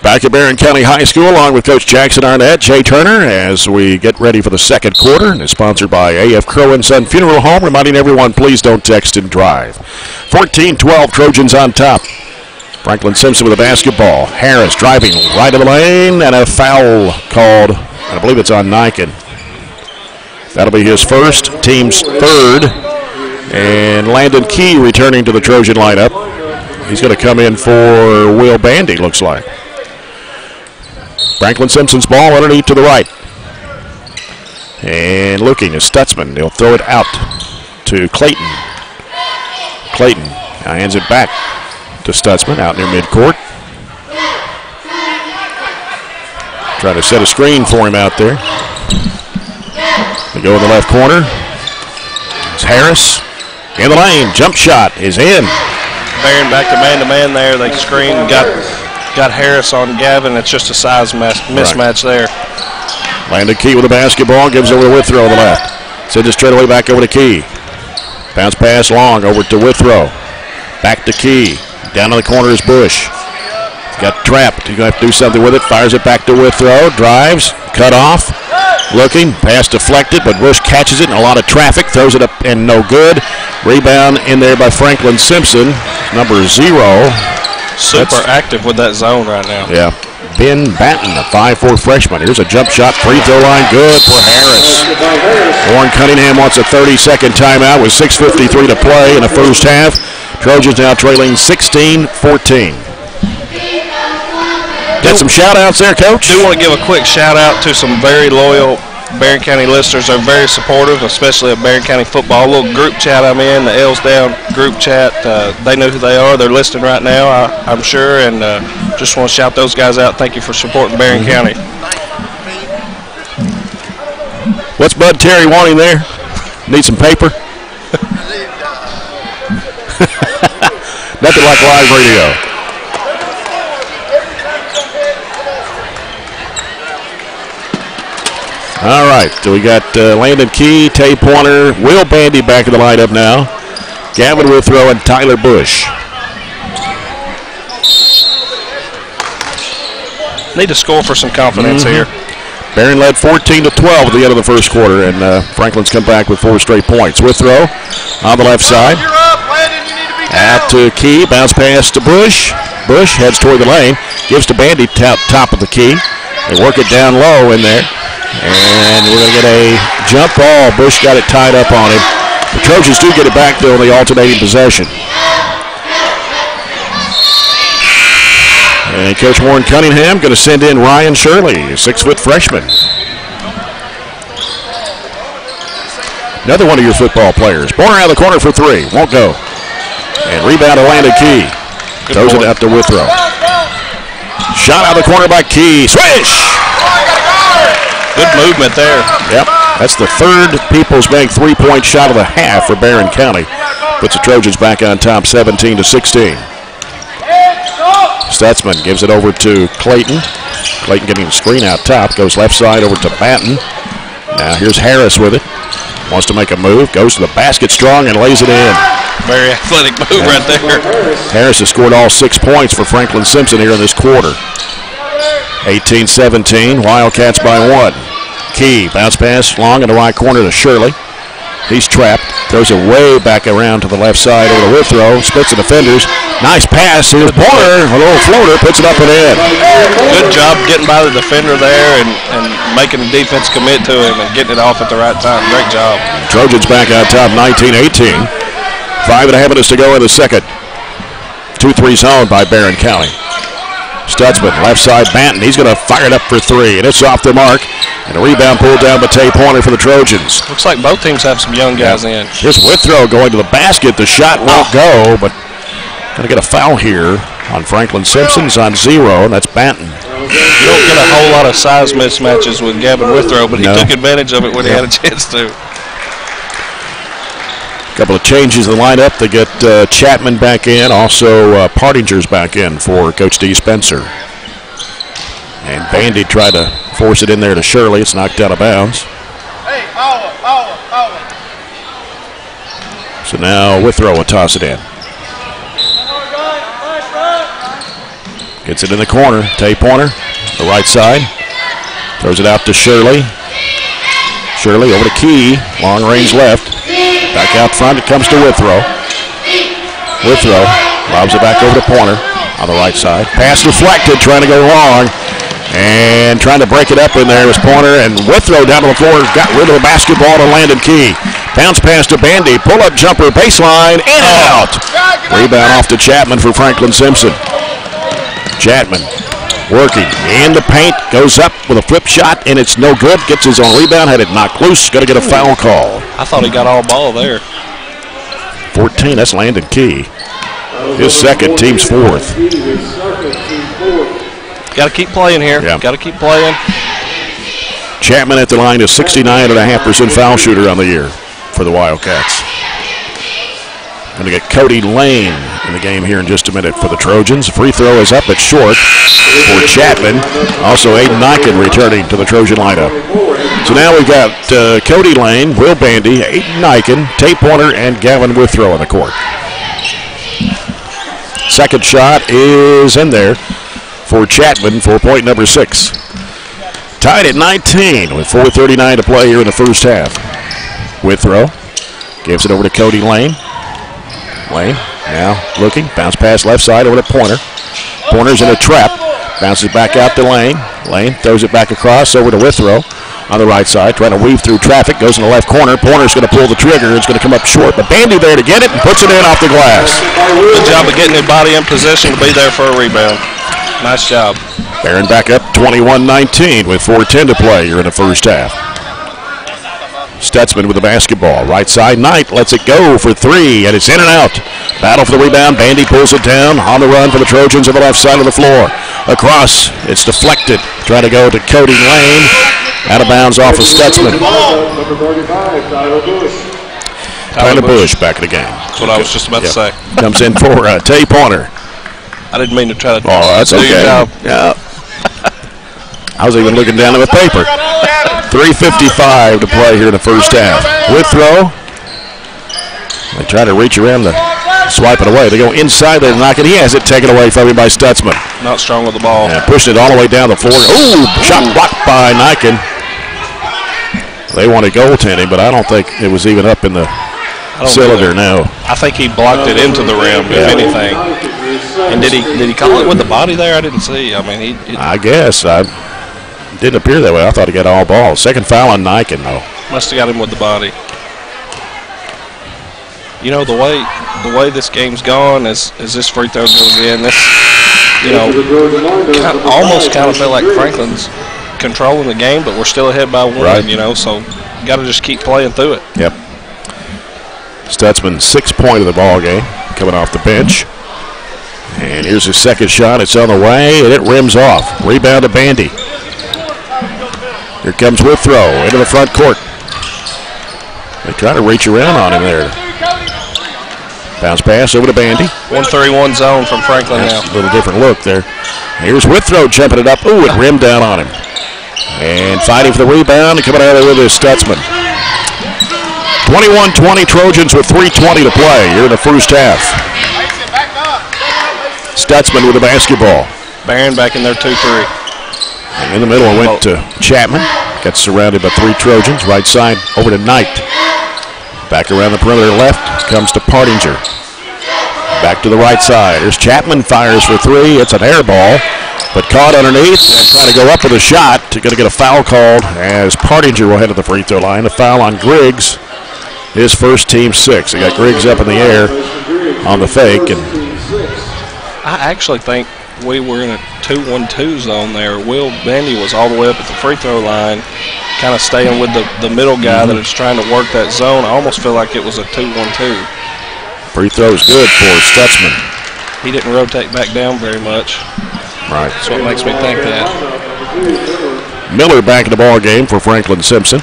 Back at Barren County High School along with Coach Jackson Arnett, Jay Turner, as we get ready for the second quarter. And is sponsored by A.F. Crow & Son Funeral Home, reminding everyone, please don't text and drive. 14-12, Trojans on top. Franklin Simpson with the basketball. Harris driving right of the lane, and a foul called, I believe it's on Niken. That'll be his first, team's third. And Landon Key returning to the Trojan lineup. He's going to come in for Will Bandy, looks like. Franklin Simpson's ball underneath to the right. And looking is Stutzman. He'll throw it out to Clayton. Clayton now hands it back to Stutzman out near midcourt. Trying to set a screen for him out there. They go in the left corner. It's Harris in the lane. Jump shot is in. Barren back to man there. They screened, got Harris on Gavin. It's just a size mismatch there. Landon Key with the basketball. Gives over to Withrow on the left. Sends it straight away back over to Key. Bounce pass long over to Withrow. Back to Key. Down in the corner is Bush. Got trapped. He's going to have to do something with it. Fires it back to Withrow. Drives. Cut off. Looking. Pass deflected, but Bush catches it in a lot of traffic. Throws it up and no good. Rebound in there by Franklin Simpson. Number 0. Super active with that zone right now. Yeah. Ben Batten, a 5'4" freshman. Here's a jump shot. Free throw line. Good for Harris. Warren Cunningham wants a 30-second timeout with 6:53 to play in the first half. Trojans now trailing 16-14. Got some shout-outs there, Coach? I do want to give a quick shout-out to some very loyal Barren County listeners. They're very supportive, especially of Barren County football. A little group chat I'm in, the L's Down group chat. They know who they are. They're listening right now, I'm sure, and just want to shout those guys out. Thank you for supporting Barren County. What's Bud Terry wanting there? Need some paper? Nothing like live radio. All right, so we got Landon Key, Tay Pointer, Will Bandy back in the lineup now. Gavin Withrow and Tyler Bush. Need to score for some confidence here. Barren led 14-12 at the end of the first quarter, and Franklin's come back with 4 straight points. Withrow on the left side. You're up, Landon. You need to be down. Out to Key, bounce pass to Bush. Bush heads toward the lane, gives to Bandy top of the key. They work it down low in there. And we're going to get a jump ball. Bush got it tied up on him. The Trojans do get it back, though, in the alternating possession. And Coach Warren Cunningham going to send in Ryan Shirley, a 6-foot freshman. Another one of your football players. Born out of the corner for 3. Won't go. And rebound to Landon Key. Throws it out to Withrow. Shot out of the corner by Key. Swish! Good movement there. Yep, that's the third Peoples Bank 3-point shot of the half for Barren County. Puts the Trojans back on top 17-16. Stutzman gives it over to Clayton. Clayton getting the screen out top. Goes left side over to Batten. Now here's Harris with it. Wants to make a move. Goes to the basket strong and lays it in. Very athletic move right there. Harris has scored all 6 points for Franklin Simpson here in this quarter. 18-17, Wildcats by 1. Key, bounce pass long in the right corner to Shirley. He's trapped, throws it way back around to the left side over to Withrow, splits the defenders. Nice pass, here's Pointer, a little floater, puts it up and in. Good job getting by the defender there and making the defense commit to him and getting it off at the right time. Great job. Trojans back on top 19-18. 5.5 minutes to go in the second. 2-3 zone by Barren County. Stutzman, left side, Banton. He's going to fire it up for 3, and it's off the mark. And a rebound pulled down by Tay Pointer for the Trojans. Looks like both teams have some young guys in. Here's Withrow going to the basket. The shot won't go, but going to get a foul here on Franklin Simpson's on 0, and that's Banton. You don't get a whole lot of size mismatches with Gavin Withrow, but he took advantage of it when he had a chance to. Couple of changes in the lineup. They get Chapman back in, also Partinger's back in for Coach D. Spencer. And Bandy tried to force it in there to Shirley. It's knocked out of bounds. Hey, power. So now Withrow will toss it in. Gets it in the corner. Tay Pointer, the right side. Throws it out to Shirley. Shirley over to Key. Long range left. Back out front, it comes to Withrow. Withrow lobs it back over to Pointer on the right side. Pass deflected, trying to go long. And trying to break it up in there was Pointer, and Withrow down to the floor, got rid of the basketball to Landon Key. Bounce pass to Bandy, pull-up jumper, baseline, in and out. Rebound off to Chapman for Franklin Simpson. Chapman working in the paint, goes up with a flip shot, and it's no good. Gets his own rebound, had it knocked loose, going to get a foul call. I thought he got all ball there. 14, that's Landon Key. His second, team's 4th. Got to keep playing here. Yeah. Got to keep playing. Chapman at the line is 69.5% foul shooter on the year for the Wildcats. Going to get Cody Lane in the game here in just a minute for the Trojans. Free throw is up at short for Chapman. Also, Aiden Nyken returning to the Trojan lineup. So now we've got Cody Lane, Will Bandy, Aiden Nyken, Tate Pointer, and Gavin Withrow on the court. Second shot is in there for Chapman for point number 6. Tied at 19 with 4:39 to play here in the first half. Withrow gives it over to Cody Lane. Lane now looking, bounce pass left side over to Pointer. Pointer's in a trap, bounces back out to Lane. Lane throws it back across over to Withrow on the right side, trying to weave through traffic, goes in the left corner. Pointer's going to pull the trigger, it's going to come up short, but Bandy there to get it and puts it in off the glass. Good job of getting his body in position to be there for a rebound. Nice job. Barren back up 21-19 with 4:10 to play here in the first half. Stutzman with the basketball. Right side, Knight lets it go for 3, and it's in and out. Battle for the rebound. Bandy pulls it down. On the run for the Trojans on the left side of the floor. Across, it's deflected. Trying to go to Cody Lane. Out of bounds off of Stutzman. Tyler Bush back in the game. That's what I was just about to say. Comes in for Tay Pointer. I didn't mean to try to do your job. Yeah. I was even looking down at the paper. 3:55 to play here in the first half. Withrow. They try to reach around to swipe it away. They go inside there to knock it. He has it taken away from him by Stutzman. Not strong with the ball. Yeah, pushing it all the way down the floor. Ooh, shot blocked by Nyken. They wanted goaltending, but I don't think it was even up in the cylinder now. I think he blocked it into the rim, if anything. And did he call it with the body there? I didn't see. I mean, I guess. Didn't appear that way. I thought he got all balls. Second foul on Nyken, though. Must have got him with the body. You know, the way this game's gone as this free throw goes in, this, you know, almost kind of feel like Franklin's controlling the game, but we're still ahead by 1, right. You know, so got to just keep playing through it. Yep. Stutzman, 6 point of the ball game, coming off the bench. And here's his second shot. It's on the way, and it rims off. Rebound to Bandy. Here comes Withrow into the front court. They try to reach around on him there. Bounce pass over to Bandy. 131 zone from Franklin now. A little different look there. Here's Withrow jumping it up. Ooh, it rimmed down on him. And fighting for the rebound and coming out of there with his Stutzman. 21-20 Trojans with 3:20 to play here in the first half. Stutzman with the basketball. Barren back in there 2-3. In the middle, it went to Chapman. Got surrounded by 3 Trojans. Right side over to Knight. Back around the perimeter left comes to Partinger. Back to the right side. Here's Chapman, fires for 3. It's an air ball, but caught underneath and trying to go up with a shot. Going to get a foul called as Partinger will head to the free throw line. A foul on Griggs. His first team 6. They got Griggs up in the air on the fake. And I actually think we were in a 2-1-2 zone there. Will Bandy was all the way up at the free throw line, kind of staying with the middle guy that is trying to work that zone. I almost feel like it was a 2-1-2. Free throw is good for Stutzman. He didn't rotate back down very much. Right. That's what makes me think that. Miller back in the ball game for Franklin Simpson.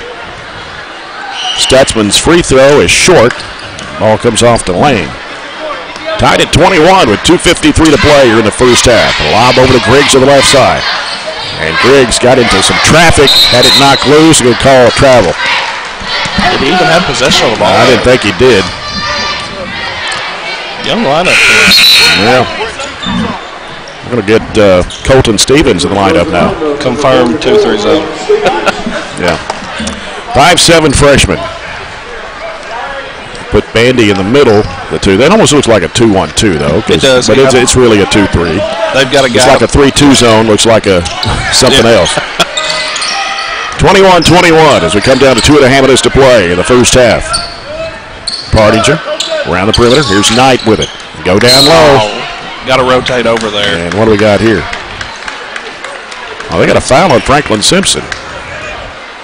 Stutzman's free throw is short. Ball comes off to Lane. Tied at 21 with 2:53 to play here in the first half. A lob over to Griggs on the left side. And Griggs got into some traffic, had it knocked loose, and could call a travel. Did he even have possession of the ball? I didn't think he did. Young lineup. Yeah. We're going to get Colton Stevens in the lineup now. Confirmed 2-3 zone. Yeah. 5'7" freshman. Put Bandy in the middle, the 2. That almost looks like a 2-1-2, though. It does. But it's really a 2-3. They've got a guy. It's like a 3-2 zone. Looks like a something else. 21-21 as we come down to 2.5 minutes to play in the first half. Partinger around the perimeter. Here's Knight with it. Go down low. Got to rotate over there. And what do we got here? Oh, they got a foul on Franklin Simpson.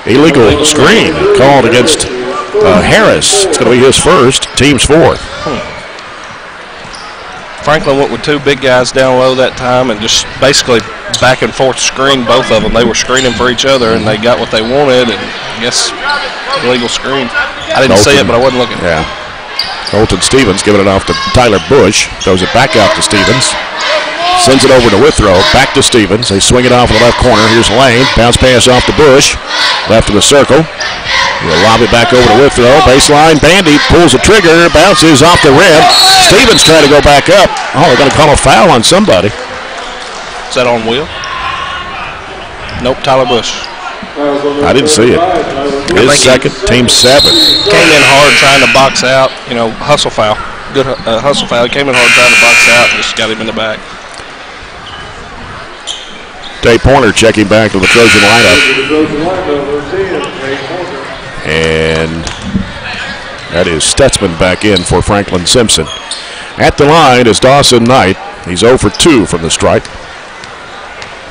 Illegal screen called against Harris. It's going to be his first, team's 4th. Franklin went with 2 big guys down low that time and just basically back and forth screened both of them. They were screening for each other, and they got what they wanted, and I guess illegal screen. I didn't see it, but I wasn't looking. Yeah. Colton Stevens giving it off to Tyler Bush. Throws it back out to Stevens. Sends it over to Withrow. Back to Stevens. They swing it off in the left corner. Here's Lane. Bounce pass off to Bush. Left of the circle. He'll lob it back over to Withrow. Baseline. Bandy pulls the trigger. Bounces off the rim. Stevens trying to go back up. Oh, they're going to call a foul on somebody. Is that on Will? Nope, Tyler Bush. I didn't see it. His second, team 7. Came in hard trying to box out. Hustle foul. Good hustle foul. Came in hard trying to box out. Just got him in the back. Dave Pointer checking back to the Trojan lineup. And that is Stutzman back in for Franklin Simpson. At the line is Dawson Knight. He's 0 for 2 from the stripe.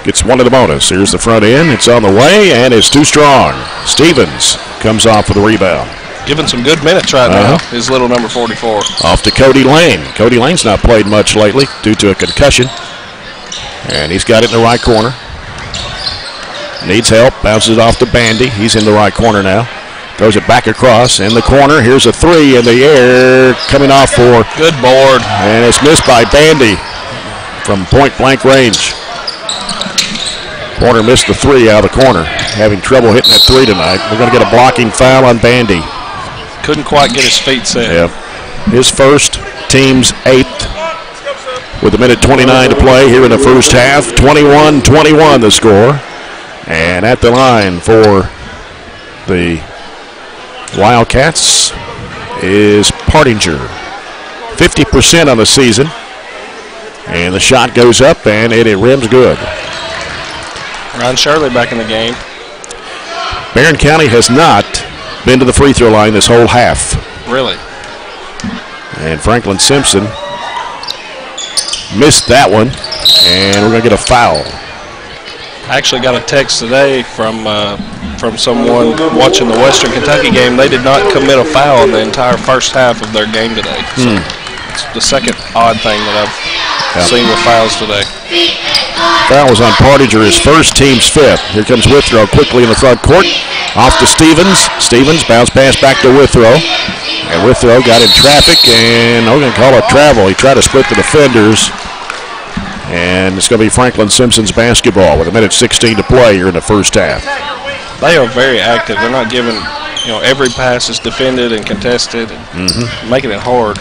Gets one of the bonus. Here's the front end. It's on the way, and it's too strong. Stevens comes off with the rebound. Giving some good minutes right now. His little number 44. Off to Cody Lane. Cody Lane's not played much lately due to a concussion. And he's got it in the right corner. Needs help. Bounces off to Bandy. He's in the right corner now. Throws it back across in the corner. Here's a 3 in the air. Coming off for. Good board. And it's missed by Bandy from point-blank range. Pointer missed the 3 out of the corner. Having trouble hitting that 3 tonight. We're going to get a blocking foul on Bandy. Couldn't quite get his feet set. Yeah. His first, team's 8th. With a minute 29 to play here in the first half. 21-21 the score. And at the line for the Wildcats is Partinger. 50% on the season. And the shot goes up, and it rims good. Ron Shirley back in the game. Barren County has not been to the free throw line this whole half. Really? And Franklin Simpson missed that one, and we're going to get a foul. I actually got a text today from someone watching the Western Kentucky game. They did not commit a foul in the entire first half of their game today. So it's the second odd thing that I've seen with fouls today. Foul was on Partinger, his first, team's 5th. Here comes Withrow quickly in the front court. Off to Stevens. Stevens bounce pass back to Withrow. And Withrow got in traffic, and we're going to call it travel. He tried to split the defenders. And it's going to be Franklin Simpson's basketball with a minute 16 to play here in the first half. They are very active. They're not giving, every pass is defended and contested and making it hard.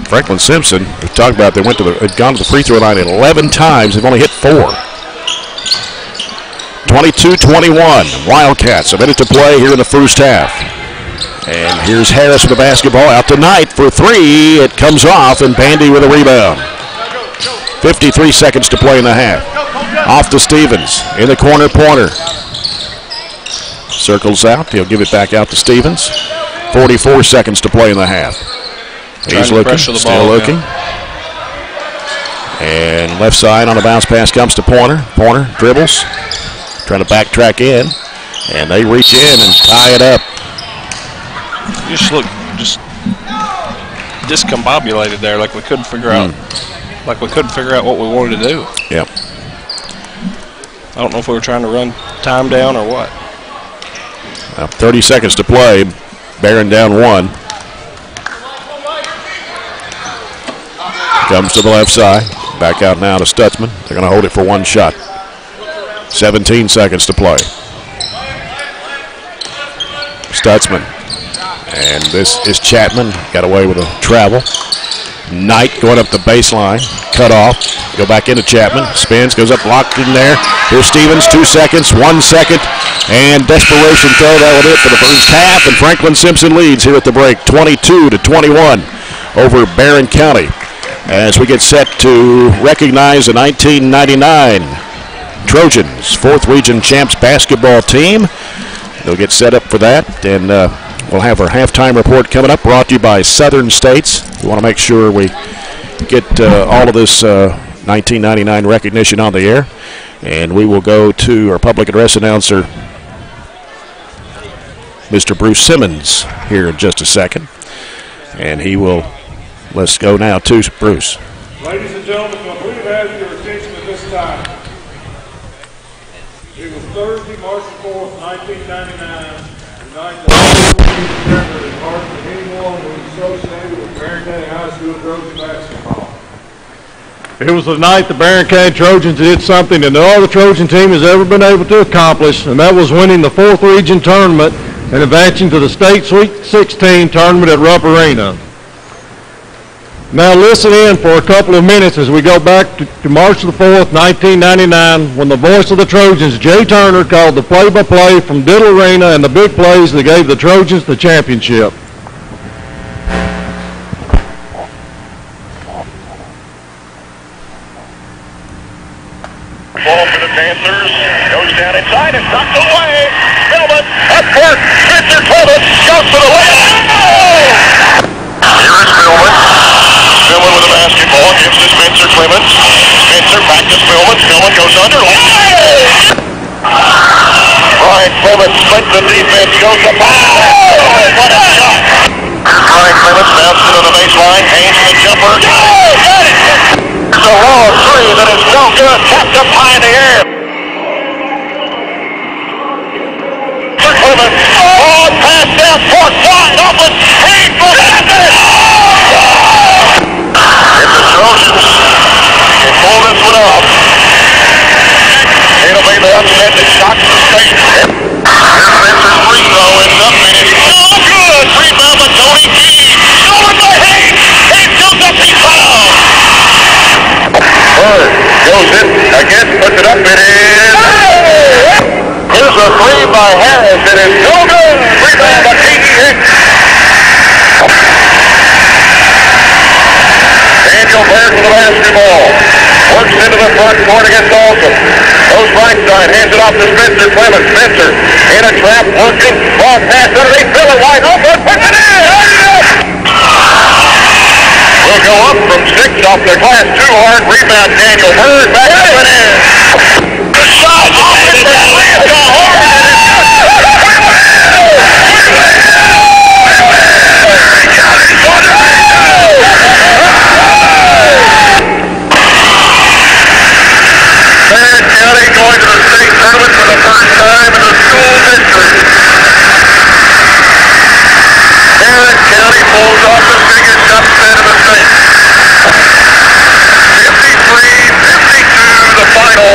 Franklin Simpson, we talked about, had gone to the free throw line 11 times. They've only hit 4. 22-21. Wildcats, a minute to play here in the first half. And here's Harris with the basketball out to Knight for 3. It comes off, and Bandy with a rebound. 53 seconds to play in the half. Off to Stevens. In the corner, Pointer. Circles out. He'll give it back out to Stevens. 44 seconds to play in the half. He's looking, still looking. And left side on a bounce pass comes to Pointer. Pointer dribbles. Trying to backtrack in. And they reach in and tie it up. You just look discombobulated there, like we couldn't figure out. Like we couldn't figure out what we wanted to do. Yep. I don't know if we were trying to run time down or what. 30 seconds to play. Barren down 1. Comes to the left side. Back out now to Stutzman. They're going to hold it for 1 shot. 17 seconds to play. Stutzman. And this is Chapman. Got away with a travel. Knight going up the baseline. Cut off. Go back into Chapman. Spins. Goes up. Locked in there. Here's Stevens. 2 seconds. 1 second. And desperation throw. That would it for the first half. And Franklin Simpson leads here at the break. 22-21 over Barren County. As we get set to recognize the 1999 Trojans, 4th Region Champs basketball team. They'll get set up for that. And we'll have our halftime report coming up, brought to you by Southern States. We want to make sure we get all of this 1999 recognition on the air. And we will go to our public address announcer, Mr. Bruce Simmons, here in just a second. And he will, let's go now to Bruce. Ladies and gentlemen, I believe I have your attention at this time. It was Thursday, March 4th, 1999. The night that I was hard for anyone who was associated with Barren County High School Trojan basketball. It was the night the Barren County Trojans did something that no other Trojan team has ever been able to accomplish, and that was winning the 4th Region tournament and advancing to the State Sweet 16 tournament at Rupp Arena. Now listen in for a couple of minutes as we go back to March the 4th, 1999, when the voice of the Trojans, Jay Turner, called the play-by-play from Diddle Arena and the big plays that gave the Trojans the championship. Ball for the Panthers, goes down inside and knocked away. Spillman, up court, Spencer Clemens goes for the layup. Here is Spillman. Spillman with the basketball, gives to Spencer Clemens. Spencer back to Spillman. Spillman goes under. Brian Clemens split the defense, goes up. What a shot! Brian Clemens bounced it on the baseline. Haynes the jumper. Got it! It's a long three that is no good. Kept up high in the air. Clemens. Ball pass down court wide open. Haynes for the It's the Trojans. They pull this one off. It'll be the upset that shocks the state. Spencer's free throw ends up and it's no good. Rebound by Tony G. Stolen by Haynes. Haynes goes up, he fouls. Bird goes in again, puts it up, it is. Here's a three by Harris. It is no good. Rebound by T.E. Hicks. Daniel Bird with the basketball. Works into the front court against Alton. Goes right side, hands it off to Spencer Clemens. Spencer in a trap, working. Long pass underneath, Miller wide open. Puts it in. Will go up from 6 off the glass. Too hard. Rebound Daniel Bird. Back up and in. The shot. Off it. Barren County going to the state tournament for the first time in the school history. Barren County pulls off the biggest upset of the state. 53-52 the final.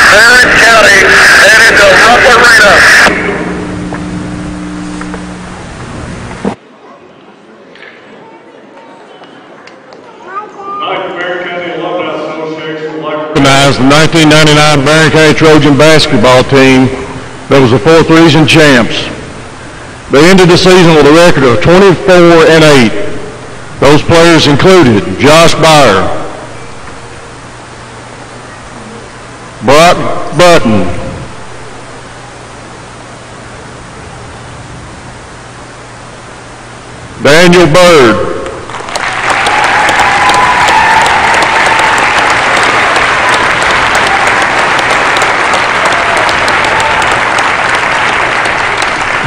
Barren County headed to Rupp Arena. The 1999 Barren County Trojan basketball team that was the 4th Region champs. They ended the season with a record of 24-8. Those players included Josh Byer, Brock Button, Daniel Bird,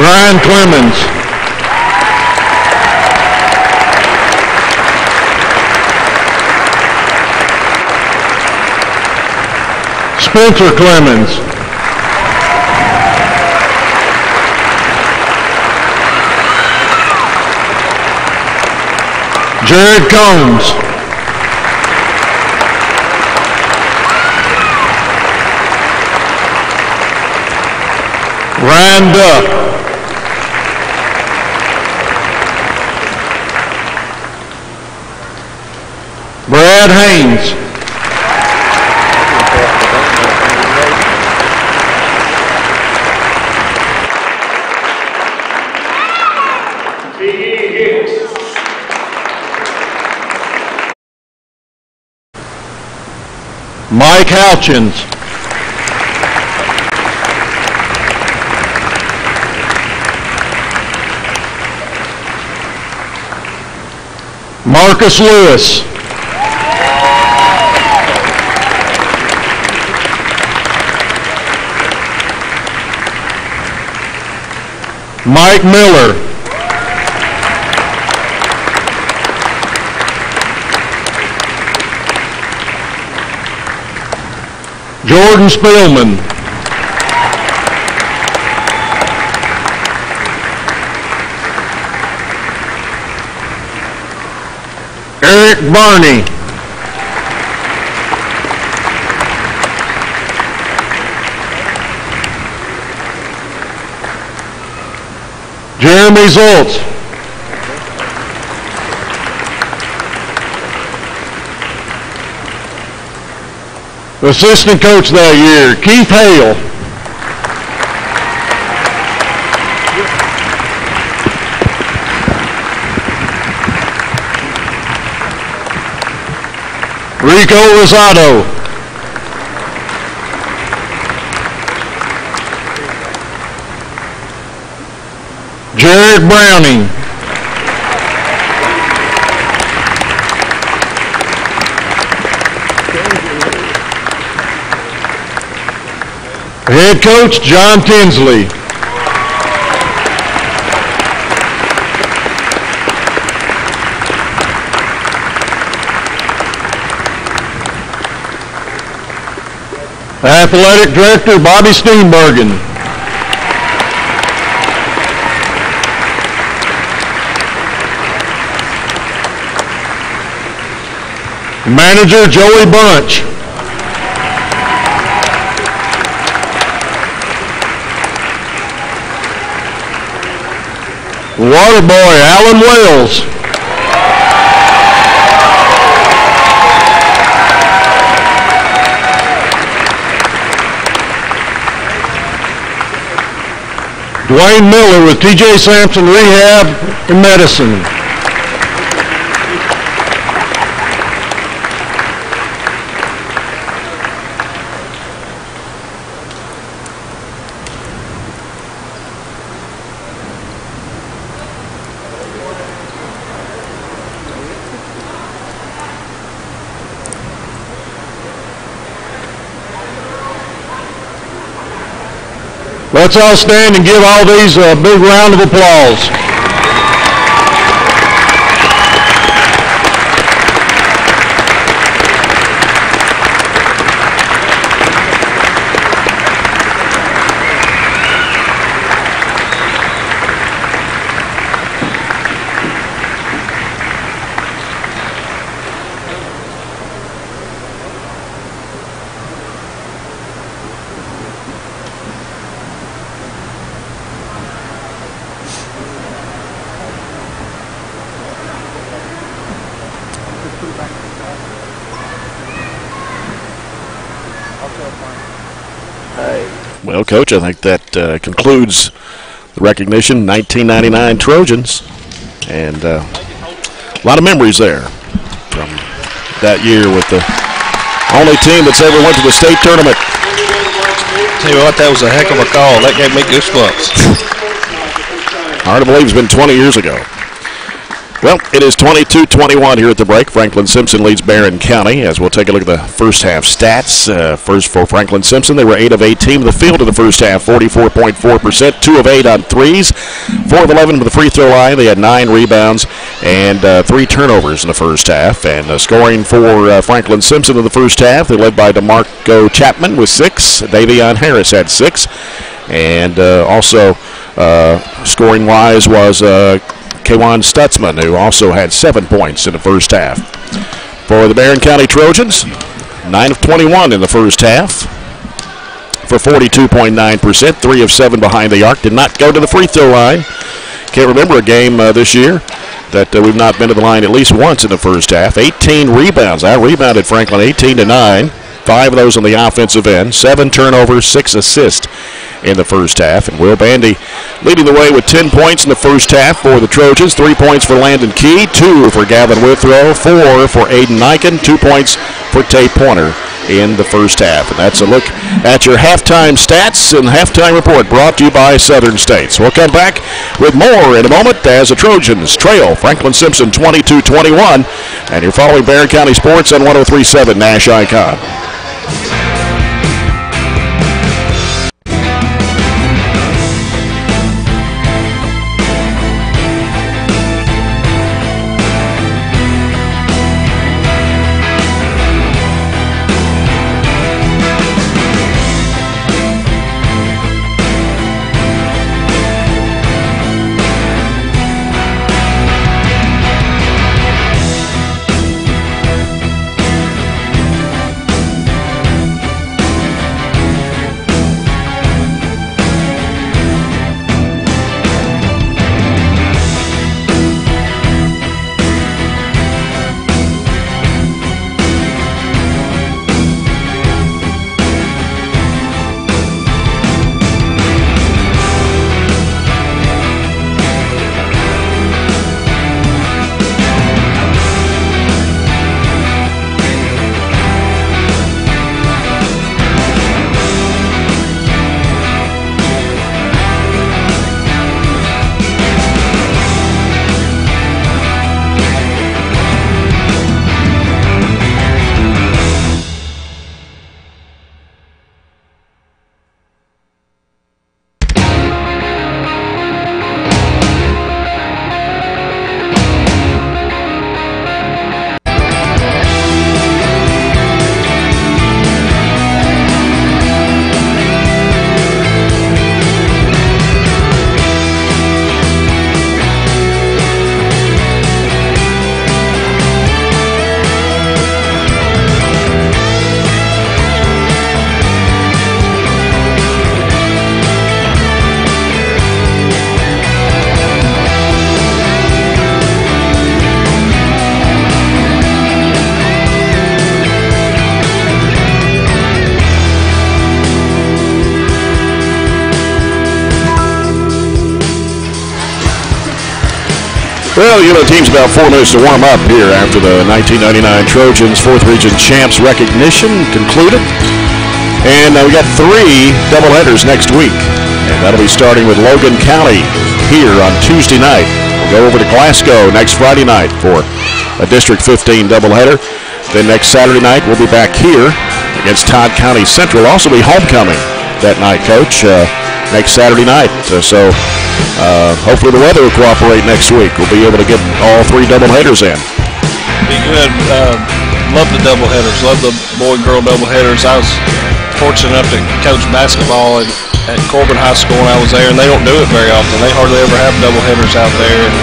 Brian Clemens, Spencer Clemens, Jared Combs, Ryan Duff, Brad Haynes, T.E. Hicks. Mike Houchins, Marcus Lewis, Mike Miller, Jordan Spillman. Eric Barney. Jeremy Zoltz. Assistant coach that year, Keith Hale. Rico Rosado. Jared Browning. Head coach, John Tinsley. Athletic director, Bobby Steenbergen. Manager, Joey Bunch. Water boy, Alan Wells. Dwayne Miller with TJ Sampson Rehab and Medicine. Let's all stand and give all these a big round of applause. Well, Coach, I think that concludes the recognition, 1999 Trojans. And a lot of memories there from that year with the only team that's ever went to the state tournament. Tell you what, that was a heck of a call. That gave me goosebumps. Hard to believe it's been 20 years ago. Well, it is 22-21 here at the break. Franklin Simpson leads Barren County as we'll take a look at the first half stats. First for Franklin Simpson, they were 8 of 18 in the field in the first half, 44.4%, 2 of 8 on threes, 4 of 11 to the free throw line. They had 9 rebounds and 3 turnovers in the first half. And scoring for Franklin Simpson in the first half, they led by DeMarco Chapman with 6. Davion Harris had 6. And also scoring-wise was Kwan Stutzman, who also had 7 points in the first half. For the Barren County Trojans, 9 of 21 in the first half for 42.9%, 3 of 7 behind the arc. Did not go to the free throw line. Can't remember a game this year that we've not been to the line at least once in the first half. 18 rebounds. I rebounded Franklin 18-9. 5 of those on the offensive end. 7 turnovers, 6 assists in the first half. And Will Bandy leading the way with 10 points in the first half for the Trojans. 3 points for Landon Key, 2 for Gavin Withrow, 4 for Aiden Niken, 2 points for Tate Pointer in the first half. And that's a look at your halftime stats and halftime report brought to you by Southern States. We'll come back with more in a moment as the Trojans trail Franklin Simpson 22-21. And you're following Barren County Sports on 103.7 Nash Icon. Well, the team's about 4 minutes to warm up here after the 1999 Trojans 4th Region Champs recognition concluded. And we got 3 doubleheaders next week. And that'll be starting with Logan County here on Tuesday night. We'll go over to Glasgow next Friday night for a District 15 doubleheader. Then next Saturday night, we'll be back here against Todd County Central. Also be homecoming that night, Coach, next Saturday night. Hopefully the weather will cooperate next week. We'll be able to get all 3 doubleheaders in. Be good. Love the doubleheaders. Love the boy-girl doubleheaders. I was fortunate enough to coach basketball at Corbin High School when I was there, and they don't do it very often. They hardly ever have doubleheaders out there, and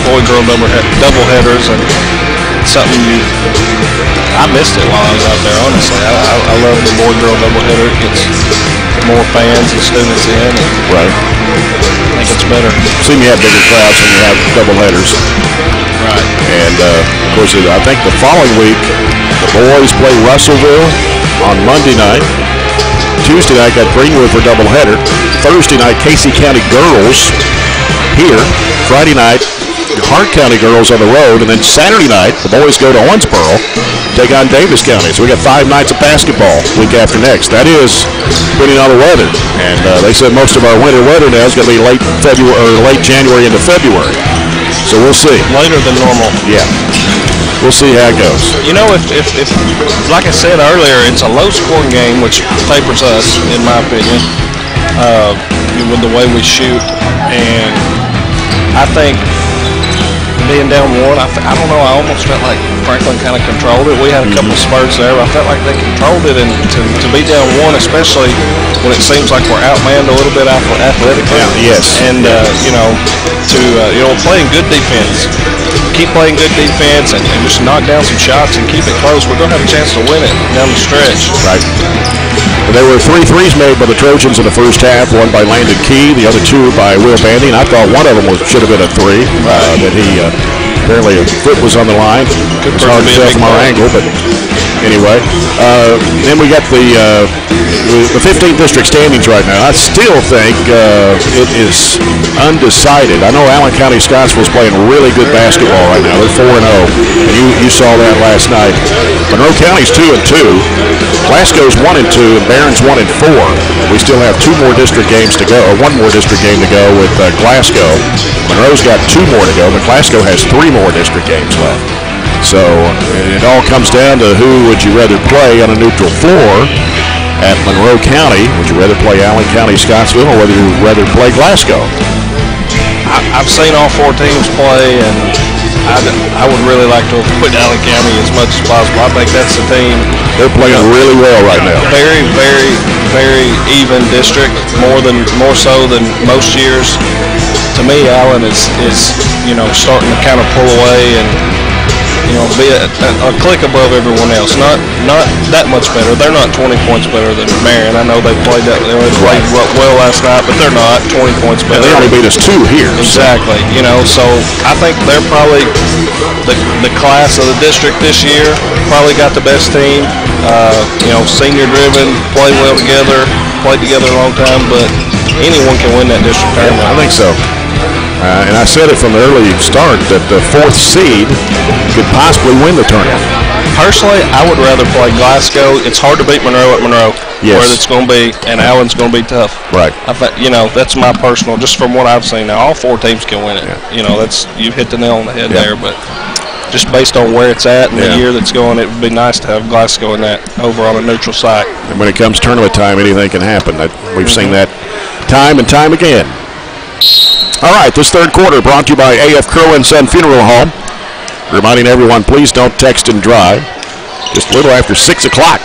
boy-girl doubleheaders, and it's something I missed it while I was out there, honestly. I love the boy-girl doubleheader. It gets more fans and students in. And right. I think it's better. Seem you have bigger crowds when you have doubleheaders. Right. And, of course, I think the following week, the boys play Russellville on Monday night. Tuesday night got Greenwood for doubleheader. Thursday night, Casey County girls here. Friday night, Hart County girls on the road. And then Saturday night, the boys go to Owensboro, take on Davis County. So we got 5 nights of basketball week after next. That is depending on the weather. And they said most of our winter weather now is going to be late February or late January into February. So we'll see. Later than normal. Yeah. We'll see how it goes. You know, if like I said earlier, it's a low-scoring game, which favors us, in my opinion, with the way we shoot. And I think being down 1, I don't know, I almost felt like Franklin kind of controlled it. We had a couple spurts there, but I felt like they controlled it. And to be down 1, especially when it seems like we're outmanned a little bit athletically. Yeah, yes. And, playing good defense. Keep playing good defense and just knock down some shots and keep it close. We're going to have a chance to win it down the stretch. Right. Well, there were 3 threes made by the Trojans in the first half, one by Landon Key, the other 2 by Will Bandy, and I thought one of them should have been a 3, that he apparently a foot was on the line. It's hard to tell from our angle, but anyway. Then we got the 15th district standings right now. I still think it is undecided. I know Allen County Scottsville's playing really good basketball right now. They're 4-0, and you saw that last night. Monroe County's 2-2. Glasgow's 1-2, and Barren's 1-4. We still have 2 more district games to go, or 1 more district game to go with Glasgow. Monroe's got 2 more to go, but Glasgow has 3 more district games left. So it all comes down to who would you rather play on a neutral floor at Monroe County. Would you rather play Allen County, Scottsville, or whether you'd rather play Glasgow? I've seen all 4 teams play, and I would really like to avoid Allen County as much as possible. I think that's the team. They're playing really well right now. Very, very, very even district, more so than most years. To me, Allen is starting to kind of pull away and be a click above everyone else. Not that much better. They're not 20 points better than Barren. I know they played well last night, but they're not 20 points better. They only beat us 2 here. Exactly. So I think they're probably the class of the district this year. Probably got the best team. Senior driven, play well together, played together a long time, but anyone can win that district tournament. I think so. And I said it from the early start that the 4th seed could possibly win the tournament. Personally, I would rather play Glasgow. It's hard to beat Monroe at Monroe, where it's going to be, and Allen's going to be tough. Right. That's my personal, just from what I've seen. Now, all 4 teams can win it. Yeah. You hit the nail on the head there, but just based on where it's at and the year that's going, it would be nice to have Glasgow in that over on a neutral site. And when it comes tournament time, anything can happen. We've seen that time and time again. All right, this 3rd quarter brought to you by A.F. Curlin Son Funeral Home. Reminding everyone, please don't text and drive. Just a little after 6 o'clock.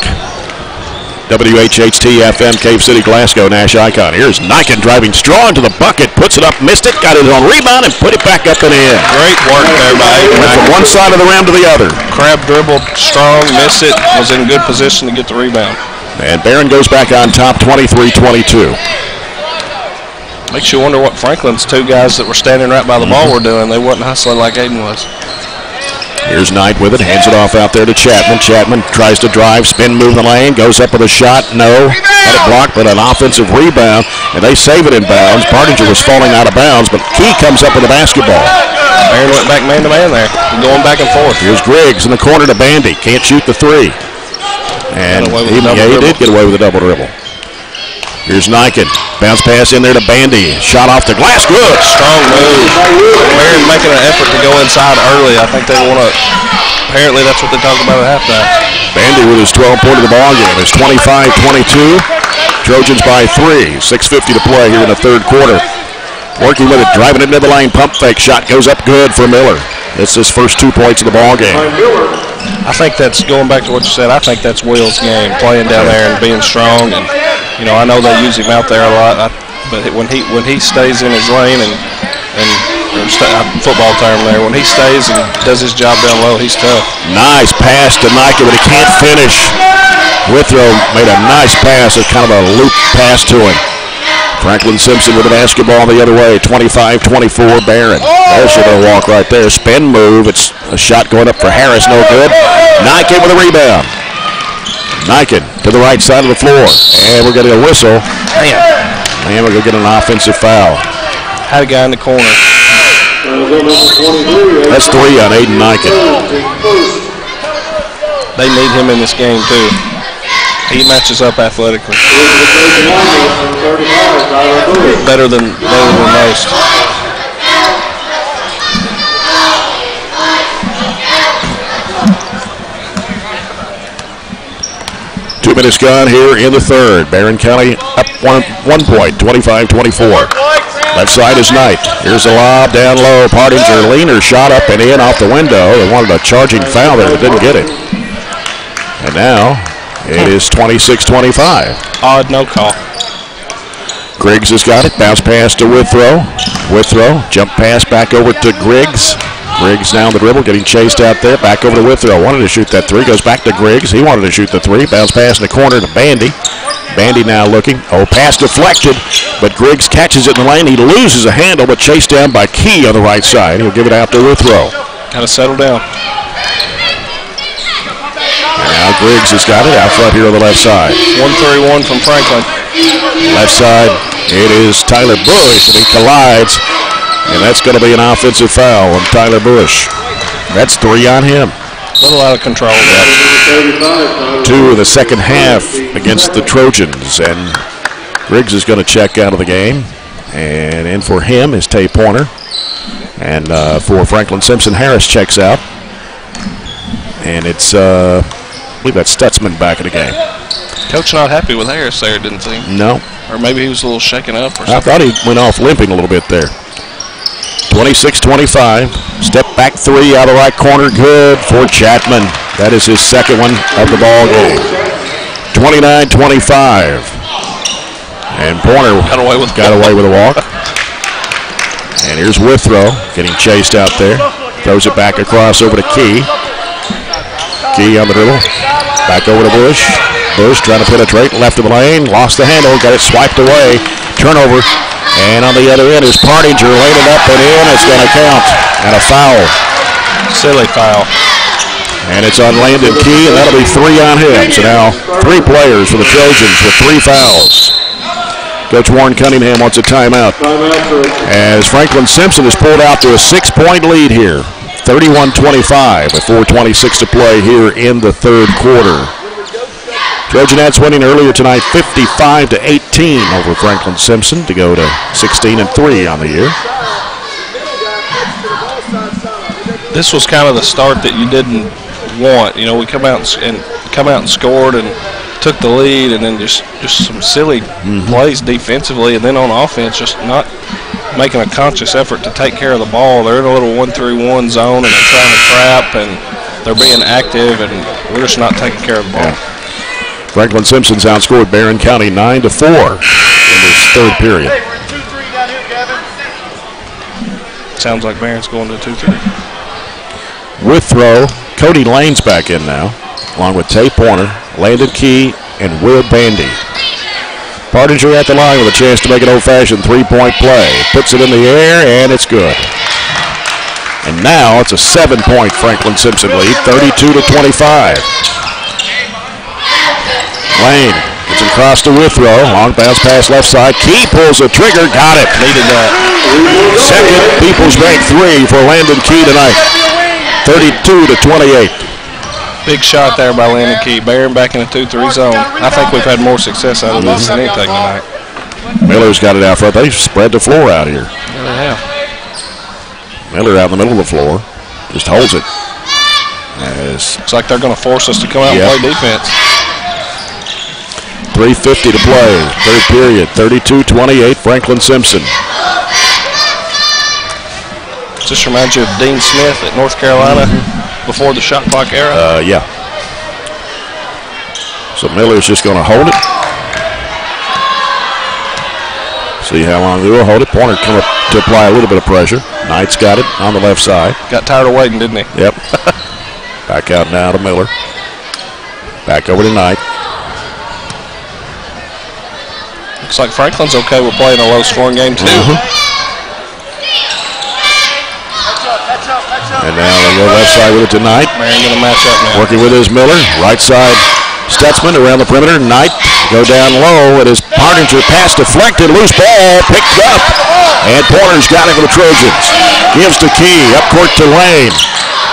WHHT-FM, Cave City, Glasgow, Nash Icon. Here's Niken driving strong to the bucket, puts it up, missed it, got it on rebound, and put it back up and in. Great work there by Went from one side of the rim to the other. Crab dribbled strong, missed it, was in good position to get the rebound. And Barren goes back on top, 23-22. Makes you wonder what Franklin's 2 guys that were standing right by the ball were doing. They wasn't hustling like Aiden was. Here's Knight with it, hands it off out there to Chapman. Chapman tries to drive, spin, move the lane, goes up with a shot. No, had it blocked, but an offensive rebound, and they save it in bounds. Bardinger was falling out of bounds, but Key comes up with the basketball. Barren went back man-to-man there, going back and forth. Here's Griggs in the corner to Bandy. Can't shoot the three. And he did get away with a double dribble. Here's Niken. Bounce pass in there to Bandy. Shot off the glass. Good. Strong move. Barren making an effort to go inside early. I think they want to. Apparently, that's what they talked about at halftime. Bandy with his 12th point of the ball game. It's 25-22. Trojans by 3. 6:50 to play here in the third quarter. Working with it, driving it into the lane. Pump fake shot goes up good for Miller. It's his first 2 points of the ball game. I think that's going back to what you said. I think that's Will's game, playing down there and being strong. And I know they use him out there a lot, but when he stays in his lane and football term there, when he stays and does his job down low, he's tough. Nice pass to Nike, but he can't finish. Withrow made a nice pass, a kind of a loop pass to him. Franklin Simpson with the basketball the other way, 25-24 Barren. There's a walk right there. Spin move. It's a shot going up for Harris, no good. Niken with a rebound. Niken to the right side of the floor. And we're getting a whistle. And we're going to get an offensive foul. Had a guy in the corner. That's 3 on Aiden Niken. They need him in this game, too. He matches up athletically. Better than most. Two minutes gone here in the third. Barren County up 1 point, 25-24. Left side is Knight. Here's a lob down low. Partinger, leaner shot up and in off the window. They wanted a charging foul there, but didn't get it. And now it is 26-25. Odd no call. Griggs has got it. Bounce pass to Withrow. Withrow. Jump pass back over to Griggs. Griggs now on the dribble, getting chased out there. Back over to Withrow. Wanted to shoot that three. Goes back to Griggs. He wanted to shoot the three. Bounce pass in the corner to Bandy. Bandy now looking. Oh, pass deflected, but Griggs catches it in the lane. He loses a handle, but chased down by Key on the right side. He'll give it out to Withrow. Got to settle down. Now Griggs has got it out front here on the left side. 131 from Franklin. Left side, it is Tyler Bush, and he collides. And that's going to be an offensive foul on Tyler Bush. That's 3 on him. A little out of control. 2 in the second half against the Trojans. And Griggs is going to check out of the game. And in for him is Tay Pointer. And for Franklin Simpson, Harris checks out. And it's, I believe that's Stutzman back in the game. Coach not happy with Harris there, didn't he? No. Or maybe he was a little shaken up or something. I thought he went off limping a little bit there. 26-25. Step back 3 out of the right corner. Good for Chapman. That is his second one of the ball game. 29-25. And Pointer got away with a walk. And here's Withrow getting chased out there. Throws it back across over to Key. Key on the dribble. Back over to Bush. Bush trying to penetrate left of the lane. Lost the handle. Got it swiped away. Turnover. And on the other end is Partinger. Laid it up and in. It's going to count. And a foul. Silly foul. And it's on Landon Key, and that'll be 3 on him. So now 3 players for the Trojans with 3 fouls. Coach Warren Cunningham wants a timeout. As Franklin Simpson is pulled out to a 6-point lead here. 31-25 with 4:26 to play here in the third quarter. Trojanettes winning earlier tonight 55-18 over Franklin Simpson to go to 16-3 on the year. This was kind of the start that you didn't want. You know, we come out and scored and took the lead, and then just some silly plays defensively, and then on offense just not making a conscious effort to take care of the ball. They're in a little 1-3-1 zone, and they're trying to trap, and they're being active, and we're just not taking care of the ball. Yeah. Franklin Simpson's outscored Barren County 9-4 in this third period. Hey, we're 2-3 down here, Kevin. Sounds like Barron's going to 2-3. Withrow, Cody Lane's back in now, along with Tay Pointer, Landon Key, and Will Bandy. Partinger at the line with a chance to make an old-fashioned 3-point play. Puts it in the air, and it's good. And now it's a 7-point Franklin Simpson lead, 32-25. Lane Johnson cross to Withrow. Long bounce pass left side. Key pulls the trigger. Got it. Needed that. Second People's Bank 3 for Landon Key tonight. 32-28. Big shot there by Landon Key. Barren back in the 2-3 zone. I think we've had more success out of this than anything tonight. Miller's got it out front. They've spread the floor out here. Yeah, they have. Miller out in the middle of the floor. Just holds it. Looks like they're going to force us to come out and play defense. 3:50 to play. Third period. 32-28. Franklin Simpson. Just reminds you of Dean Smith at North Carolina before the shot clock era. Yeah. So Miller's just going to hold it. See how long they will hold it. Pointer come up to apply a little bit of pressure. Knight's got it on the left side. Got tired of waiting, didn't he? Yep. Back out now to Miller. Back over to Knight. Looks like Franklin's okay with playing a low-scoring game, too. And now they go left side with it to Knight. Barren going to match up now. Working with his Miller. Right side, Stutzman around the perimeter. Knight go down low. It is Partinger pass deflected. Loose ball picked up. And Porter's got it for the Trojans. Gives to Key. Up court to Lane.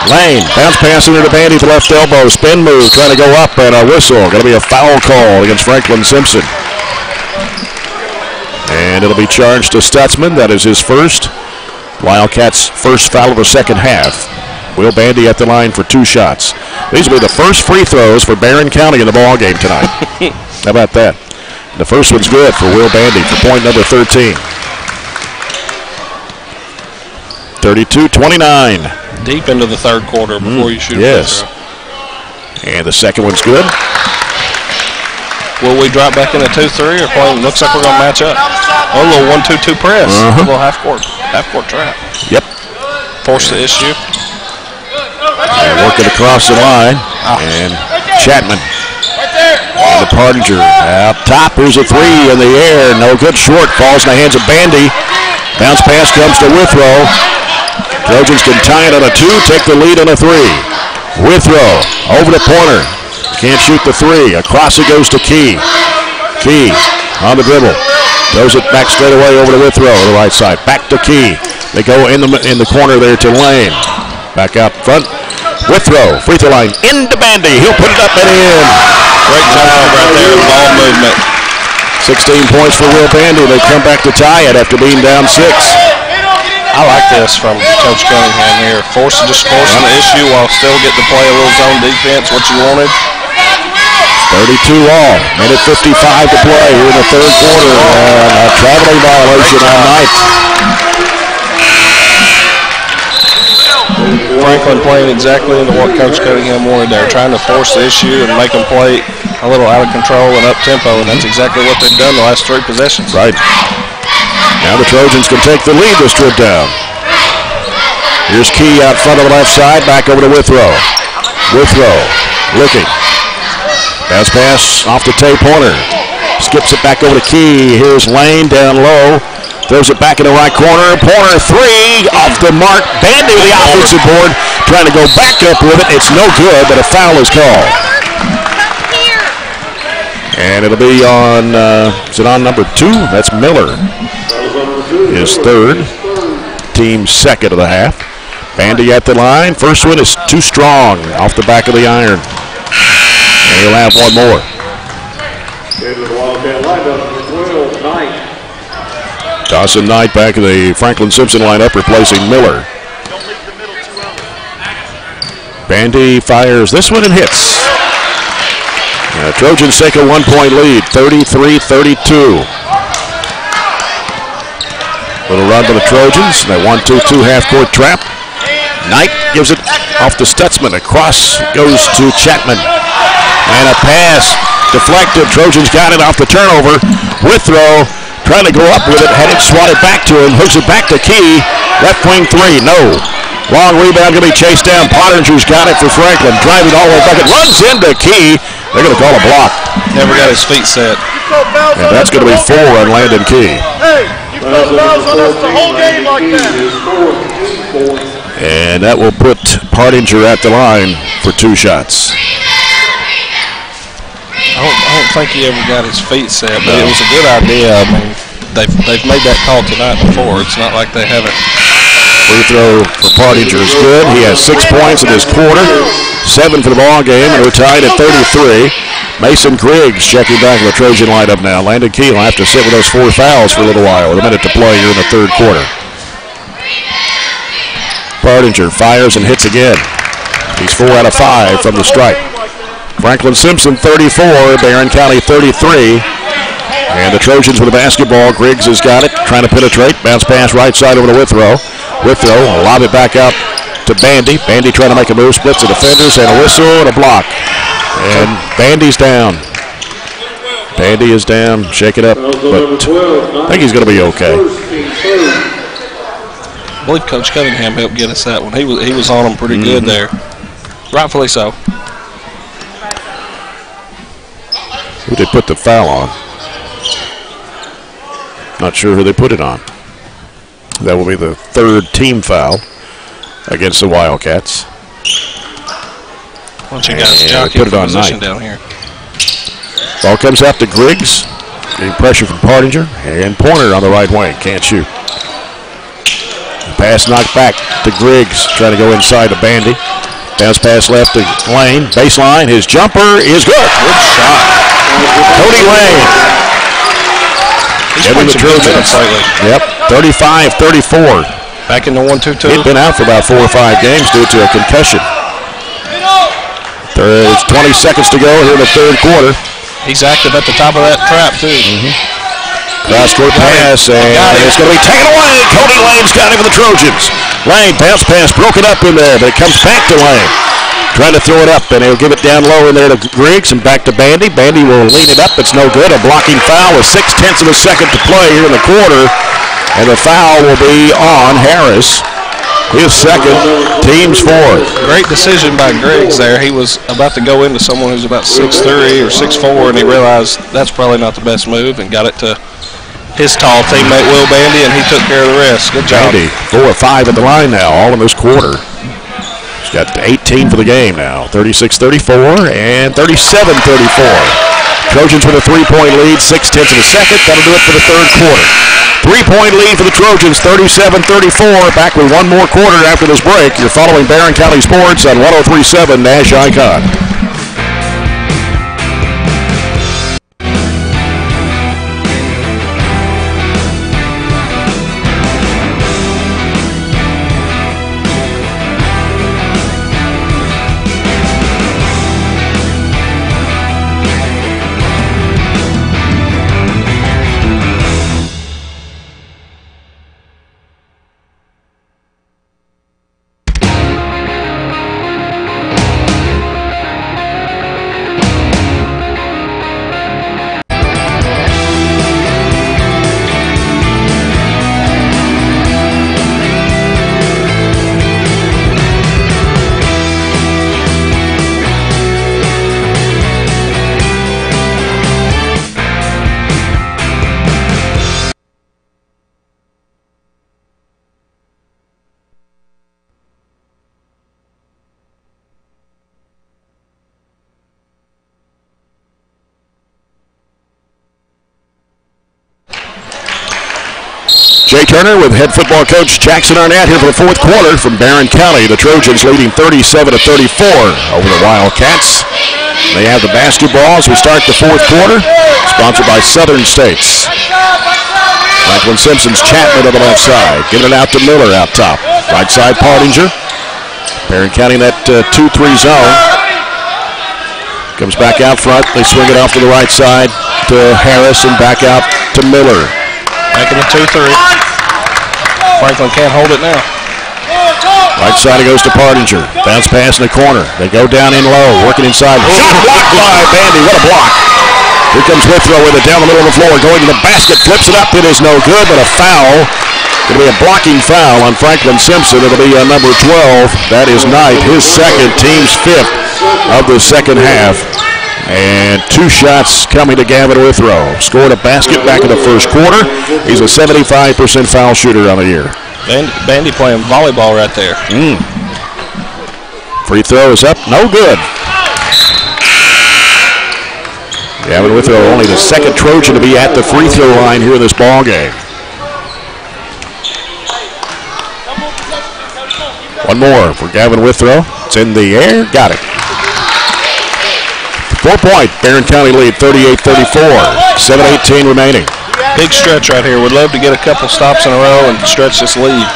Lane, bounce pass into the Bandy to left elbow. Spin move, trying to go up, and a whistle. Going to be a foul call against Franklin Simpson. And it'll be charged to Stutzman. That is his first. Wildcats' first foul of the second half. Will Bandy at the line for 2 shots. These will be the first free throws for Barren County in the ball game tonight. How about that? The first one's good for Will Bandy for point number 13. 32-29. Deep into the third quarter before you shoot. Yes. And the second one's good. Will we drop back into 2-3 or play? Looks like we're going to match up. Oh, a little 1-2-2 press. A little half court trap. Yep. Force the issue. And working across the line. And Chapman. And the Partinger out top. Here's a 3 in the air. No good. Short. Falls in the hands of Bandy. Bounce pass comes to Withrow. Trojans can tie it on a 2. Take the lead on a 3. Withrow over to Pointer. Can't shoot the 3. Across it goes to Key. Key on the dribble. Throws it back straight away over to Withrow on the right side. Back to Key. They go in the corner there to Lane. Back out front. Withrow, free throw line, into Bandy. He'll put it up and in. Great job right there, ball movement. 16 points for Will Bandy. They come back to tie it after being down 6. I like this from Coach Cunningham here. Forcing the issue while still getting to play a little zone defense, what you wanted. 32 all. Minute 55 to play here in the third quarter. A traveling violation on Knight. Franklin playing exactly into what Coach Cunningham wanted there, trying to force the issue and make them play a little out of control and up tempo, and that's exactly what they've done the last 3 possessions. Right. Now the Trojans can take the lead this trip down. Here's Key out front on the left side, back over to Withrow. Withrow looking. Bounce pass off to Tay Pointer. Skips it back over to Key. Here's Lane down low. Throws it back in the right corner. Pointer 3 off the mark. Bandy with the offensive board. Trying to go back up with it. It's no good, but a foul is called. And it'll be on, is it on number 2? That's Miller. His third. Team's second of the half. Bandy at the line. First one is too strong off the back of the iron. And he'll have one more. Dawson Knight back in the Franklin Simpson lineup, replacing Miller. Bandy fires this one and hits. Trojans take a 1-point lead, 33-32. Little run by the Trojans. That 1-2-2 half-court trap. Knight gives it off to Stutzman. Across goes to Chapman. And a pass deflected. Trojans got it off the turnover. Withrow trying to go up with it. Had it swatted back to him. Hooks it back to Key. Left wing 3. No. Long rebound going to be chased down. Pottinger's got it for Franklin. Driving all the way back. It runs into Key. They're going to call a block. Never got his feet set. And that's going to be 4 on Landon Key. Hey, you call fouls on us the whole game like that. And that will put Partinger at the line for 2 shots. I don't think he ever got his feet set, but it was a good idea. I mean, they've made that call tonight before. It's not like they haven't. Free throw for Partinger is good. He has 6 points in this quarter, 7 for the ball game, and we're tied at 33. Mason Griggs checking back in the Trojan lineup now. Landon Key will have to sit with those 4 fouls for a little while with a minute to play here in the third quarter. Partinger fires and hits again. He's 4 out of 5 from the stripe. Franklin Simpson 34, Barren County 33. And the Trojans with the basketball. Griggs has got it, trying to penetrate. Bounce pass right side over to Withrow. Withrow will lob it back out to Bandy. Bandy trying to make a move, splits the defenders, and a whistle and a block. And Bandy's down. Bandy is down, shake it up, but I think he's going to be okay. I believe Coach Cunningham helped get us that one. He was on them pretty good there. Rightfully so. Who did they put the foul on? Not sure who they put it on. That will be the third team foul against the Wildcats. Why don't you guys jockey put it on position down here? Ball comes out to Griggs. Getting pressure from Partinger. And Pointer on the right wing. Can't shoot. Pass knocked back to Griggs. Trying to go inside to Bandy. Bounce pass left to Lane. Baseline. His jumper is good. Good shot. Cody Lane. He's played some good minutes lately. Yep. 35-34. Back in the 1-2-2. He'd been out for about 4 or 5 games due to a concussion. There's 20 seconds to go here in the third quarter. He's active at the top of that trap, too. Cross-court pass, and it's going to be taken away. Cody Lane's got it for the Trojans. Lane, bounce pass, broken up in there, but it comes back to Lane. Trying to throw it up, and he'll give it down low in there to Griggs and back to Bandy. Bandy will lean it up. It's no good. A blocking foul with 0.6 of a second to play here in the quarter, and the foul will be on Harris. His second, team's fourth. Great decision by Griggs there. He was about to go into someone who's about 6'3" or 6'4", and he realized that's probably not the best move and got it to his tall teammate Will Bandy, and he took care of the rest. Good job. Bandy, 4 or 5 at the line now, all in this quarter. He's got 18 for the game now, 36-34 and 37-34. Trojans with a 3-point lead, 0.6 of a second. That'll do it for the third quarter. 3-point lead for the Trojans, 37-34. Back with one more quarter after this break. You're following Barren County Sports on 103.7 Nash Icon. Jay Turner with head football coach Jackson Arnett here for the fourth quarter from Barren County. The Trojans leading 37-34 over the Wildcats. They have the basketball as we start the fourth quarter, sponsored by Southern States. Franklin Simpson's Chapman on the left side, giving it out to Miller out top. Right side Partinger. Barren County in that 2-3 zone. Comes back out front. They swing it off to the right side to Harris and back out to Miller. Back in the 2-3. Franklin can't hold it now. Right side it goes to Partinger. Bounce pass in the corner. They go down in low, working inside. Shot blocked by Bandy. What a block. Here comes Withrow with it down the middle of the floor. Going to the basket, flips it up. It is no good, but a foul. It'll be a blocking foul on Franklin Simpson. It'll be number 12. That is Knight, his second, team's fifth of the second half. And 2 shots coming to Gavin Withrow. Scored a basket back in the first quarter. He's a 75% foul shooter on the year. Bandy playing volleyball right there. Free throw is up, no good. Gavin Withrow, only the second Trojan to be at the free throw line here in this ball game. One more for Gavin Withrow. It's in the air. Got it. 4-point Barren County lead, 38-34. 7:18 remaining. Big stretch right here. Would love to get a couple stops in a row and stretch this lead.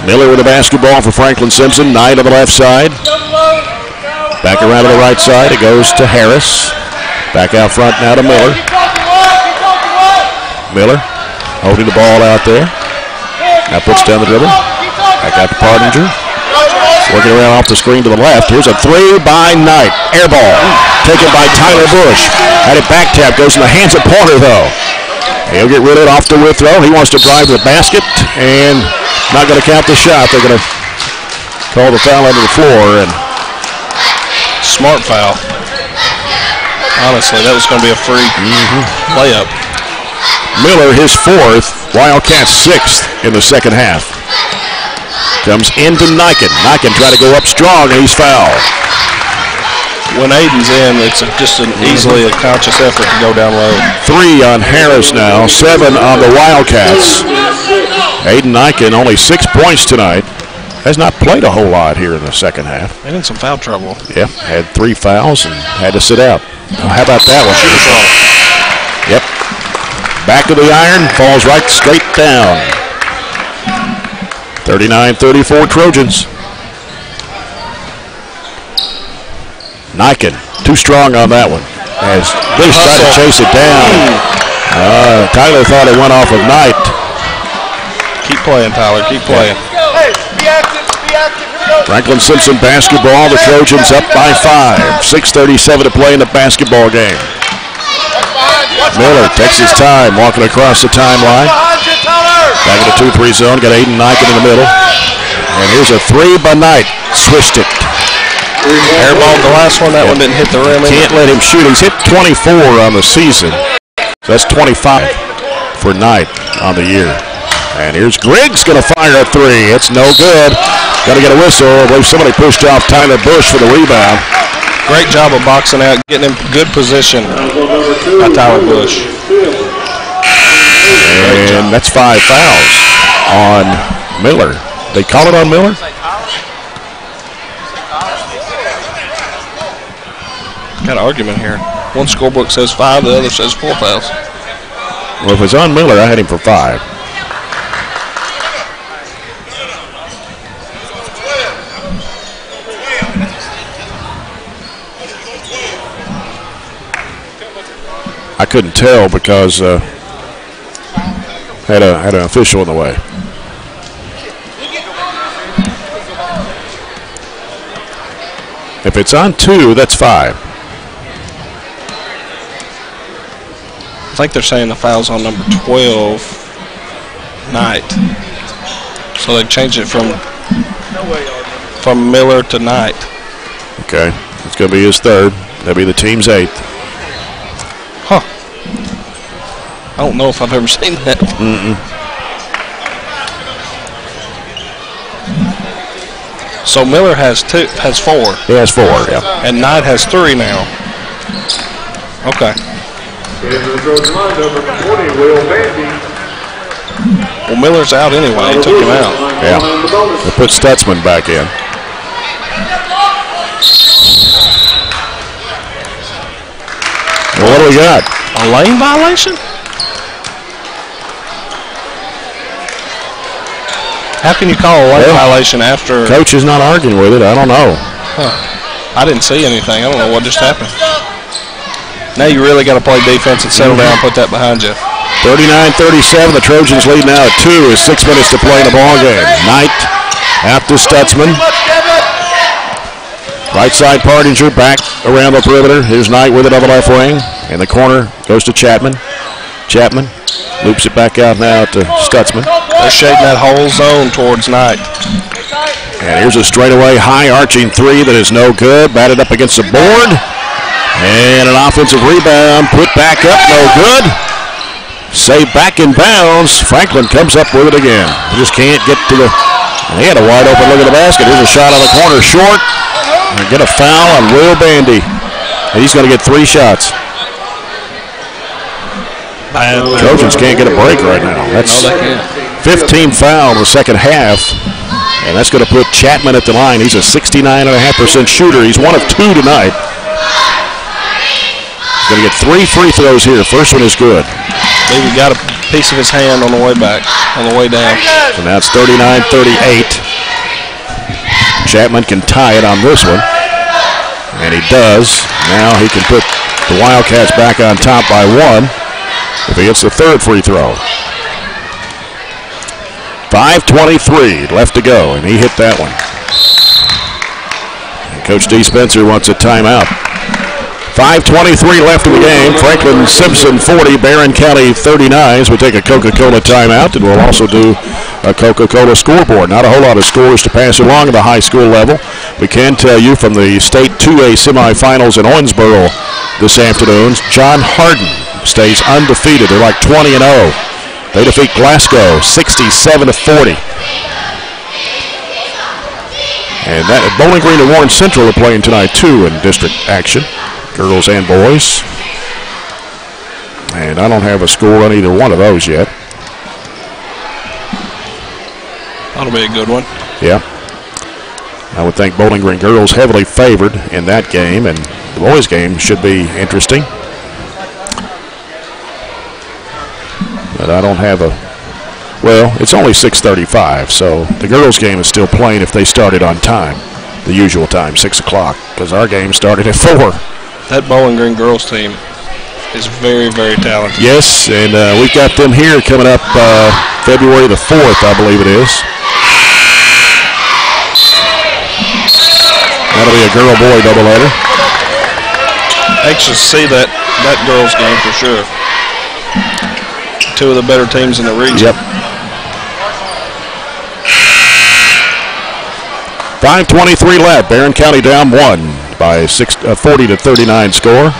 Miller with the basketball for Franklin Simpson. Knight on the left side. Back around to the right side. It goes to Harris. Back out front now to Miller. Miller holding the ball out there. Now puts down the dribble. Back out to Partinger. Working around off the screen to the left. Here's a three by Knight. Air ball. Taken by Tyler Bush. Had it back tap. Goes in the hands of Porter, though. He'll get rid of it off to Withrow. He wants to drive to the basket and not going to count the shot. They're going to call the foul under the floor. And smart foul. Honestly, that was going to be a free layup. Miller, his fourth. Wildcats sixth in the second half. Comes into Niken. Niken trying to go up strong, and he's fouled. When Aiden's in, it's just easily a conscious effort to go down low. 3 on Harris now, 7 on the Wildcats. Aiden Niken, only 6 points tonight. Has not played a whole lot here in the second half. And in some foul trouble. Yeah, had 3 fouls and had to sit out. Well, how about that one? Yep. Back to the iron, falls right straight down. 39-34 Trojans. Niken, too strong on that one. As Bush tried to chase it down. Tyler thought it went off of Knight. Keep playing, Tyler. Keep playing. Hey, be active. Be active. Here we go. Franklin Simpson basketball. The Trojans up by 5. 6:37 to play in the basketball game. Miller takes his time, walking across the timeline. Back in the 2-3 zone. Got Aiden Niken in the middle. And here's a 3 by Knight. Swished it. Airballed the last one. That one didn't hit the rim. Can't let him shoot. He's hit 24 on the season. So that's 25 for Knight on the year. And here's Griggs going to fire a 3. It's no good. Got to get a whistle. I believe somebody pushed off Tyler Bush for the rebound. Great job of boxing out, getting him good position by Tyler Bush. And that's 5 fouls on Miller. They call it on Miller? Got an argument here. One scorebook says 5, the other says 4 fouls. Well, if it's on Miller, I had him for 5. I couldn't tell because had an official in the way. If it's on 2, that's 5. I think they're saying the foul's on number 12, Knight. So they changed it from Miller to Knight. Okay, it's going to be his 3rd. That'll be the team's 8th. Huh. I don't know if I've ever seen that. So Miller has 4. He has 4, yeah. And Knight has 3 now. Okay. Well, Miller's out anyway. He took him out. Yeah. They put Stutzman back in. Well, what do we got? A lane violation? How can you call a lane violation after? Coach is not arguing with it. I don't know. Huh. I didn't see anything. I don't know what just happened. Now you really got to play defense and settle down, put that behind you. 39-37. The Trojans lead now at 2 with 6 minutes to play in the ball game. Knight after Stutzman. Right side Partinger back around the perimeter. Here's Knight with it on the left wing. In the corner goes to Chapman. Chapman loops it back out now to Stutzman. They're shading that whole zone towards Knight. And here's a straightaway high arching 3 that is no good. Batted up against the board. And an offensive rebound put back up, no good. Saved back in bounds. Franklin comes up with it again. He just can't get to the. And he had a wide open look at the basket. Here's a shot on the corner short. And get a foul on Will Bandy. And he's going to get 3 shots. Trojans can't get a break right now. That's 15 foul in the second half, and that's going to put Chapman at the line. He's a 69.5% shooter. He's 1 of 2 tonight. Going to get 3 free throws here. First one is good. Maybe got a piece of his hand on the way back, on the way down. So now it's 39-38. Chapman can tie it on this one, and he does. Now he can put the Wildcats back on top by 1 if he gets the third free throw. 5:23 left to go, and he hit that one. And Coach D. Spencer wants a timeout. 5:23 left in the game. Franklin Simpson 40, Barren County 39. As we take a Coca-Cola timeout, and we'll also do a Coca-Cola scoreboard. Not a whole lot of scores to pass along at the high school level. We can tell you from the state 2A semifinals in Owensboro this afternoon, John Hardin stays undefeated. They're like 20-0. They defeat Glasgow 67-40. And that Bowling Green and Warren Central are playing tonight too in district action, girls and boys. And I don't have a score on either one of those yet. That'll be a good one. Yeah. I would think Bowling Green girls heavily favored in that game, and the boys' game should be interesting. But I don't have a, well, it's only 6:35, so the girls' game is still playing if they started on time, the usual time, 6 o'clock, because our game started at 4. That Bowling Green girls team is very, very talented. Yes, and we've got them here coming up February the 4th, I believe it is. That'll be a girl-boy doubleheader. Anxious to see that girls' game for sure. 2 of the better teams in the region. Yep. 5:23 left. Barren County down 1 by 40-39 score.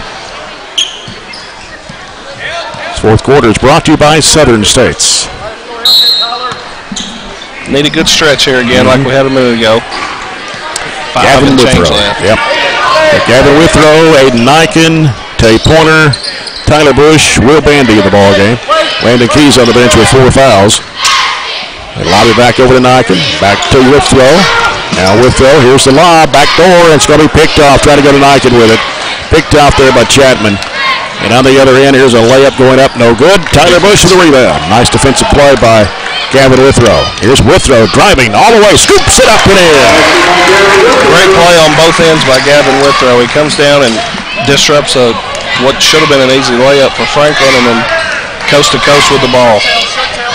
This fourth quarter is brought to you by Southern States. Need a good stretch here again, like we had a minute ago. 5 Gavin Withrow. Yep. Gavin Withrow, Aiden Nyken, Tay Pointer, Tyler Bush, Will Bandy in the ball game. Landon Keys on the bench with 4 fouls. And lobby back over to Nyken. Back to Withrow. Now Withrow, here's the lob, back door, and it's going to be picked off. Try to go to Nyken with it. Picked off there by Chapman. And on the other end, here's a layup going up, no good. Tyler Bush with the rebound. Nice defensive play by Gavin Withrow. Here's Withrow driving all the way, scoops it up and in. Great play on both ends by Gavin Withrow. He comes down and disrupts what should have been an easy layup for Franklin, and then coast to coast with the ball.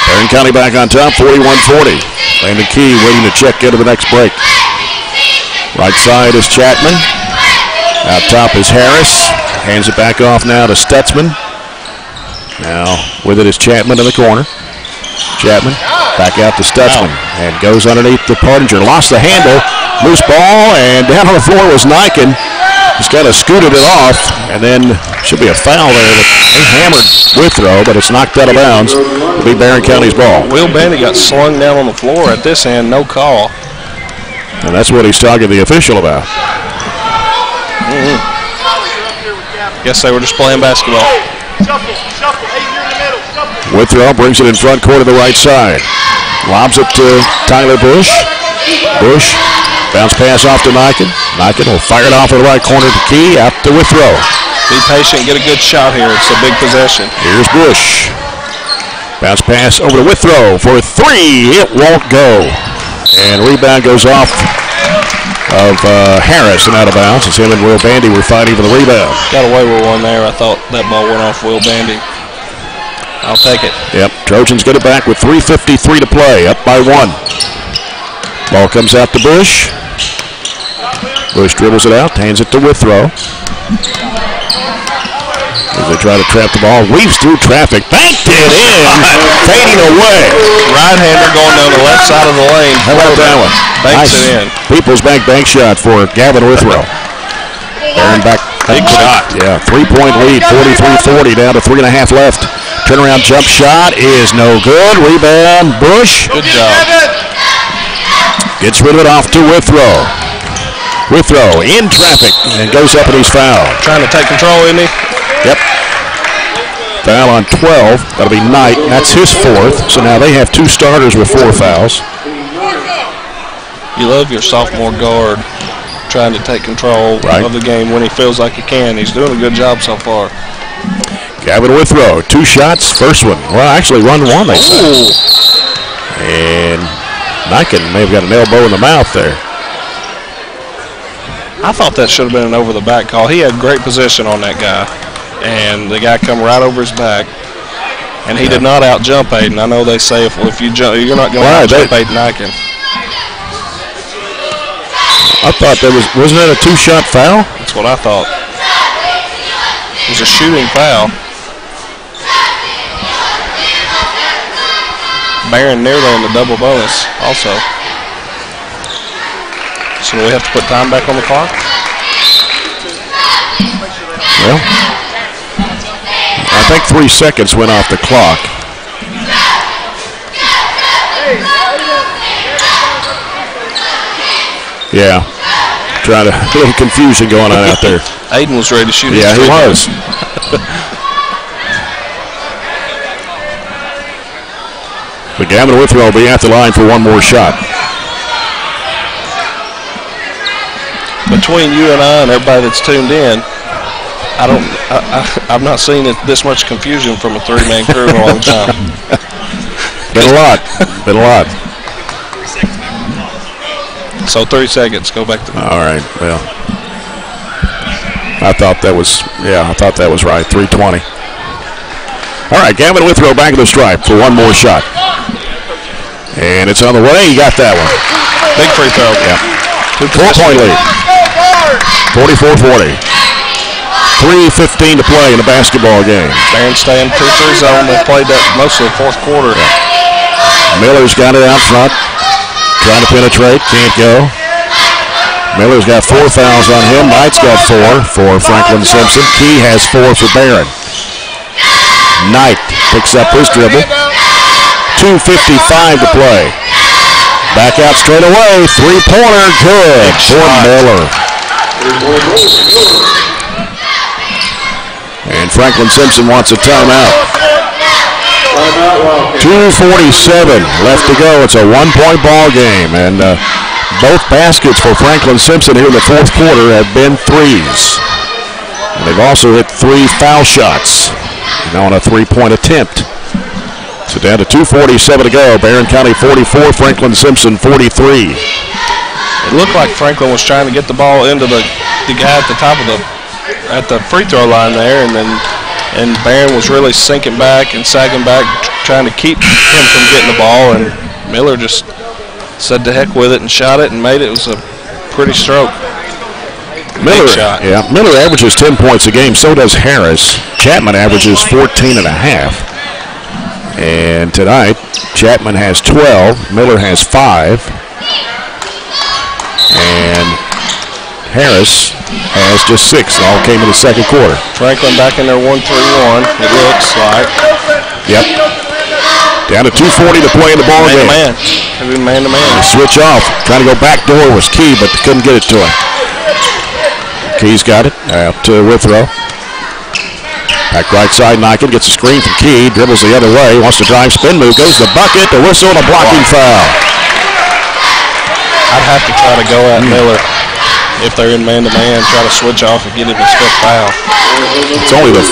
Barren County back on top, 41-40. Landon Key waiting to check into the next break. Right side is Chapman. Out top is Harris. Hands it back off now to Stutzman. Now with it is Chapman in the corner. Chapman back out to Stutzman and goes underneath the Partinger. Lost the handle. Loose ball, and down on the floor was Nyken. He's kind of scooted it off, and then should be a foul there. They hammered Withrow, but it's knocked out of bounds. It'll be Barren County's ball. Will Bandy got slung down on the floor at this end, no call. And that's what he's talking to the official about. Guess they were just playing basketball. Withrow brings it in front court to the right side. Lobs it to Tyler Bush. Bush, bounce pass off to Nyken. Nyken will fire it off in the right corner to Key, out to Withrow. Be patient, get a good shot here. It's a big possession. Here's Bush. Bounce pass over to Withrow for 3. It won't go. And rebound goes off of Harris and out of bounds. It's him and Will Bandy were fighting for the rebound. Got away with one there. I thought that ball went off Will Bandy. I'll take it. Yep, Trojans get it back with 3:53 to play, up by 1. Ball comes out to Bush. Bush dribbles it out, hands it to Withrow. As they try to trap the ball, weaves through traffic, banked it in, fading away. Right-hander going down the left side of the lane. How about that one? Banks Nice. it in. People's bank shot for Gavin Withrow. Barren back. Big shot. Yeah, 3-point lead, 43-40, down to 3.5 left. Turnaround jump shot is no good. Rebound, Bush. Good job. Gets rid of it off to Withrow. Withrow in traffic and goes up and he's fouled. Trying to take control, isn't he? Yep. Foul on 12. That'll be Knight. That's his fourth. So now they have 2 starters with 4 fouls. You love your sophomore guard trying to take control of the game when he feels like he can. He's doing a good job so far. Gavin Withrow, 2 shots. First one. Well, actually, run 1, they say. And Niken may have got an elbow in the mouth there. I thought that should have been an over-the-back call. He had great position on that guy, and the guy come right over his back, and he did not out-jump Aiden. I know they say if you jump, you're not going to out-jump Aiden Niken. I thought wasn't that a 2-shot foul? That's what I thought. It was a shooting foul. Barren nearly in the double bonus also. So we have to put time back on the clock? Well, I think 3 seconds went off the clock. Yeah. Trying to, a little confusion going on out there. Aiden was ready to shoot. Yeah, he was. But Gavin Withrow will be at the line for one more shot. Between you and I and everybody that's tuned in, I've not seen this much confusion from a 3-man crew in a long time. Been a lot. Been a lot. So 3 seconds. Go back to. All right. Well, I thought that was right. 3:20. All right, Gavin Withrow back in the stripe for one more shot. And it's on the way. He got that one. Big free throw. Yeah. 4-point lead. 44-40. 3:15 to play in the basketball game. Barren staying 2-3 zone. They played that most of the fourth quarter. Yeah. Miller's got it out front. Trying to penetrate. Can't go. Miller's got 4 fouls on him. Knight's got 4 for Franklin Simpson. Key has 4 for Barren. Knight picks up his dribble. 2:55 to play. Back out straight away. 3-pointer. Good for Miller. And Franklin Simpson wants a timeout. 2:47 left to go. It's a 1-point ball game. And both baskets for Franklin Simpson here in the fourth quarter have been threes. And they've also hit 3 foul shots on a 3-point attempt. So down to 2:47 to go. Barren County 44, Franklin Simpson 43. It looked like Franklin was trying to get the ball into the guy at the top of at the free throw line there, and Barren was really sinking back and sagging back, trying to keep him from getting the ball, and Miller just said to heck with it and shot it and made it. It was a pretty stroke. Miller, shot. Yeah, Miller averages 10 points a game. So does Harris. Chapman averages 14.5. And tonight, Chapman has 12. Miller has 5. And Harris has just 6. It all came in the second quarter. Franklin back in there 1-3-1. It looks like. Yep. Down to 2:40 to play in the ball game. Man to man. Switch off. Trying to go back door was Key, but couldn't get it to him. Key's got it. Out to Withrow. Back right side, Niken gets a screen from Key. Dribbles the other way. Wants to drive, spin move. Goes to the bucket. The whistle and a blocking foul. I'd have to try to go at Miller if they're in man-to-man. Try to switch off and get him his 5th foul. It's only the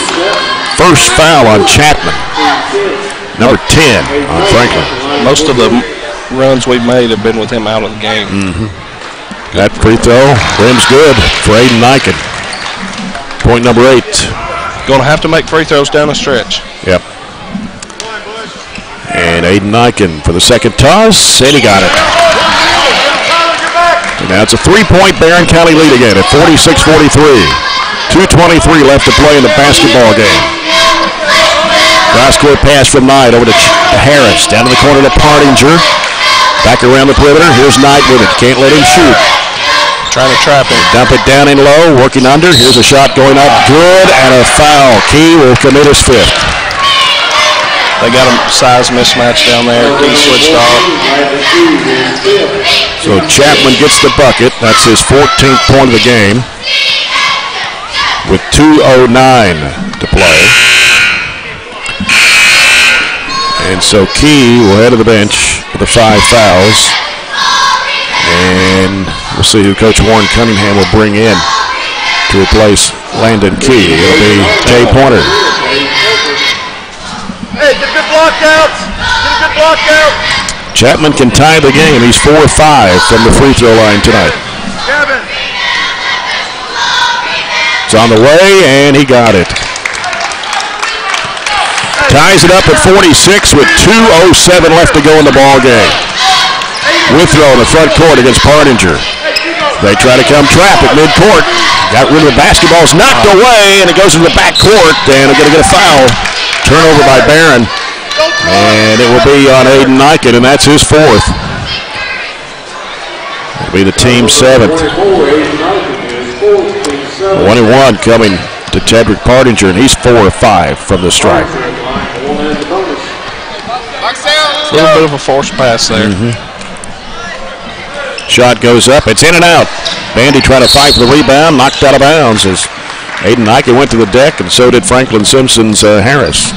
first foul on Chapman. Number 10 on Franklin. Most of the runs we've made have been with him out of the game. Mm-hmm. That free throw, rim's good for Aiden Niken. Point number 8. Going to have to make free throws down the stretch. Yep. And Aiden Niken for the second toss, and he got it. And now it's a 3-point Barren County lead again at 46-43. 2:23 left to play in the basketball game. Cross-court pass from Knight over to Harris. Down to the corner to Partinger. Back around the perimeter. Here's Knight with it. Can't let him shoot. Trying to trap him. Dump it down in low. Working under. Here's a shot going up. Good. And a foul. Key will commit his 5th. They got a size mismatch down there. Key switched off. So Chapman gets the bucket. That's his 14th point of the game. With 2:09 to play. And so Key will head to the bench with the 5 fouls. And we'll see who Coach Warren Cunningham will bring in to replace Landon Key. It'll be Tay Pointer. Hey, get a good block out. Get a good block out. Chapman can tie the game. He's 4 or 5 from the free throw line tonight. Kevin. It's on the way, and he got it. Ties it up at 46 with 2:07 left to go in the ball game. Withrow in the front court against Partinger. They try to come trap at midcourt. Got rid of the basketball. It's knocked away, and it goes to the back court, and they're going to get a foul. Turnover by Barren. And it will be on Aiden Niken, and that's his 4th. It'll be the team 7th. 1-1 coming to Tedrick Partinger, and he's 4 or 5 from the stripe. A little bit of a forced pass there. Shot goes up. It's in and out. Bandy trying to fight for the rebound. Knocked out of bounds as Aiden Niken went to the deck, and so did Franklin Simpson's Harris.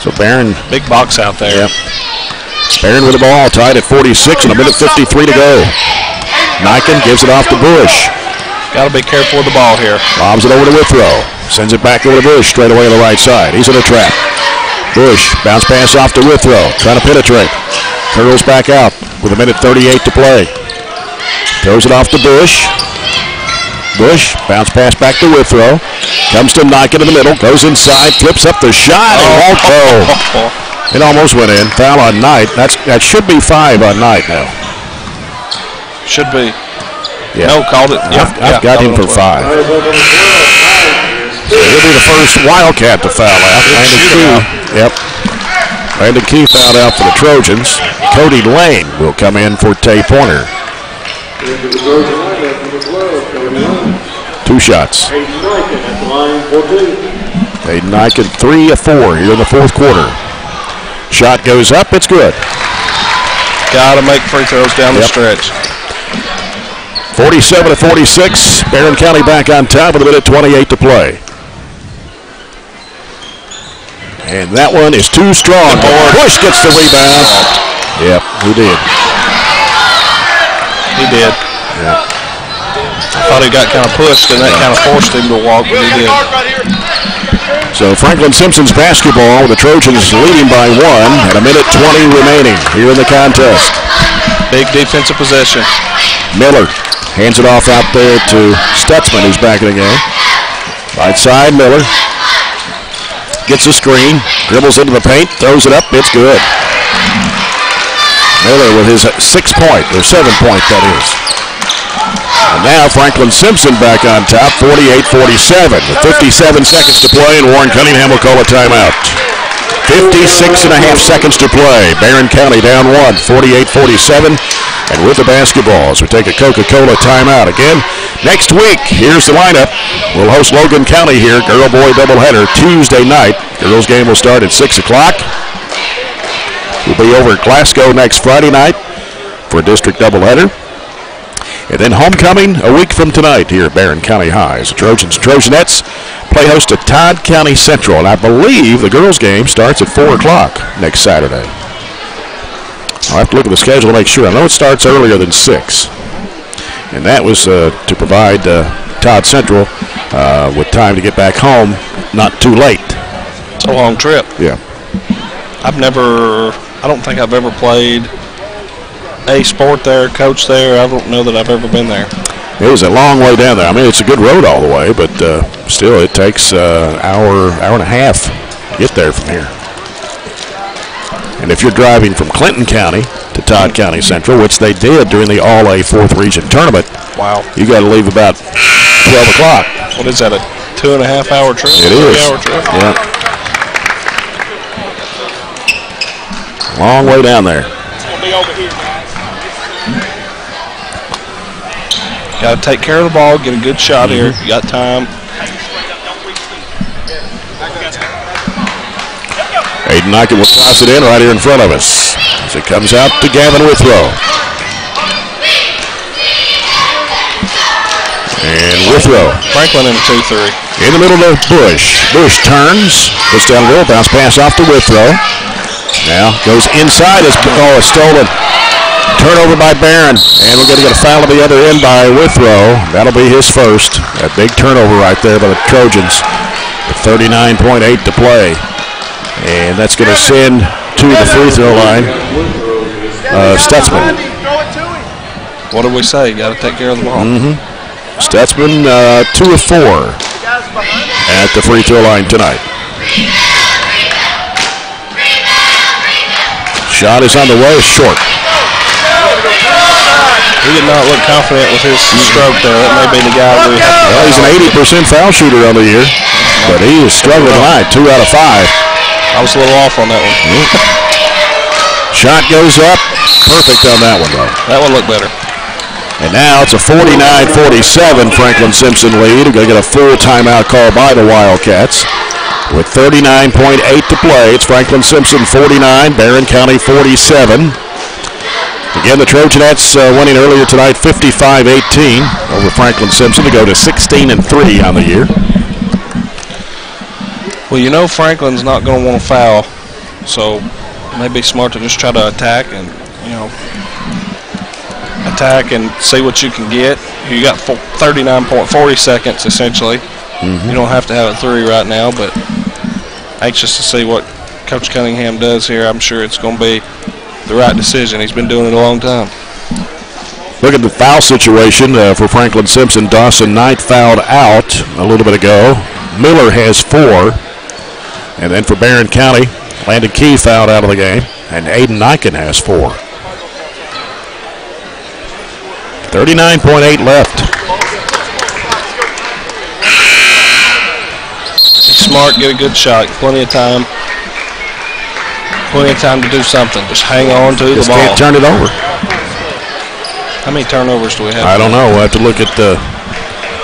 So Barren. Big box out there. Yep. Barren with the ball, tied at 46 and a minute 53 to go. Niken gives it off to Bush. Got to be careful with the ball here. Lobs it over to Withrow. Sends it back over to Bush straight away on the right side. He's in a trap. Bush, bounce pass off to Withrow. Trying to penetrate. Curls back out with a minute 38 to play. Throws it off to Bush. Bush, bounce pass back to Withrow. Comes to Niken in the middle. Goes inside, flips up the shot, and won't go. It almost went in. Foul on Knight. That should be 5 on Knight now. Should be. Yeah. No, called it. Yeah, I've got him for 5. So he'll be the first Wildcat to foul out. Landon Key. Yep. Landon Key fouled out for the Trojans. Cody Lane will come in for Tay Pointer. 2 shots. Aiden Niken 3 of 4 here in the 4th quarter. Shot goes up. It's good. Got to make free throws down the stretch. 47 to 46. Barren County back on top with a minute 28 to play. And that one is too strong. Bush gets the rebound. Yep, he did. He did. Yeah. I thought he got kind of pushed, and that kind of forced him to walk, but he did. So Franklin Simpson's basketball, the Trojans leading by 1 and a minute 20 remaining here in the contest. Big defensive possession. Miller hands it off out there to Stutzman, who's back in the game. Right side, Miller. Gets a screen, dribbles into the paint, throws it up, it's good. Miller with his 6-point, or 7-point that is. And now Franklin Simpson back on top, 48-47, with 57 seconds to play, and Warren Cunningham will call a timeout. 56 and a half seconds to play. Barren County down 1, 48-47. And with the basketball as we take a Coca-Cola timeout. Again, next week, here's the lineup. We'll host Logan County here, girl-boy doubleheader Tuesday night. Girls game will start at 6 o'clock. We'll be over at Glasgow next Friday night for a district doubleheader. And then homecoming a week from tonight here at Barren County High as the Trojans and Trojanettes play host to Todd County Central. And I believe the girls game starts at 4 o'clock next Saturday. I'll have to look at the schedule to make sure. I know it starts earlier than 6. And that was to provide Todd Central with time to get back home, not too late. It's a long trip. Yeah. I don't think I've ever played a sport there, coached there. I don't know that I've ever been there. It was a long way down there. I mean, it's a good road all the way, but still it takes an hour and a half to get there from here. And if you're driving from Clinton County to Todd County Central, which they did during the All-A 4th Region Tournament, wow, you got to leave about 12 o'clock. What is that, a 2.5-hour trip? It is. 3-hour trip? Yeah. Long way down there. Got to take care of the ball, get a good shot here. You got time. Aiden Niken will toss it in right here in front of us as it comes out to Gavin Withrow. And Withrow. Franklin in 2-3. In the middle of Bush. Bush turns, puts down the bounce pass off to Withrow. Now goes inside as stolen. Turnover by Barren. And we're going to get a foul at the other end by Withrow. That'll be his first. A big turnover right there by the Trojans. With 39.8 to play. And that's going to send to the free throw line Stutzman. What did we say? Got to take care of the ball. Stutzman 2 of 4 at the free throw line tonight. Shot is on the way, short. He did not look confident with his stroke there. That may be the guy we have. Well, he's an 80% foul shooter on the year, but he is struggling tonight. 2 out of 5. I was a little off on that one. Shot goes up. Perfect on that one, though. That one looked better. And now it's a 49-47 Franklin Simpson lead. We're going to get a full timeout call by the Wildcats. With 39.8 to play, it's Franklin Simpson 49, Barren County 47. Again, the Trojanettes winning earlier tonight 55-18 over Franklin Simpson to go to 16-3 on the year. Well, you know Franklin's not going to want to foul, so it may be smart to just try to attack and, attack and see what you can get. You got 39.40 seconds essentially. You don't have to have a 3 right now, but anxious to see what Coach Cunningham does here. I'm sure it's going to be the right decision. He's been doing it a long time. Look at the foul situation for Franklin Simpson. Dawson Knight fouled out a little bit ago. Miller has 4. And then for Barren County, Landon Key fouled out of the game, and Aiden Niken has 4. 39.8 left. Smart, get a good shot. Plenty of time. Plenty of time to do something. Just hang on to the ball. Can't turn it over. How many turnovers do we have? I don't know. We'll have to look at the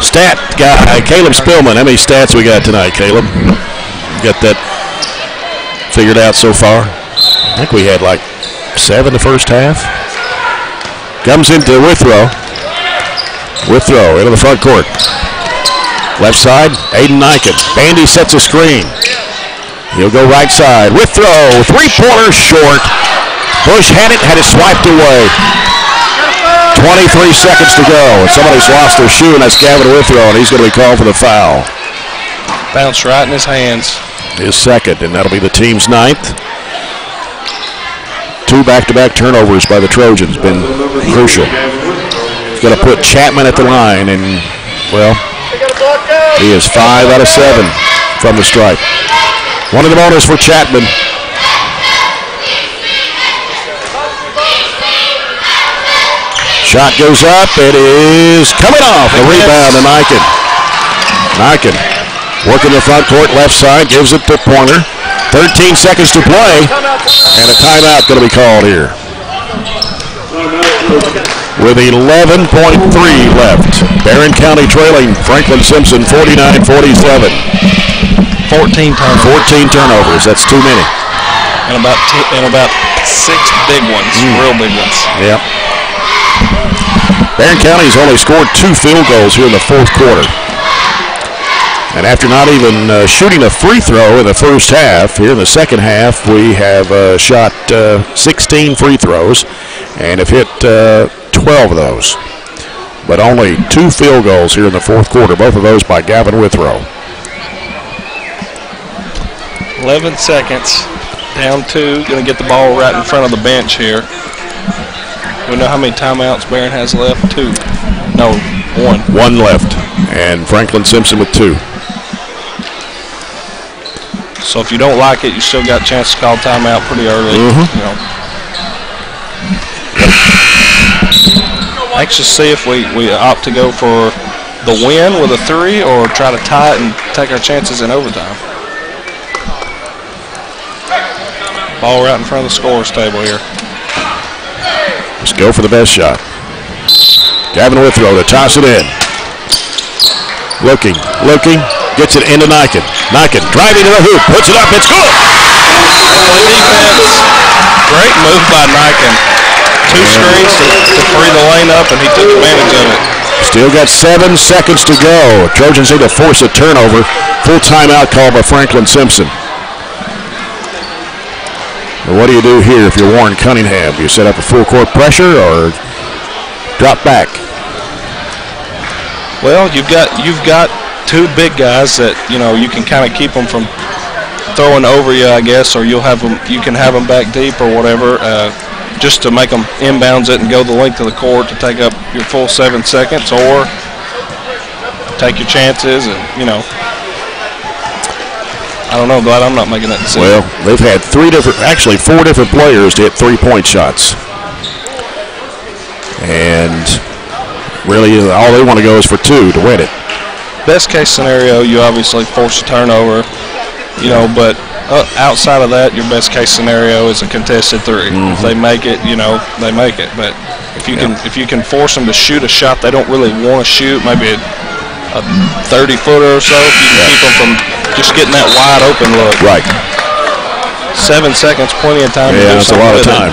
stat guy, Caleb Spillman. How many stats we got tonight, Caleb? Got that figured out so far? I think we had like 7 the first half. Comes into Withrow. Withrow into the front court. Left side, Aiden Niken. Bandy sets a screen. He'll go right side. Withrow, 3-pointer short. Bush had it swiped away. 23 seconds to go. And somebody's lost their shoe, and that's Gavin Withrow, and he's going to be called for the foul. Bounced right in his hands. His second, and that'll be the team's 9th. 2 back-to-back turnovers by the Trojans been crucial. He's going to put Chapman at the line, and, well, he is 5 out of 7 from the stripe. One of the bonus for Chapman. Shot goes up. It is coming off. The rebound to Niken. Niken working the front court left side. Gives it to Pointer. 13 seconds to play. And a timeout going to be called here. With 11.3 left. Barren County trailing Franklin Simpson 49-47. 14 turnovers. That's too many. And about 6 big ones. Real big ones. Yep. Barren County's only scored 2 field goals here in the 4th quarter. And after not even shooting a free throw in the first half, here in the second half, we have shot 16 free throws and have hit 12 of those. But only 2 field goals here in the 4th quarter, both of those by Gavin Withrow. 11 seconds. Down 2. Going to get the ball right in front of the bench here. We know how many timeouts Barren has left? 2. No, 1. 1 left. And Franklin Simpson with 2. So if you don't like it, you still got a chance to call timeout pretty early. Anxious to see if we opt to go for the win with a 3 or try to tie it and take our chances in overtime. Ball right in front of the scorer's table here. Let's go for the best shot. Gavin Withrow to toss it in. Looking, gets it into Niken. Niken driving to the hoop, puts it up, it's good. Defense. Great move by Niken. 2 screens to free the lane up, and he took advantage of it. Still got 7 seconds to go. Trojans need to force a turnover. Full timeout called by Franklin Simpson. Well, what do you do here if you're Warren Cunningham? Do you set up a full court pressure or drop back? Well, you've got two big guys that you can kind of keep them from throwing over you, I guess, or you can have them back deep or whatever, just to make them inbounds it and go the length of the court to take up your full 7 seconds, or take your chances and I don't know. Glad I'm not making that decision. Well, they've had 4 different players to hit 3-point shots. And really, all they want to go is for 2 to win it. Best case scenario, you obviously force a turnover, but outside of that, your best case scenario is a contested 3. If they make it, they make it. But if you can force them to shoot a shot they don't really want to shoot, maybe a 30-footer or so, if you can keep them from just getting that wide open look. Right. 7 seconds, plenty of time to do that's a lot of time.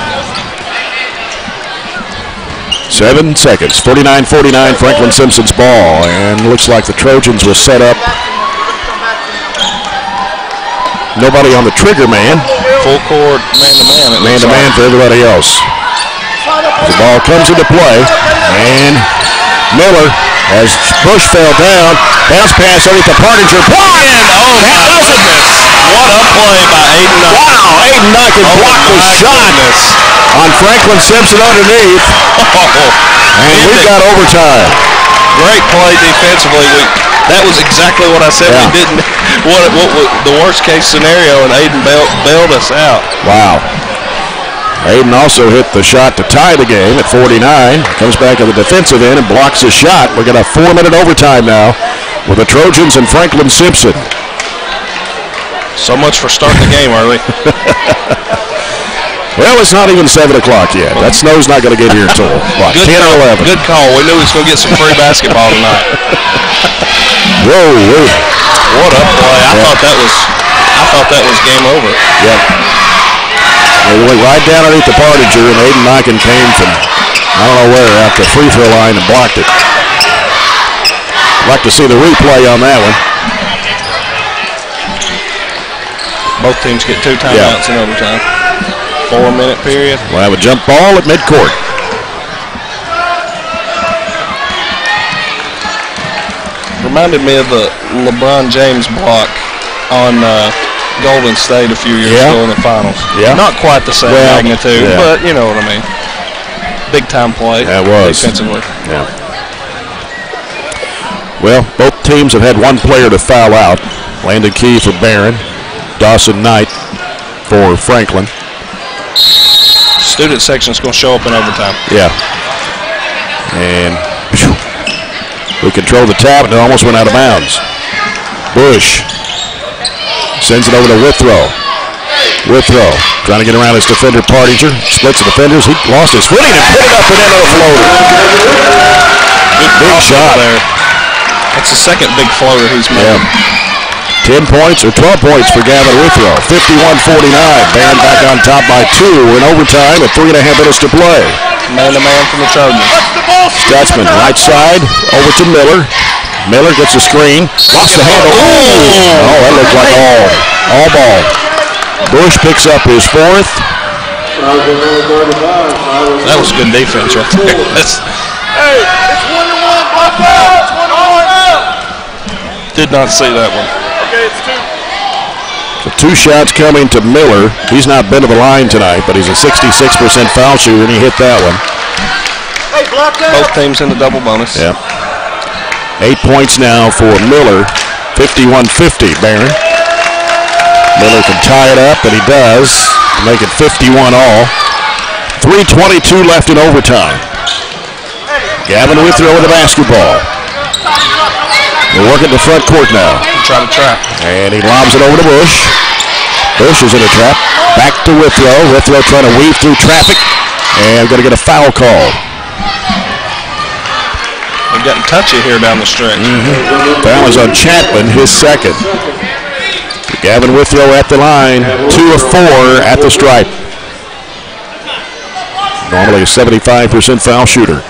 7 seconds, 49-49, Franklin Simpson's ball, and looks like the Trojans will set up. Nobody on the trigger man. Full court, man-to-man. Man-to-man for everybody else. The ball comes into play, and Miller, as Bush fell down, bounce pass underneath the Partinger. Brian! Oh, my goodness. What a play by Aiden Knight. Wow, Aiden Knight can block the shot on Franklin Simpson underneath. And we've got overtime. Great play defensively. That was exactly what I said. Yeah. We didn't. What the worst case scenario, and Aiden bailed us out. Wow. Aiden also hit the shot to tie the game at 49. Comes back to the defensive end and blocks his shot. We're going to have 4-minute overtime now with the Trojans and Franklin Simpson. So much for starting the game early. Well, it's not even 7 o'clock yet. That snow's not going to get here until, what, 10 or 11? Good call. We knew he was going to get some free basketball tonight. Whoa. What a play. I thought that was game over. Yep. They went right down underneath the Partinger, and Aiden Nyken came from, I don't know where, out the free throw line and blocked it. I'd like to see the replay on that one. Both teams get 2 timeouts in overtime. 4-minute period. We'll have a jump ball at midcourt. Reminded me of the LeBron James block on Golden State a few years ago in the finals. Yeah. Not quite the same magnitude, but you know what I mean. Big time play. That was. Defensively. Yeah. Well, both teams have had one player to foul out. Landon Key for Barren. Dawson Knight for Franklin. Student section's going to show up in overtime. Yeah. And we control the tap, and it almost went out of bounds. Bush sends it over to Withrow. Withrow trying to get around his defender, Partinger. Splits the defenders. He lost his footing and put it up and into the floater. Big shot there. That's the second big floater he's made. Yeah. 10 points or 12 points for Gavin Withrow. 51-49. Barren back on top by 2 in overtime with 3.5 minutes to play. Man-to-man from the Trojans. Stutzman, right side, over to Miller. Miller gets a screen. Lost the handle. Oh, that looked like all ball. Bush picks up his 4th. That was good defense right there. Hey, it's 1-1. Block out. It's 1-1. Did not see that one. Okay, it's 2. So 2 shots coming to Miller. He's not been to the line tonight, but he's a 66% foul shooter, and he hit that one. Hey, block out. Both teams in the double bonus. Yeah. 8 points now for Miller. 51-50, Barren. Miller can tie it up, and he does. Make it 51 all. 3:22 left in overtime. Gavin Withrow with the basketball. They're working the front court now. Try to trap. And he lobs it over to Bush. Bush is in a trap. Back to Withrow. Withrow trying to weave through traffic. And going to get a foul call. They're getting touchy here down the stretch. Foul is on Chapman, his second. Gavin Withrow at the line. 2 of 4 at the stripe. Normally a 75% foul shooter.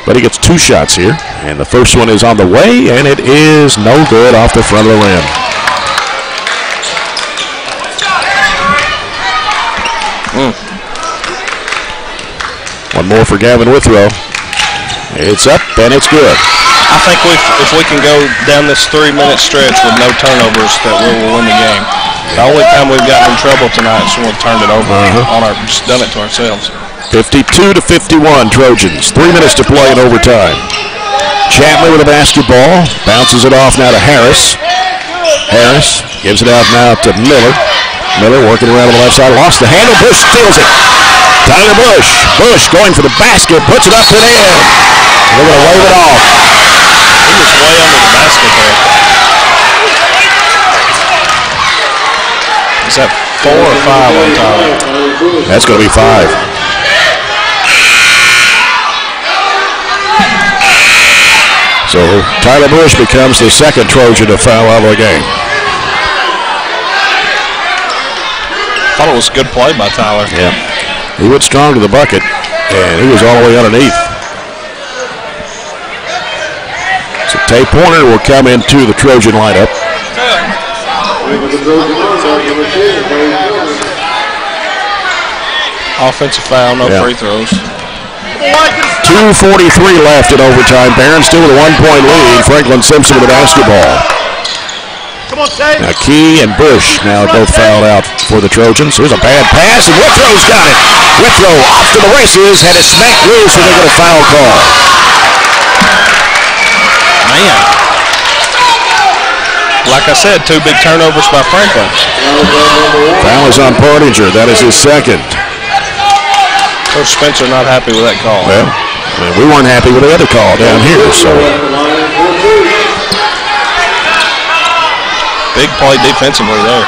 But he gets 2 shots here. And the first one is on the way, and it is no good off the front of the rim. One more for Gavin Withrow. It's up, and it's good. I think if we can go down this 3-minute stretch with no turnovers, that we will win the game. The only time we've gotten in trouble tonight is when we've turned it over just done it to ourselves. 52-51 Trojans. 3 minutes to play in overtime. Chapman with the basketball. Bounces it off now to Harris. Harris gives it out now to Miller. Miller working around on the left side. Lost the handle. Bush steals it. Tyler Bush. Bush going for the basket. Puts it up and in. They're going to wave it off. He was way under the basket there. Is that 4 or 5 on Tyler? That's going to be 5. So Tyler Bush becomes the second Trojan to foul out of the game. Thought it was a good play by Tyler. Yeah. He went strong to the bucket, and he was all the way underneath. So Tay Porter will come into the Trojan lineup. Offensive foul, no free throws. 2:43 left in overtime. Barren still with a 1-point lead. Franklin Simpson with the basketball. Now Key and Bush now both fouled out for the Trojans. Here's a bad pass, and Withrow's got it. Withrow off to the races, had it smacked loose, and they get a foul call. Man. Like I said, 2 big turnovers by Franklin. Foul is on Partinger. That is his second. Coach Spencer not happy with that call. Well, we weren't happy with the other call down here, so. Big play defensively there.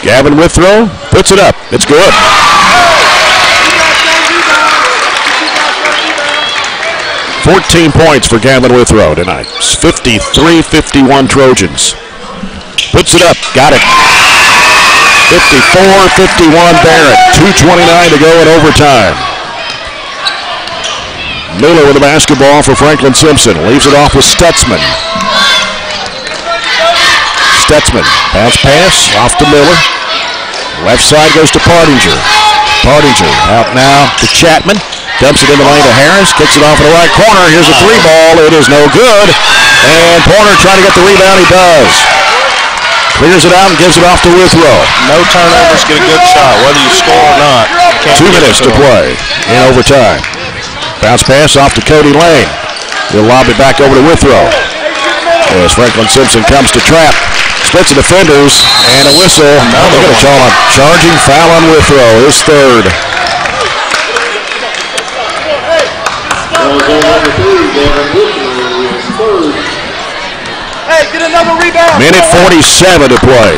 Gavin Withrow puts it up. It's good. $14 points for Gavin Withrow tonight. 53-51 Trojans. Puts it up. Got it. 54-51 Barrett. 2:29 to go in overtime. Miller with the basketball for Franklin Simpson. Leaves it off with Stutzman. Stutzman, bounce pass, off to Miller. Left side goes to Partinger. Partinger out now to Chapman. Dumps it in the lane to Harris. Kicks it off in the right corner. Here's a 3 ball. It is no good. And Porter trying to get the rebound. He does. Clears it out and gives it off to Withrow. No turnovers, get a good shot, whether you score or not. 2 minutes to play in overtime. Bounce pass off to Cody Lane. He'll lob it back over to Withrow. As Franklin Simpson comes to trap. Splits the defenders, and a whistle. Now they're going to call a charging foul on Withrow, his third. Hey, get another rebound. Minute 47 to play.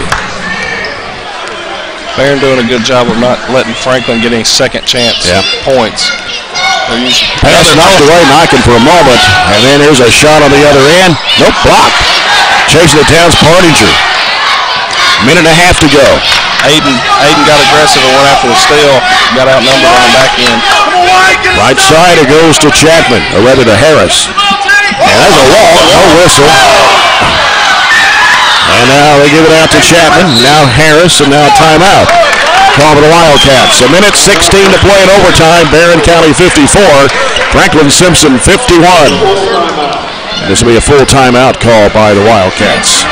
Barren doing a good job of not letting Franklin get any second chance points. Pass knocked away, knocking for a moment, and then here's a shot on the other end. Nope, blocked. Chasing it down, Partinger. Minute and a half to go. Aiden got aggressive and went after the steal. Got outnumbered on the back end. Right side, it goes to Chapman, or rather to Harris. And there's a walk, no whistle. And now they give it out to Chapman. Now Harris, and now timeout. Call for the Wildcats. A minute 16 to play in overtime. Barren County 54. Franklin Simpson 51. This will be a full timeout call by the Wildcats.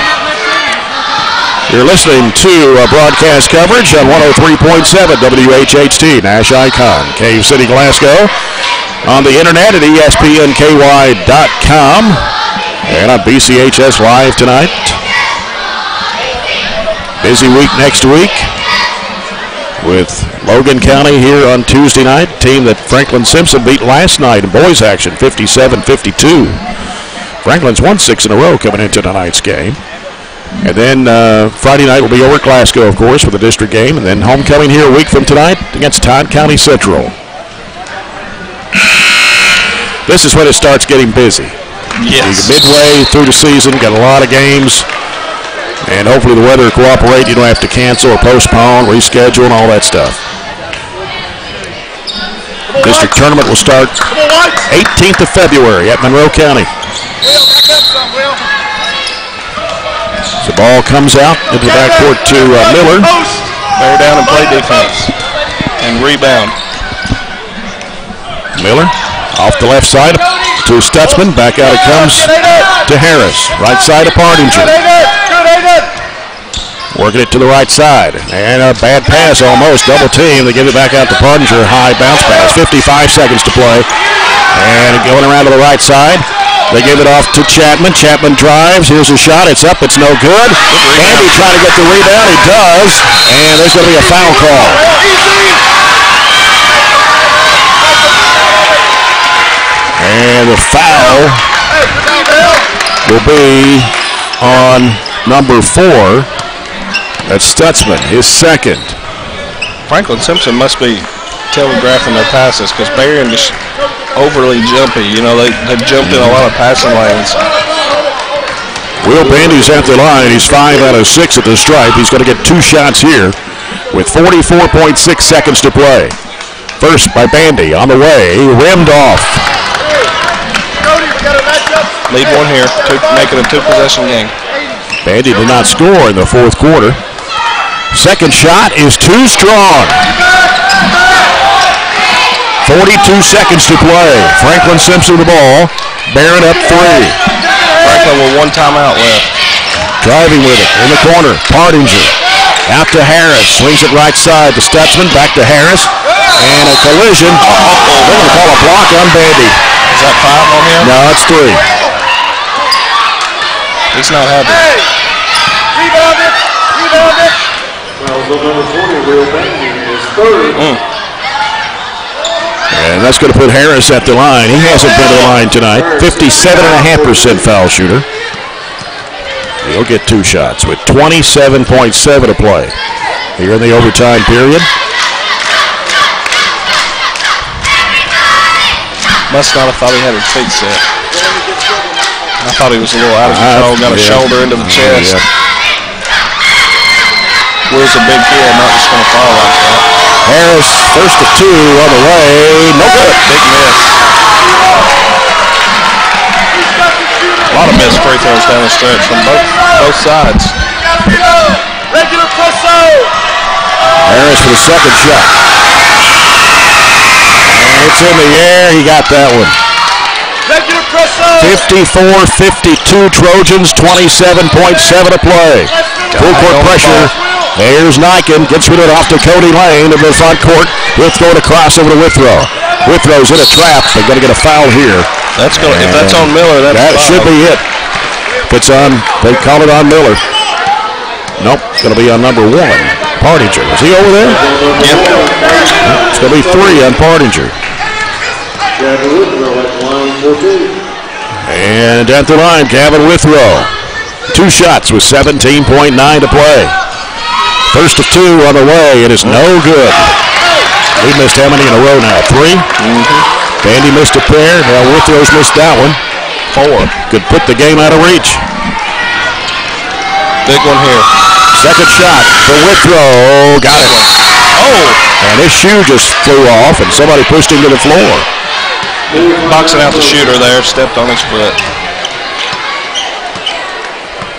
You're listening to broadcast coverage on 103.7 WHHT, Nash Icon, Cave City, Glasgow. On the internet at ESPNKY.com. And on BCHS Live tonight. Busy week next week with Logan County here on Tuesday night. Team that Franklin Simpson beat last night in boys action, 57-52. Franklin's won 6 in a row coming into tonight's game. And then Friday night will be over at Glasgow, of course, for the district game. And then homecoming here a week from tonight against Todd County Central. This is when it starts getting busy. Yes. Midway through the season, got a lot of games. And hopefully the weather will cooperate. You don't have to cancel or postpone, reschedule, and all that stuff. District tournament will start 18th of February at Monroe County. The ball comes out into the backcourt to Miller. Bear down and play defense. And rebound. Miller off the left side to Stutzman. Back out it comes to Harris. Right side of Pardinger. Working it to the right side. And a bad pass almost. Double team. They give it back out to Pardinger. High bounce pass. 55 seconds to play. And going around to the right side. They give it off to Chapman. Chapman drives. Here's a shot. It's up. It's no good. Andy trying to get the rebound. He does. And there's going to be a foul call. And the foul will be on number 4. That's Stutzman, his second. Franklin Simpson must be telegraphing their passes because Barren just overly jumpy. You know, they've jumped in a lot of passing lanes. Will Bandy's at the line. He's 5 out of 6 at the stripe. He's going to get 2 shots here with 44.6 seconds to play. First by Bandy on the way, rimmed off. Lead one here, making a 2-possession game. Bandy did not score in the 4th quarter. Second shot is too strong. 42 seconds to play. Franklin Simpson the ball. Barren up 3. Franklin with 1 timeout left. Driving with it in the corner. Pardinger out to Harris. Swings it right side to Stutzman. Back to Harris. And a collision. They're going to call a block on Bandy. Is that 5 on him? No, it's 3. He's not happy. Hey! Rebound it! Rebound it! Number 40, Will Bandy is 3rd. And that's going to put Harris at the line. He hasn't been to the line tonight. 57.5% foul shooter. He'll get 2 shots with 27.7 to play here in the overtime period. Must not have thought he had his feet set. I thought he was a little out of control. Got a shoulder into the chest. Will's a big kid, not just going to fall like that. Harris, first of 2 on the way. No good. Big miss. A lot of missed free throws down the stretch from both sides. Regular presso! Harris for the second shot. And it's in the air. He got that one. Regular presso! 54-52 Trojans, 27.7 to play. Full court pressure. There's Niken, gets rid of it off to Cody Lane in the front court. He'll throw it across over to Withrow. Withrow's in a trap. They're going to get a foul here. If that's on Miller, that should be it. It's on. They call it on Miller. Nope, it's going to be on number 1, Pardinger. Is he over there? Yep. It's going to be 3 on Pardinger. And at the line, Gavin Withrow. 2 shots with 17.9 to play. First of 2 on the way. It is no good. We missed how many in a row now? 3? Bandy missed a pair. Now Withrow's missed that one. 4. Could put the game out of reach. Big one here. Second shot for Withrow. Got it. Oh! And his shoe just flew off, and somebody pushed him to the floor. Boxing out the shooter there. Stepped on his foot.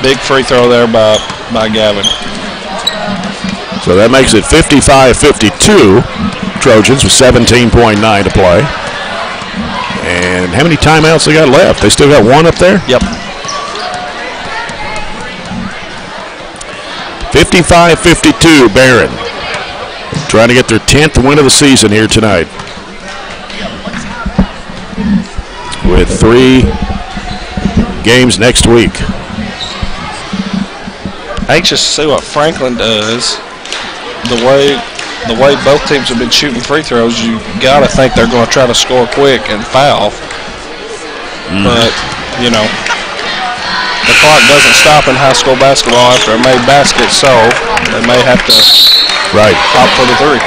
Big free throw there by Gavin. So that makes it 55-52. Trojans with 17.9 to play. And how many timeouts they got left? They still got 1 up there? Yep. 55-52, Barren. Trying to get their 10th win of the season here tonight. With 3 games next week. Anxious to see what Franklin does. The way both teams have been shooting free throws, you got to think they're going to try to score quick and foul. But, you know, the clock doesn't stop in high school basketball after a made basket, so they may have to pop for the 3.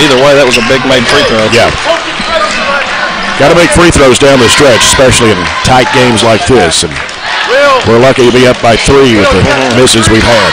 Either way, that was a big made free throw. Yeah. Got to make free throws down the stretch, especially in tight games like this. And we're lucky to be up by 3 with the misses we've had.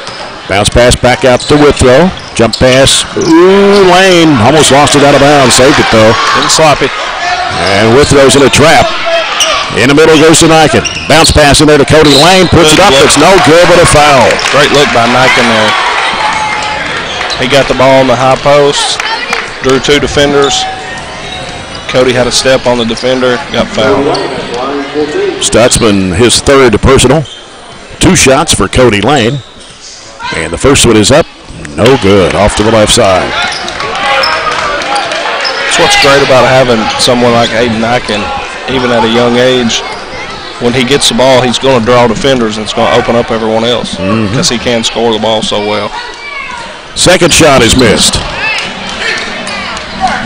Bounce pass back out to Withrow. Jump pass. Ooh, Lane almost lost it out of bounds. Saved it, though. Didn't slap it. And Withrow's in a trap. In the middle goes to Niken. Bounce pass in there to Cody Lane. Puts it up. It's no good, but a foul. Great look by Niken there. He got the ball on the high post. Drew 2 defenders. Cody had a step on the defender. Got fouled. Stutzman, his third personal. 2 shots for Cody Lane. And the first one is up. No good. Off to the left side. That's what's great about having someone like Aiden Niken, even at a young age. When he gets the ball, he's going to draw defenders, and it's going to open up everyone else because he can score the ball so well. Second shot is missed.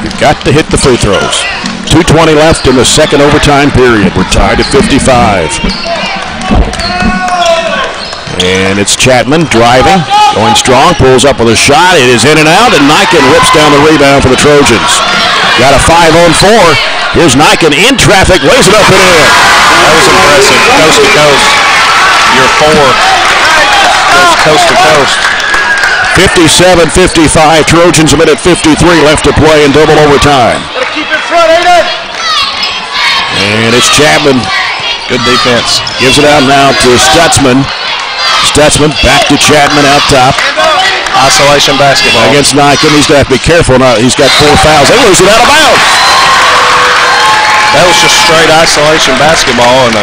You've got to hit the free throws. 2:20 left in the second overtime period. We're tied at 55. And it's Chapman driving, going strong, pulls up with a shot. It is in and out, and Niken whips down the rebound for the Trojans. Got a 5-on-4. Here's Niken in traffic, lays it up and in. That was impressive. Coast to coast. You're 4. Goes coast to coast. 57-55. Trojans a minute 53 left to play in double overtime. Keep it front, Aiden. And it's Chapman. Good defense. Gives it out now to Stutzman. Stutzman back to Chapman out top. Isolation basketball. Against Niken. He's going to have to be careful now. He's got 4 fouls. They lose it out of bounds. That was just straight isolation basketball and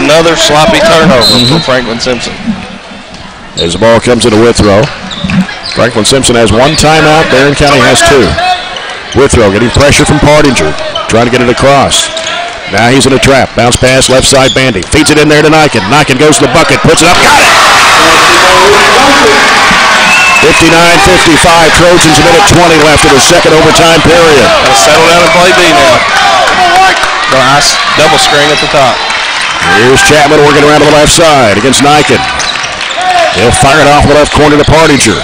another sloppy turnover for Franklin Simpson. As the ball comes into Withrow. Franklin Simpson has 1 timeout. Barren County has 2. Withrow getting pressure from Partinger. Trying to get it across. Now he's in a trap. Bounce pass, left side Bandy. Feeds it in there to Niken. Niken goes to the bucket, puts it up, got it! 59-55, Trojans a minute 20 left in the second overtime period. Gotta settle down and play D now. Nice double screen at the top. Here's Chapman working around to the left side against Niken. He'll fire it off the left corner to Partinger.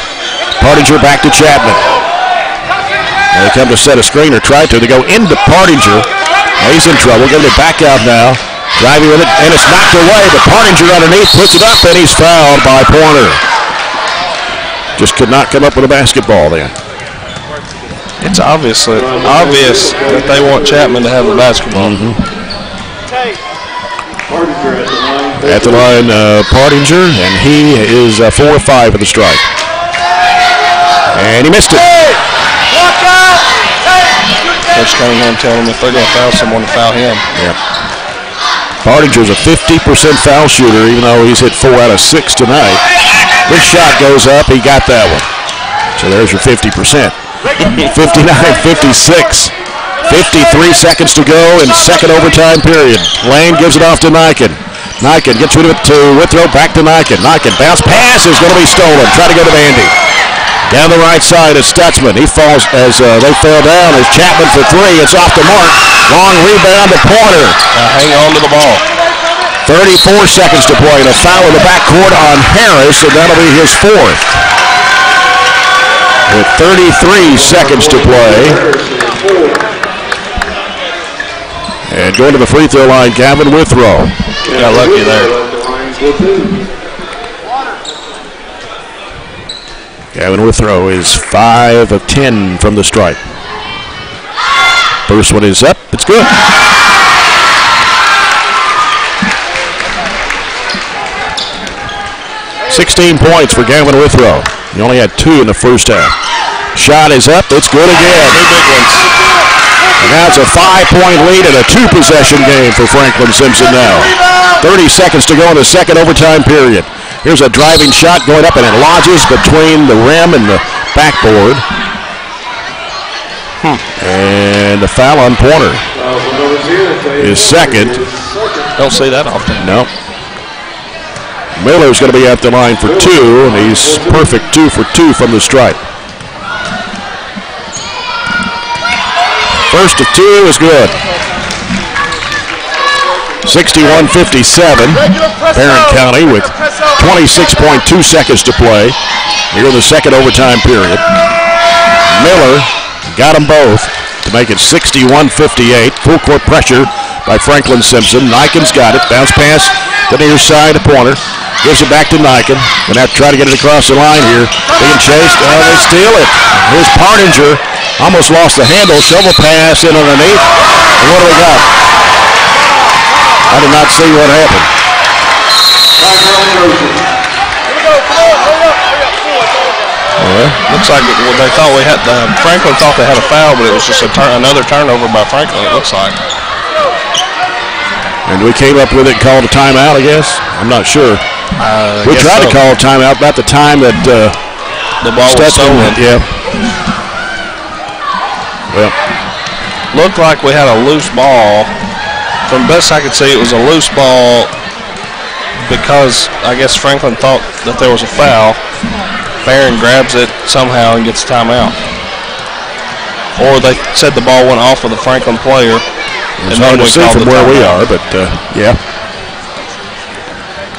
Partinger back to Chapman. They come to set a screen or try to. They go into Partinger. He's in trouble. Giving it back out now. Driving with it, and it's knocked away. But Partinger underneath puts it up, and he's fouled by Porter. Just could not come up with a basketball then. It's obvious that they want Chapman to have the basketball. At the line, Partinger, and he is 4 of 5 at the strike. And he missed it. Coach Cunningham telling him if they're going to foul someone, to foul him. Yeah. Partinger's a 50% foul shooter, even though he's hit 4 out of 6 tonight. This shot goes up. He got that one. So there's your 50%. 59-56. 53 seconds to go in second overtime period. Lane gives it off to Niken. Niken gets rid of it to Withrow. Back to Niken. Niken bounce pass is going to be stolen. Try to go to Bandy. Down the right side is Stutzman. He falls as they fell down. As Chapman for 3. It's off the mark. Long rebound to Porter. Hang on to the ball. 34 seconds to play. And a foul in the backcourt on Harris, and that'll be his 4th. With 33 seconds to play. And going to the free throw line, Gavin Withrow. Got lucky there. Gavin Withrow is 5 of 10 from the stripe. First one is up. It's good. $16 points for Gavin Withrow. He only had 2 in the first half. Shot is up. It's good again. 2 big ones. And now it's a 5-point lead and a 2-possession game for Franklin Simpson now. 30 seconds to go in the second overtime period. Here's a driving shot going up, and it lodges between the rim and the backboard. And the foul on Porter. His second. Don't see that often. No. Miller's going to be at the line for 2, and he's perfect 2 for 2 from the stripe. First of 2 is good. 61-57. Barren County with 26.2 seconds to play here in the second overtime period. Miller got them both to make it 61-58. Full court pressure by Franklin Simpson. Niken's got it. Bounce pass to the near side of Porter. Gives it back to Niken. Gonna have to try to get it across the line here. Being chased. They steal it. Here's Partinger. Almost lost the handle. Shovel pass in underneath. And what do we got? I did not see what happened. Well, looks like they thought we had. Franklin thought they had a foul, but it was just another turnover by Franklin. It looks like. And we came up with it and called a timeout, I guess. I'm not sure. We tried to call a timeout about the time that the ball was stolen. Yeah. Well, looked like we had a loose ball. From best I could see, it was a loose ball because I guess Franklin thought that there was a foul. Barren grabs it somehow and gets a timeout. Or they said the ball went off of the Franklin player. It's hard to see from where we are, but yeah.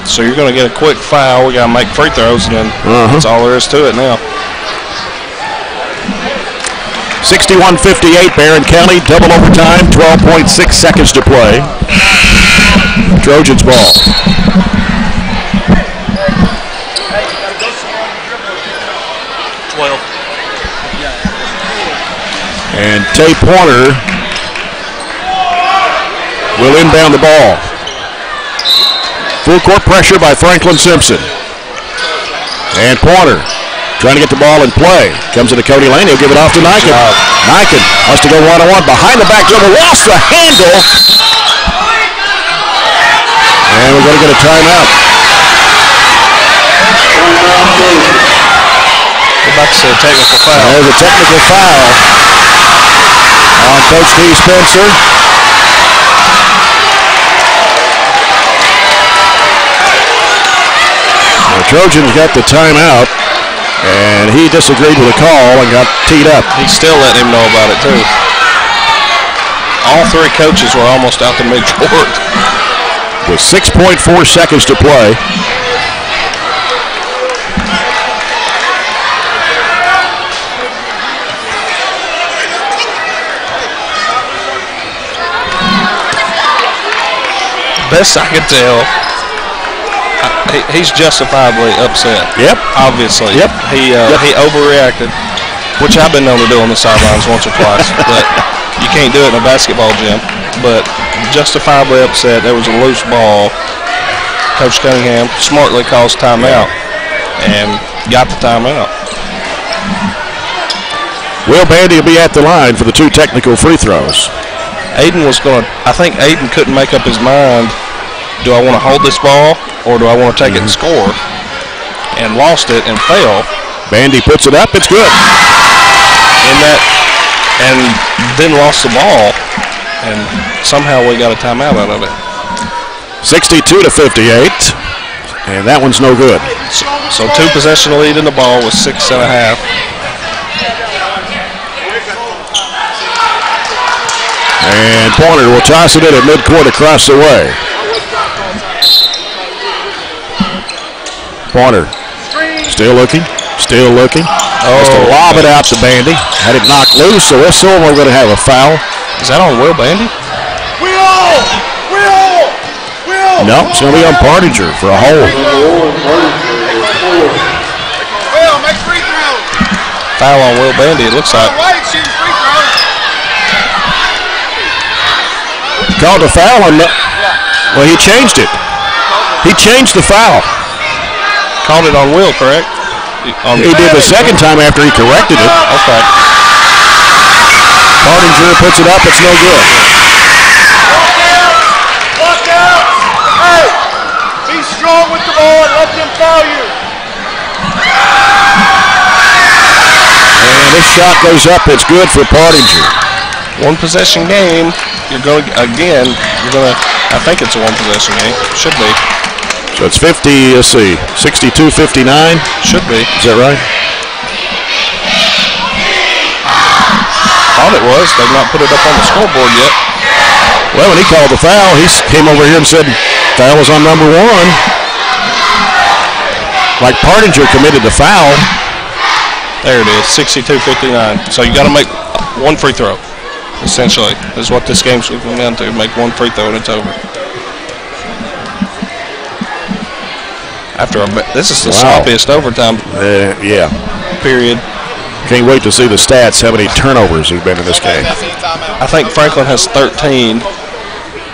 So you're going to get a quick foul. We got to make free throws, and then that's all there is to it now. 61-58, Barren County, double overtime, 12.6 seconds to play. Trojans ball. And Tay Pointer will inbound the ball. Full court pressure by Franklin Simpson. And Pointer trying to get the ball in play. Comes into Cody Lane. He'll give it off to Niken. Niken wants to go one-on-one. Behind the back dribble. Lost the handle. And we're going to get a timeout. We're about to see a technical foul. There's a technical foul on Coach D. Spencer. The Trojans got the timeout, and he disagreed with the call and got teed up. He still let him know about it, too. All three coaches were almost out to midcourt. With 6.4 seconds to play. Best I could tell, he's justifiably upset. Yep. Obviously. Yep. He overreacted, which I've been known to do on the sidelines once or twice, but you can't do it in a basketball gym. But justifiably upset. There was a loose ball. Coach Cunningham smartly calls timeout and got the timeout. Will Bandy will be at the line for the two technical free throws. I think Aiden couldn't make up his mind. Do I want to hold this ball or do I want to take it and score? And lost it and fell. Bandy puts it up. It's good. And then lost the ball. And somehow we got a timeout out of it. 62-58. And that one's no good. So two possession lead in the ball with 6.5. And Pointer will toss it in at midcourt across the way. Pointer still looking. Has to lob it out to Bandy. Had it knocked loose, so whistle, and we're going to have a foul. Is that on Will Bandy? No, it's going to be on Partinger for a hold. Foul on Will Bandy, it looks like. Called a foul on well, he changed it. He changed the foul. Called it on Will, correct? He did the second time after he corrected it. Okay. Partinger puts it up, it's no good. Lock out! Hey! Be strong with the ball and let them foul you. And this shot goes up, it's good for Partinger. One possession game. I think it's a one possession game. Should be. So it's 50, let's see, 62-59. Should be. Is that right? Thought it was. They've not put it up on the scoreboard yet. Well, when he called the foul, he came over here and said foul was on number one. Like Partinger committed the foul. There it is, 62-59. So you got to make one free throw, essentially, is what this game's going down to. Make one free throw and it's over. This is the sloppiest overtime period. Can't wait to see the stats, how many turnovers have been in this game. I think Franklin has 13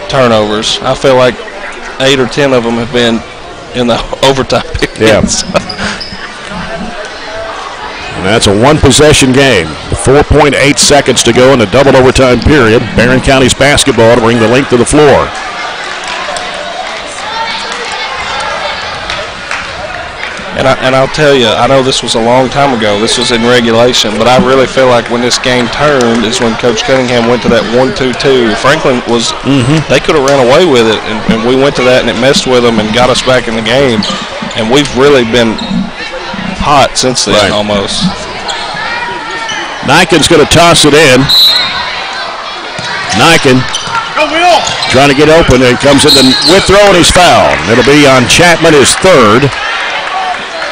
turnovers. I feel like 8 or 10 of them have been in the overtime period. Yeah. And that's a one-possession game. 4.8 seconds to go in the double overtime period. Barren County's basketball to bring the length of the floor. And I'll tell you, I know this was a long time ago. This was in regulation, but I really feel like when this game turned is when Coach Cunningham went to that 1-2-2. Franklin was, they could have ran away with it, and we went to that, and it messed with them and got us back in the game. And we've really been hot since then, almost. Niken's going to toss it in. Niken trying to get open, and comes in Withrow, and he's fouled. It'll be on Chapman, his third.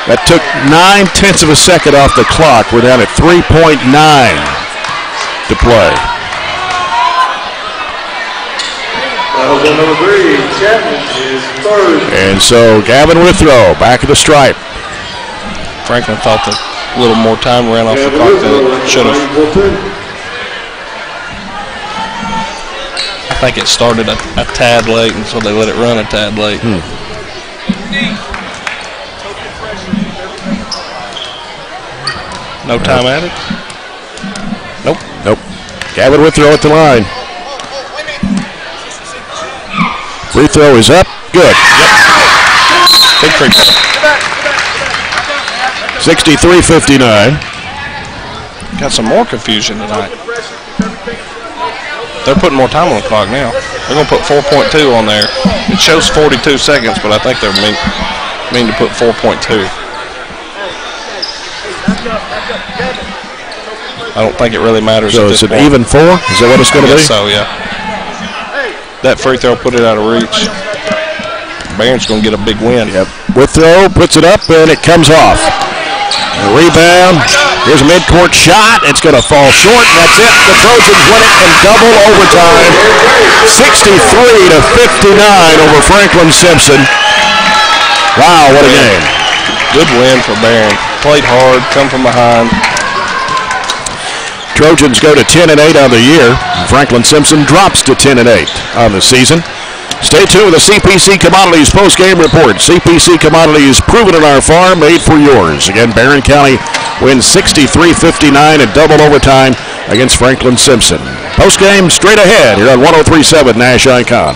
That took 9/10 of a second off the clock. We're down at 3.9 to play. Number 3, Chapman is third. And so Gavin Withrow back at the stripe. Franklin thought that a little more time ran off the clock than it should have. I think it started a tad late, and so they let it run a tad late. No time added? Nope. Gavin Withrow at the line. Free throw is up. Good. Big free throw. 63-59. Got some more confusion tonight. They're putting more time on the clock now. They're going to put 4.2 on there. It shows 42 seconds, but I think they're mean to put 4.2. I don't think it really matters. So it's an even 4? Is that what it's going to be? So, yeah. That free throw put it out of reach. Barron's going to get a big win. Yep. Withrow puts it up, and it comes off. A rebound. Here's a midcourt shot. It's going to fall short, and that's it. The Trojans win it in double overtime. 63-59 over Franklin Simpson. Wow, what a game. Good win for Barren. Played hard, come from behind. Trojans go to 10-8 on the year. Franklin Simpson drops to 10-8 on the season. Stay tuned with the CPC Commodities post-game report. CPC Commodities, proven in our farm, made for yours. Again, Barren County wins 63-59 in double overtime against Franklin Simpson. Post-game straight ahead here on 103.7 Nash Icon.